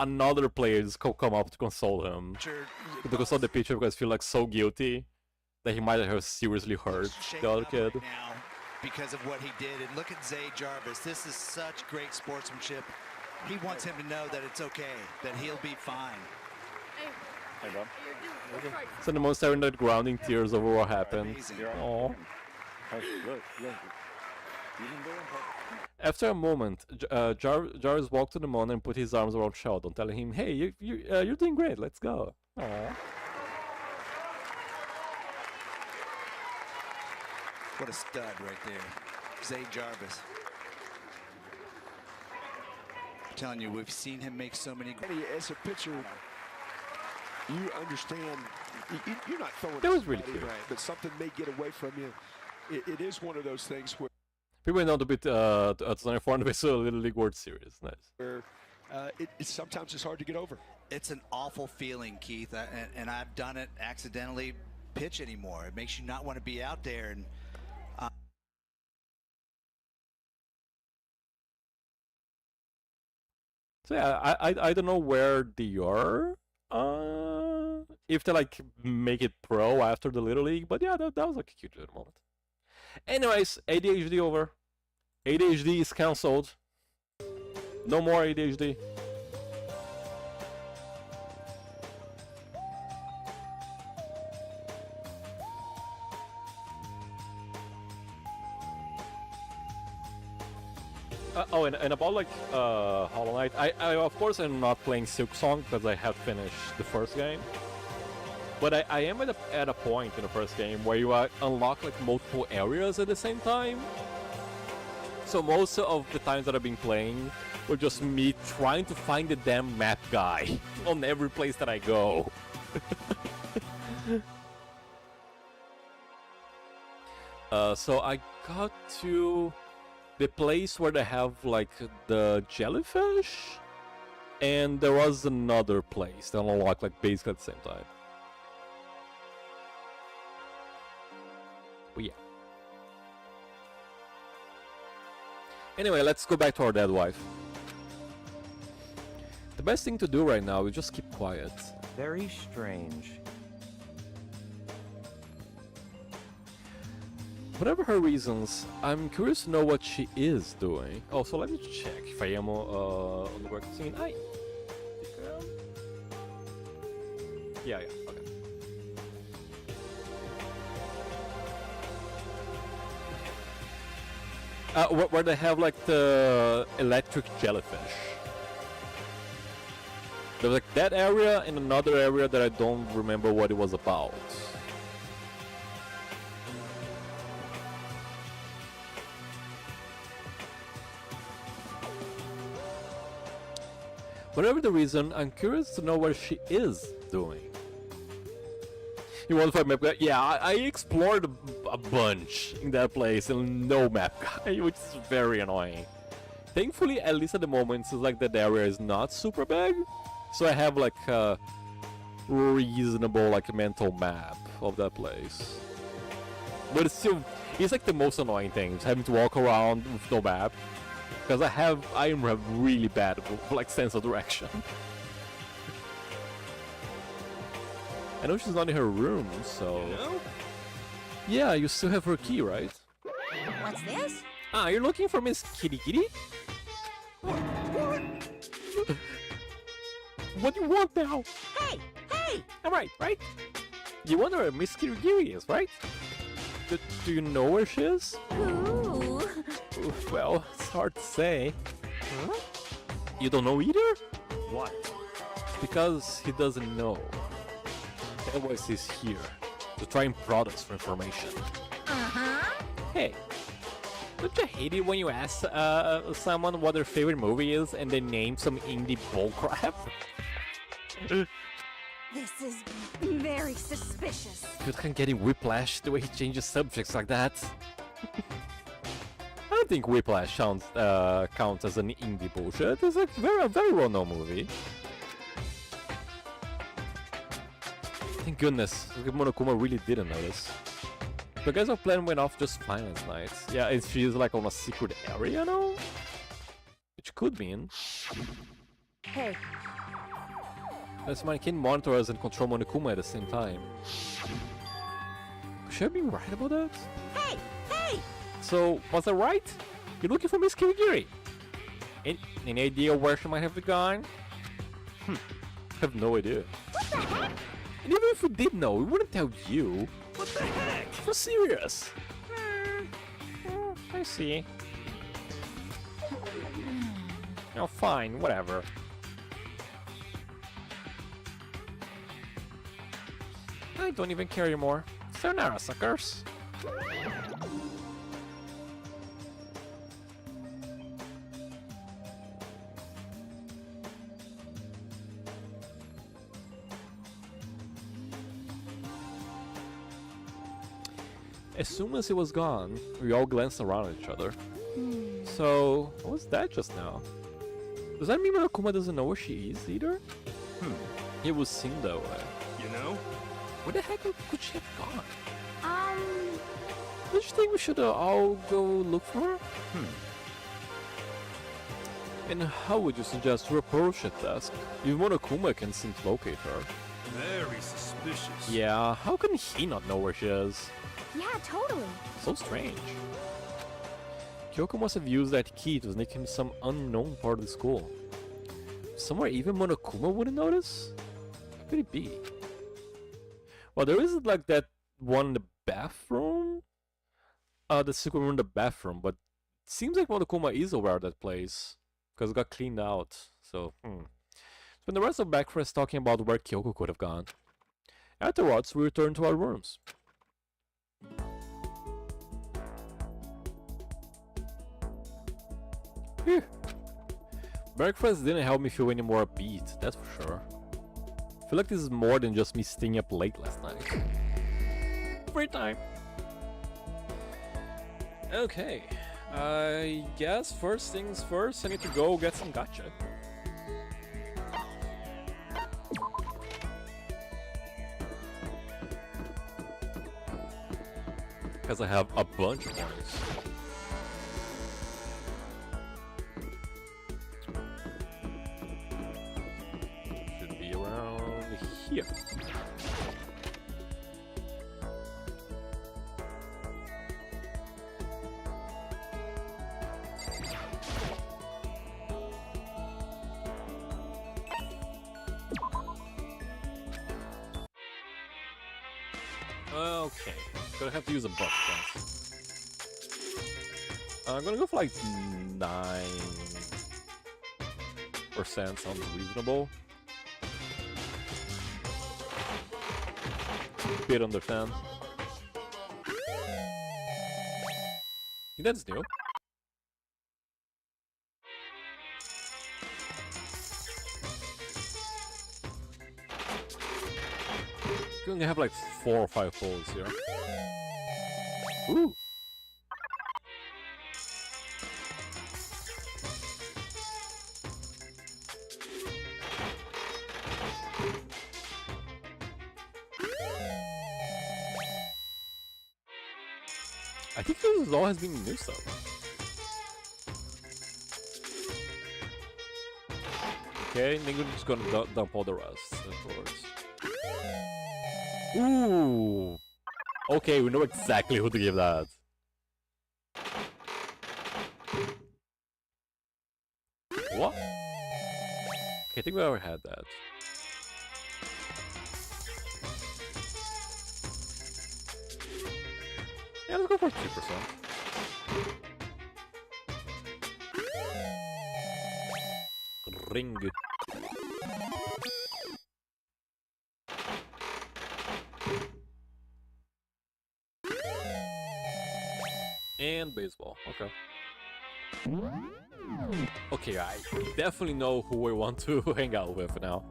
another player just come up to console him. pitcher, To console the pitcher because I feel like so guilty that he might have seriously hurt the other kid. Right now because of what he did. And look at Zay Jarvis. This is such great sportsmanship. He wants him to know that it's okay, that he'll be fine. Hey, bub. So the most having that grounding tears over what happened. Amazing. Aww. Hey, look. You didn't do it. After a moment, Jarvis walked to the moon and put his arms around Sheldon, telling him, "Hey, you're doing great. Let's go." Aww. What a stud right there. Zay Jarvis. I'm telling you, we've seen him make so many. As a pitcher, you understand you're not throwing. That was really somebody, cute. but something may get away from you. It is one of those things People know to beat 2004 and a Little League World Series. Nice. where sometimes it's hard to get over. It's an awful feeling, Keith, and I've done it accidentally. Pitch anymore. It makes you not want to be out there. And So yeah, I don't know where they are. If they like make it pro after the Little League, but yeah, that was like a cute little moment. Anyways, ADHD over. ADHD is cancelled. No more ADHD. Oh, and about like Hollow Knight, I of course am not playing Silk Song because I have finished the first game. But I am at a point in the first game where you unlock like multiple areas at the same time. So most of the times that I've been playing were just me trying to find the damn map guy on every place that I go. So I got to the place where they have like the jellyfish, and there was another place that unlocked like basically at the same time. But yeah. Anyway, let's go back to our dead wife. The best thing to do right now is just keep quiet. Very strange. Whatever her reasons, I'm curious to know what she is doing. Oh, so let me check if I am on the work scene. Yeah, okay. Where they have like the electric jellyfish. There's like that area and another area that I don't remember what it was about. Whatever the reason, I'm curious to know what she is doing. You want to find map guy? Yeah, I explored a bunch in that place and no map guy, which is very annoying. Thankfully, at least at the moment, it's like that area is not super big, so I have like a reasonable like mental map of that place. But it's still, it's like the most annoying thing, having to walk around with no map. Because I am really bad like sense of direction. I know she's not in her room, so... Yeah, you still have her key, right? What's this? Ah, you're looking for Miss Kitty Kitty? What do you want now? Hey! Hey! Alright, right? You wonder where Miss Kitty Kitty is, right? Do you know where she is? Ooh. Well, it's hard to say. Huh? You don't know either? What? Because he doesn't know. Otherwise he's here to try and prod us for information. Uh-huh. Hey, don't you hate it when you ask someone what their favorite movie is and they name some indie bullcrap? This is very suspicious. Good can getting whiplash the way he changes subjects like that. I don't think Whiplash counts as an indie bullshit. It's a very well-known movie. Thank goodness, Monokuma really didn't notice. The guys' plan went off just fine last night. Yeah, and she's like on a secret area now? Which could mean Hey, that someone can monitor us and control Monokuma at the same time. Should I be right about that? Hey! Hey! So, was I right? You're looking for Miss Kirigiri. Any idea where she might have gone? I have no idea. What the heck? And even if we did know, we wouldn't tell you. What the heck? For serious. I see. Oh, fine, whatever. I don't even care anymore. Sayonara, suckers. As soon as he was gone, we all glanced around at each other. So, what was that just now? Does that mean Monokuma doesn't know where she is either? It would seem that way. You know? Where the heck could she have gone? Don't you think we should all go look for her? And how would you suggest we approach at dusk? If Monokuma can seem to locate her. Very suspicious. Yeah, how can he not know where she is? Yeah, totally. So strange. Kyoko must have used that key to sneak him some unknown part of the school. Somewhere even Monokuma wouldn't notice? How could it be? Well, there is like that one in the bathroom? The secret room in the bathroom, but it seems like Monokuma is aware of that place. Because it got cleaned out, so Spend the rest of breakfast talking about where Kyoko could have gone. Afterwards, we returned to our rooms. Phew. Breakfast didn't help me feel any more upbeat, that's for sure. I feel like this is more than just me staying up late last night. Free time! Okay, I guess first things first, I need to go get some gacha. Because I have a bunch of points. Should be around here. Okay, gonna have to use a buff once. I'm gonna go for like 9%, sounds reasonable. Bit under 10. I think that's new. We only have like 4 or 5 pulls here. Ooh! I think this all has been new stuff. Okay, then we're just gonna dump all the rest afterwards. Ooh! Okay, we know exactly who to give that. What? Okay, I think we already had that. Yeah, let's go for 2%. Ring. And baseball, okay. Okay, I definitely know who we want to hang out with now.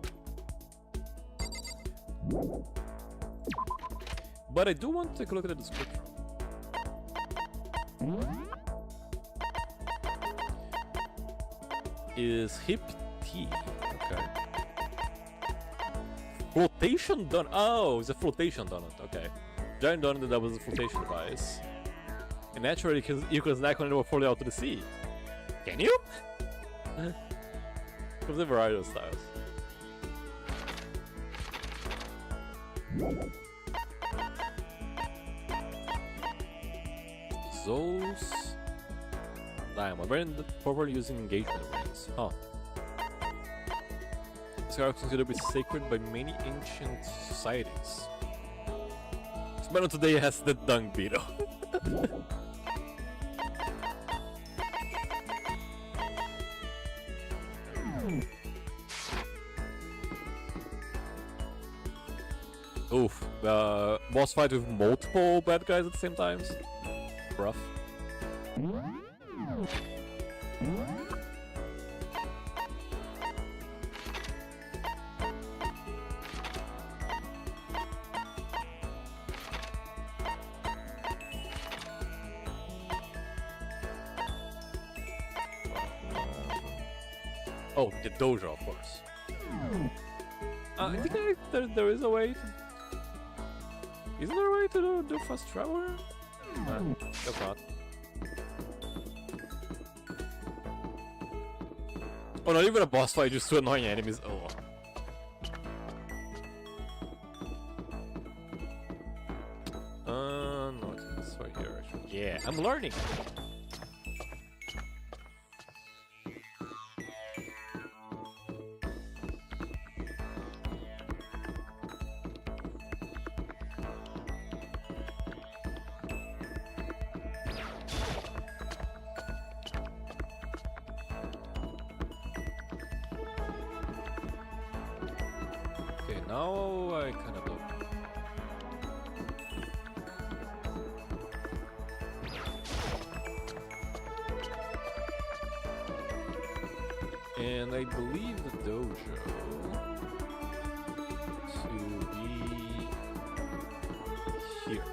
But I do want to take a look at the description. Is hip tea, okay. Flotation donut, oh, it's a flotation donut, okay. Giant donut that was a flotation device. And naturally, you can snack on it before falling out to the sea. Can you? Comes in variety of styles. Those diamond, very properly using engagement rings. Huh. This card is considered to be sacred by many ancient societies. This battle today has the dung beetle. Oof. Boss fight with multiple bad guys at the same time. Rough. Oh, the dojo, of course. I think there is a way to... Isn't there a way to do fast travel? Guess not. Oh, not even a boss fight, just two annoying enemies. Oh. No, it's right here actually. Yeah, I'm learning. Now I kind of look. And I believe the dojo to be here.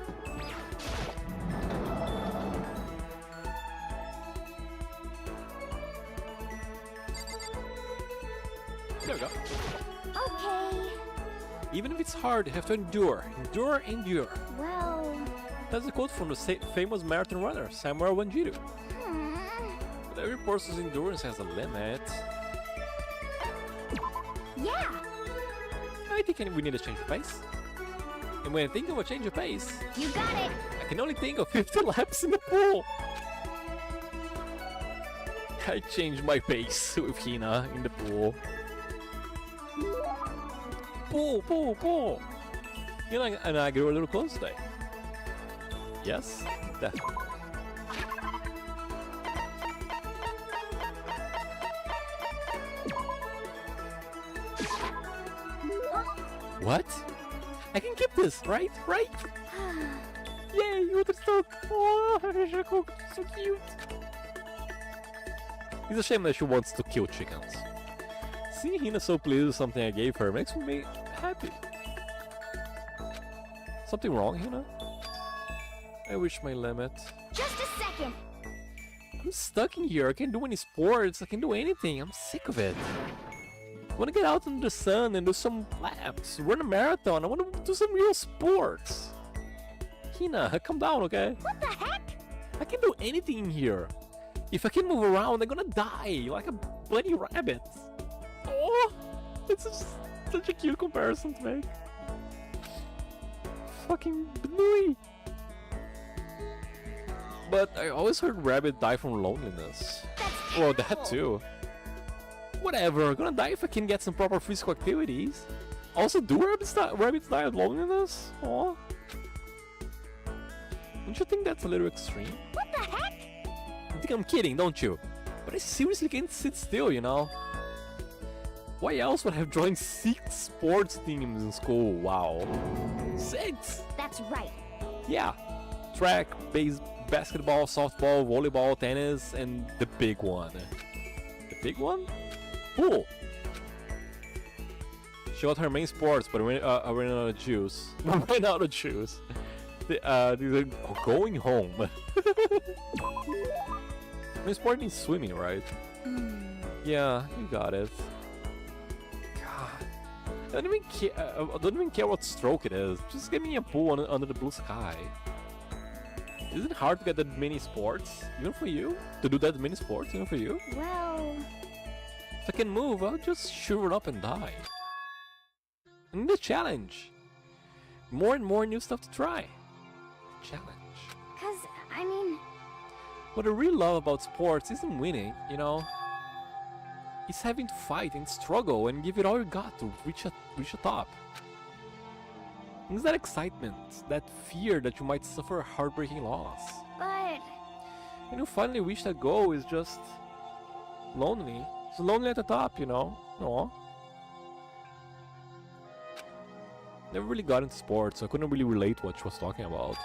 There we go. Okay. Even if it's hard, you have to endure. Endure, endure. Well... That's a quote from the famous marathon runner, Samuel Wanjiru. But every person's endurance has a limit. Yeah! I think we need to change of pace. And when I think of a change of pace, You got it! I can only think of 50 laps in the pool. I changed my pace with Hina in the pool. Pull! You know, and I grew a little close today. Yes, definitely. What? I can keep this, right? Right? Yay, you would stuck. Oh, so cute. It's a shame that she wants to kill chickens. Seeing Hina so pleased with something I gave her makes me happy. Something wrong, Hina? I wish my limit. Just a second! I'm stuck in here. I can't do any sports. I can't do anything. I'm sick of it. I want to get out into the sun and do some laps. Run a marathon. I want to do some real sports. Hina, calm down, okay? What the heck? I can't do anything in here. If I can move around, I'm gonna die like a bloody rabbit. Oh, it's just such a cute comparison to make. Fucking Bnui. But I always heard rabbit die from loneliness. Well, that too. Whatever, gonna die if I can get some proper physical activities. Also, do rabbits die of loneliness? Aw. Don't you think that's a little extreme? What the heck? You think I'm kidding, don't you? But I seriously can't sit still, you know? Why else would I have joined 6 sports teams in school? Wow. 6? That's right. Yeah. Track, basketball, softball, volleyball, tennis, and the big one. The big one? Pool. She got her main sports, but ran out of juice. Ran out of juice. They're going home. Main sport means swimming, right? Yeah, you got it. I don't even care what stroke it is. Just give me a pool under the blue sky. Isn't it hard to get that many sports? Even for you? To do that many sports, even for you? Well... If I can move, I'll just shrivel up and die. And the challenge. More and more new stuff to try. Challenge. Cause, I mean... What I really love about sports isn't winning, you know? It's having to fight and struggle and give it all you got to reach a top. And it's that excitement, that fear that you might suffer a heartbreaking loss. But... And you finally reach that goal is just... lonely. It's lonely at the top, you know? Aww. Never really got into sports, so I couldn't really relate what she was talking about.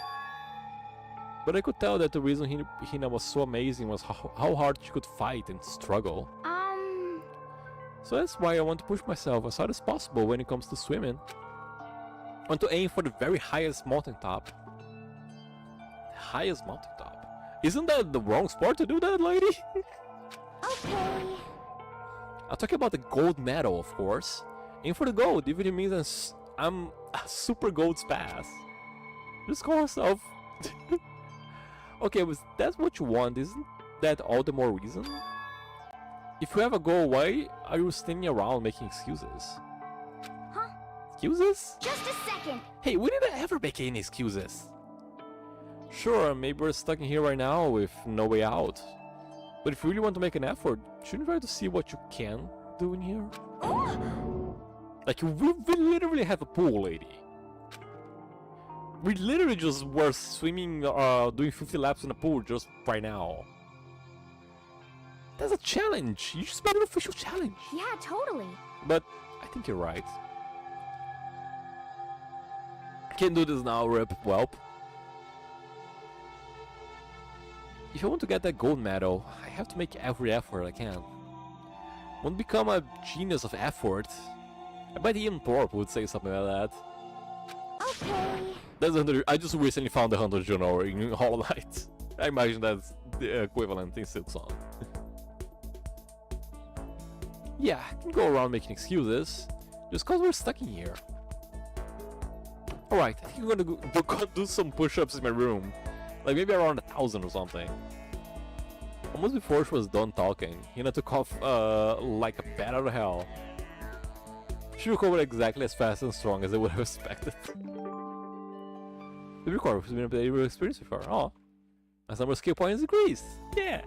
But I could tell that the reason Hina was so amazing was how hard she could fight and struggle. So that's why I want to push myself as hard as possible when it comes to swimming. I want to aim for the very highest mountaintop. Highest mountaintop? Isn't that the wrong sport to do that, lady? Okay. I'm talking about the gold medal, of course. Aim for the gold, even if it means I'm a super gold spaz. Just call yourself. Okay, but that's what you want, isn't that all the more reason? If you have a goal, why are you standing around making excuses? Huh? Excuses? Just a second. Hey, we didn't ever make any excuses. Sure, maybe we're stuck in here right now with no way out. But if you really want to make an effort, shouldn't you try to see what you can do in here? Like, we literally have a pool, lady. We literally just were swimming, doing 50 laps in a pool just right now. That's a challenge. You just made an official challenge. Yeah, totally. But I think you're right. Can't do this now, Rip Whelp. If I want to get that gold medal, I have to make every effort I can. Want to become a genius of effort. I bet Ian Thorpe would say something like that. Okay. That's I just recently found the 100 journal in Hollow Knight. I imagine that's the equivalent in Silksong. Yeah, I can go around making excuses, just cause we're stuck in here. Alright, I think I'm gonna go do some push-ups in my room. Like maybe around 1,000 or something. Almost before she was done talking, Hina took off like a bat out of hell. She recovered exactly as fast and strong as I would have expected. The record has been a behavioral experience before. Oh, as number of skill points increased. Yeah.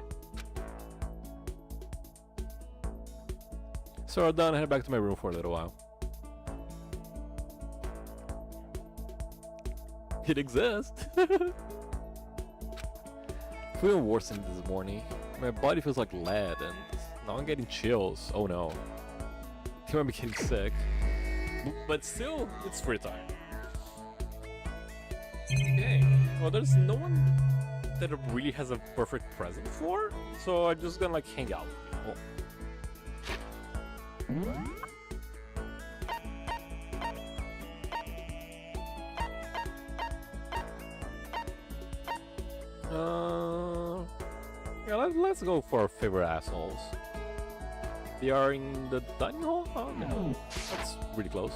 So I'm done. I head back to my room for a little while. It exists. Feeling worse than this morning. My body feels like lead, and now I'm getting chills. Oh no. I think I'm getting sick. But still, it's free time. Okay. Well, there's no one that really has a perfect present for, so I'm just gonna like hang out with people. Yeah, let's go for our favorite assholes. They are in the dining hall? Oh no, that's really close.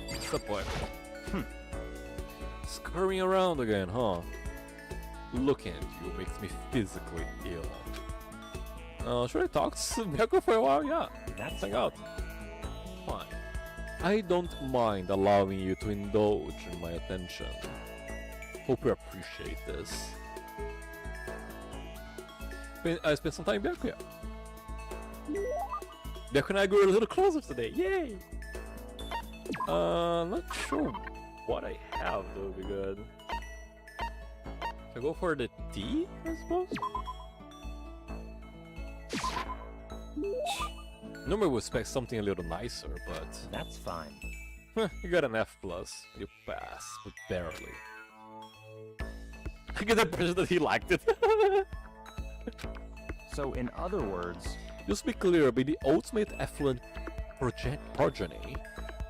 What's the point? Scurrying around again, huh? Looking at you makes me physically ill. Should I talk to Beko for a while? Yeah, let's hang out. Fine. I don't mind allowing you to indulge in my attention. Hope you appreciate this. I spent some time Beko, yeah. Beko and I grew a little closer today, yay! Not sure what I have that would be good. I go for the tea, I suppose? Normally would expect something a little nicer, but... That's fine. You got an F+. You pass, but barely. I get the impression that he liked it. So, in other words... Just to be clear, being the ultimate effluent progeny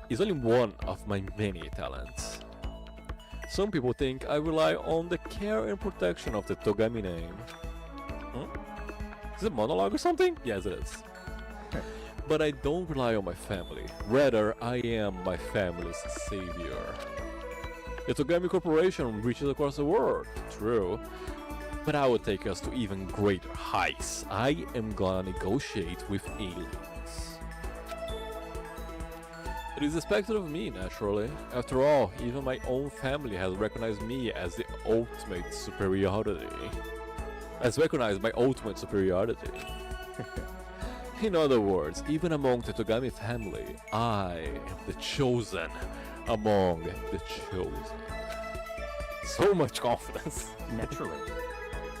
is only one of my many talents. Some people think I rely on the care and protection of the Togami name. Is it a monologue or something? Yes, it is. But I don't rely on my family. Rather, I am my family's savior. The Togami Corporation reaches across the world. True. But I will take us to even greater heights. I am gonna negotiate with aliens. It is expected of me, naturally. After all, even my own family has recognized me as the ultimate superiority. Has recognized my ultimate superiority. In other words, even among the Togami family, I am the chosen among the chosen. So much confidence. Naturally.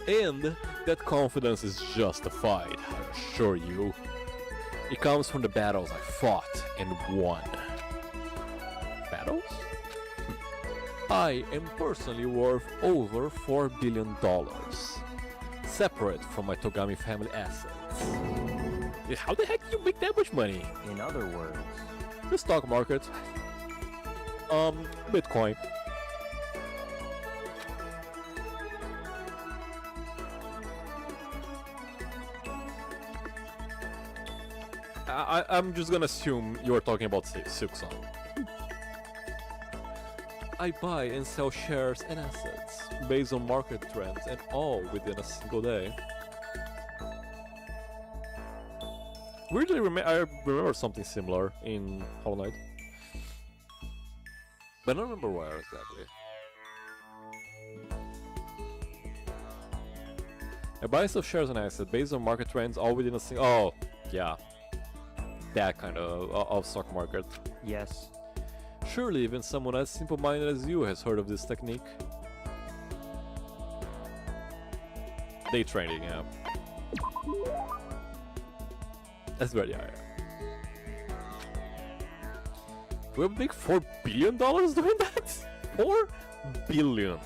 And that confidence is justified, I assure you. It comes from the battles I fought and won. Battles? I am personally worth over $4 billion, separate from my Togami family assets. How the heck do you make that much money? In other words, The stock market. Bitcoin. I'm just gonna assume you're talking about Silksong. I buy and sell shares and assets based on market trends and all within a single day. Weirdly, I remember something similar in Hollow Knight. But I don't remember where exactly. I buy and sell shares and assets based on market trends all within a single... Oh, yeah. That kind of stock market. yes. Surely even someone as simple-minded as you has heard of this technique. Day trading, yeah. That's where they are. We have make $4 billion doing that? $4 billion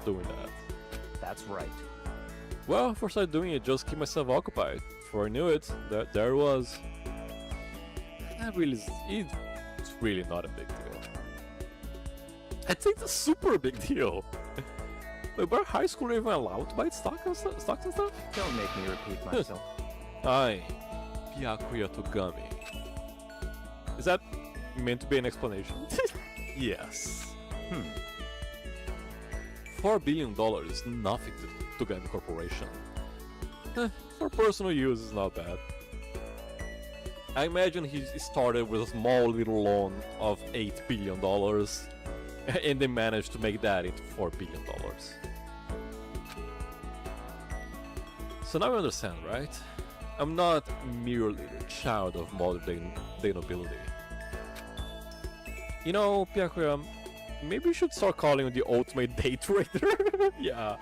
doing that. That's right. Well, if I start doing it, just keep myself occupied. Before I knew it, there it was. That really it's really not a big deal. I'd say it's a super big deal. Like, were high school even allowed to buy stocks and stuff? Don't make me repeat myself. Aye, Byakuya Togami. Is that meant to be an explanation? Yes. $4 billion is nothing to Togami Corporation. For personal use, it's not bad. I imagine he started with a small little loan of $8 billion, and they managed to make that into $4 billion. So now you understand, right? I'm not merely the child of modern day nobility. You know, Byakuya, maybe you should start calling him the ultimate day trader. Yeah.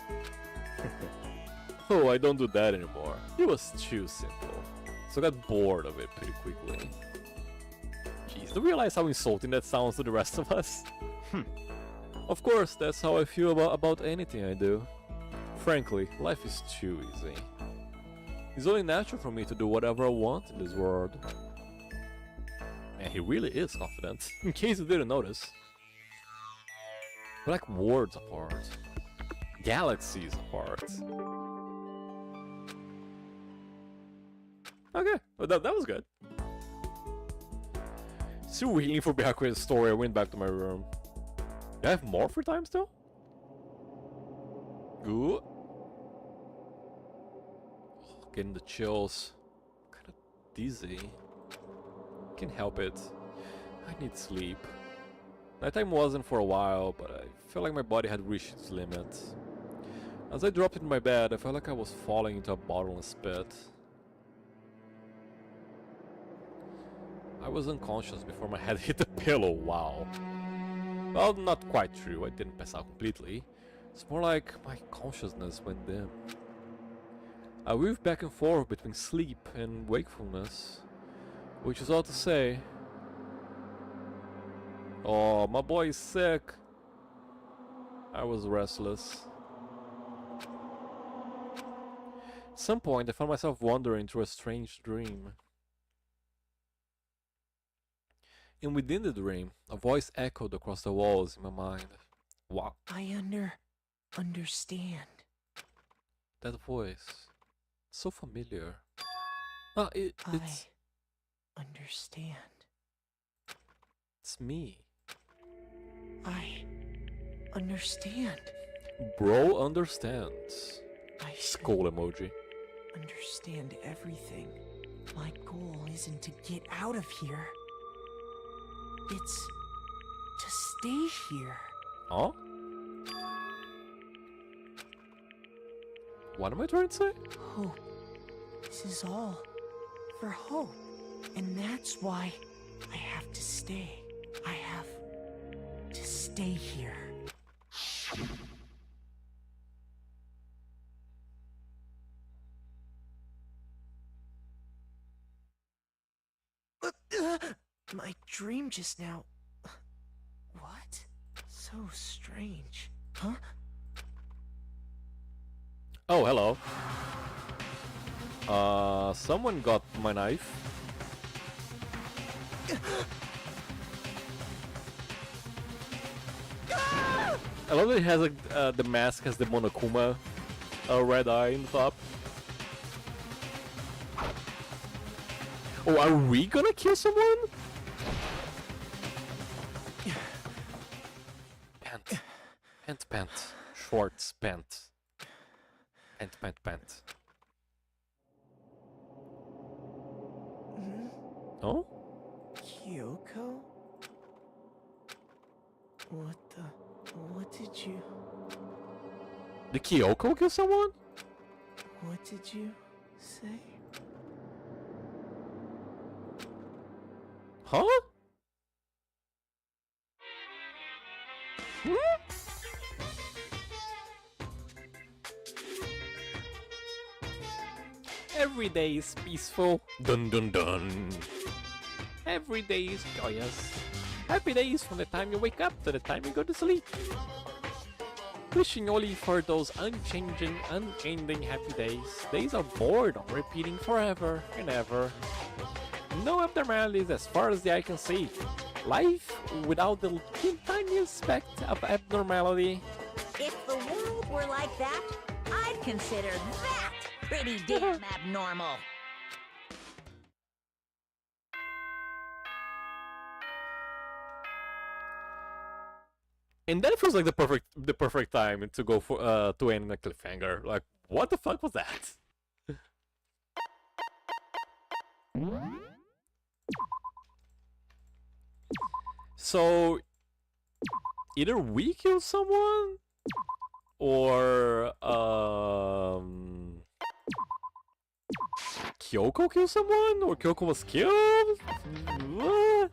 Oh, I don't do that anymore. It was too simple. So I got bored of it pretty quickly. Jeez, do you realize how insulting that sounds to the rest of us? Of course, that's how I feel about anything I do. Frankly, life is too easy. It's only natural for me to do whatever I want in this world. And he really is confident, in case you didn't notice. We're like worlds apart. Galaxies apart. Okay, well, that was good. Still waiting for Byakuya's story, I went back to my room. Do I have more free time still? Ooh. Getting the chills. Kinda dizzy. Can't help it. I need sleep. Nighttime wasn't for a while, but I felt like my body had reached its limit. As I dropped into my bed, I felt like I was falling into a bottomless pit. I was unconscious before my head hit the pillow, wow. Well, not quite true, I didn't pass out completely. It's more like my consciousness went dim. I weaved back and forth between sleep and wakefulness, which is all to say... Oh, my boy is sick. I was restless. At some point, I found myself wandering through a strange dream. And within the dream, a voice echoed across the walls in my mind. Wow. I understand. That voice So familiar. Ah, it's I understand. it's me. I understand. Bro understands. I Skull emoji. understand everything. My goal isn't to get out of here. It's to stay here. Huh? What am I trying to say? Hope. This is all for hope. And that's why I have to stay. I have to stay here. My dream just now. What? So strange. Huh? Oh, hello. Someone got my knife. I love that it has like the mask has the Monokuma red eye in the top. Oh, are we gonna kill someone? Pant. Shorts, pant. Pant. Oh? Kyoko? What did you... Did Kyoko kill someone? What did you say? Huh? Every day is peaceful. Dun dun dun. Every day is joyous. Happy days from the time you wake up to the time you go to sleep. Wishing only for those unchanging happy days. Days of boredom repeating forever and ever. No abnormalities as far as the eye can see. Life without the tiniest speck of abnormality. If the world were like that, I'd consider that pretty damn abnormal. And that feels like the perfect time to go for to end in a cliffhanger. Like, what the fuck was that? So either we kill someone or Kyoko kill someone or Kyoko was killed? What?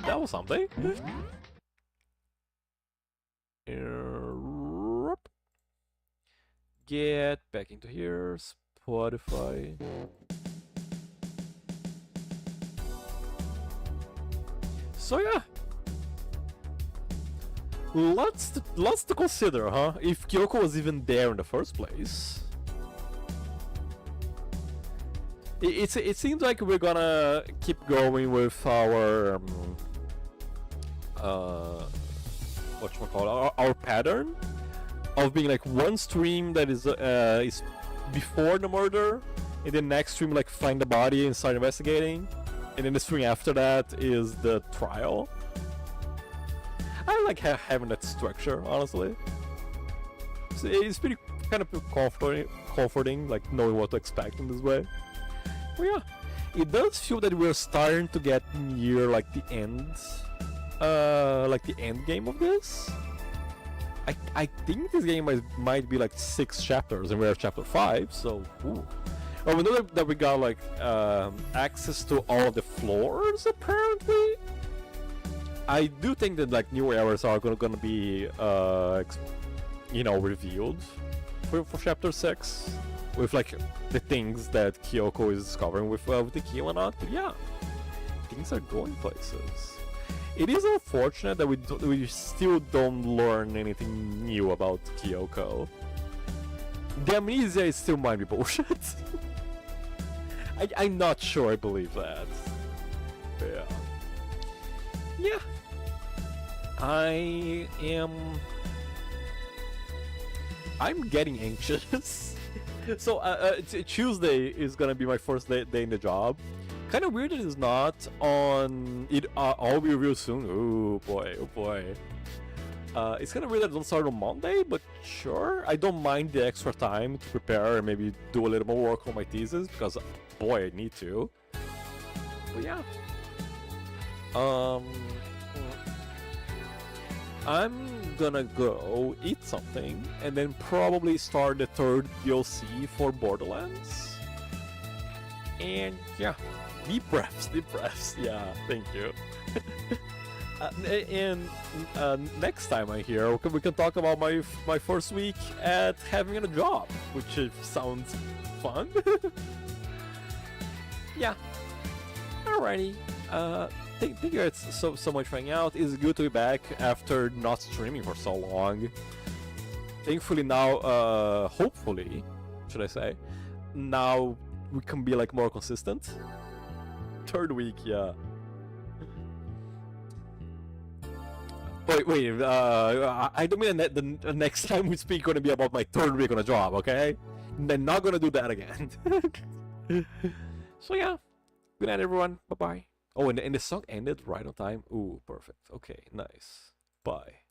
That was something. Get back into here. Spotify. So yeah. Lots to consider, huh? If Kyoko was even there in the first place. It seems like we're gonna keep going with our whatchamacallit, our pattern of being like one stream that is before the murder, and the next stream like find the body and start investigating, and then the stream after that is the trial. I like having that structure, honestly. So it's pretty kind of comforting, like knowing what to expect in this way. But yeah, it does feel that we're starting to get near like the end game of this. I think this game might be like 6 chapters, and we're at chapter 5, so ooh. Well, we know that we got like access to all of the floors apparently. I do think that like new areas are gonna be revealed for chapter 6 with like the things that Kyoko is discovering with the key and not. But yeah, things are going places. It is unfortunate that we still don't learn anything new about Kyoko. The amnesia still might be bullshit. I'm not sure I believe that. Yeah. Yeah. I am I'm getting anxious. So Tuesday is gonna be my first day in the job. Kind of weird that it's not on it. I'll be real soon. Oh boy, oh boy. It's kind of weird that it don't start on Monday, but sure. I don't mind the extra time to prepare and maybe do a little more work on my thesis because, boy, I need to. But yeah. I'm gonna go eat something and then probably start the third DLC for Borderlands. And yeah, deep breaths, yeah, thank you. And next time I'm here, we can talk about my first week at having a job, which sounds fun. Yeah. Alrighty. Thank you guys so much for hanging out. It's good to be back after not streaming for so long. Thankfully now, hopefully, should I say, now we can be like more consistent. Third week, yeah. Wait, I don't mean that the next time we speak gonna be about my third week on a job, okay? I'm not gonna do that again. So yeah, good night everyone, bye-bye. Oh, and the song ended right on time. Ooh, perfect. Okay, nice. Bye.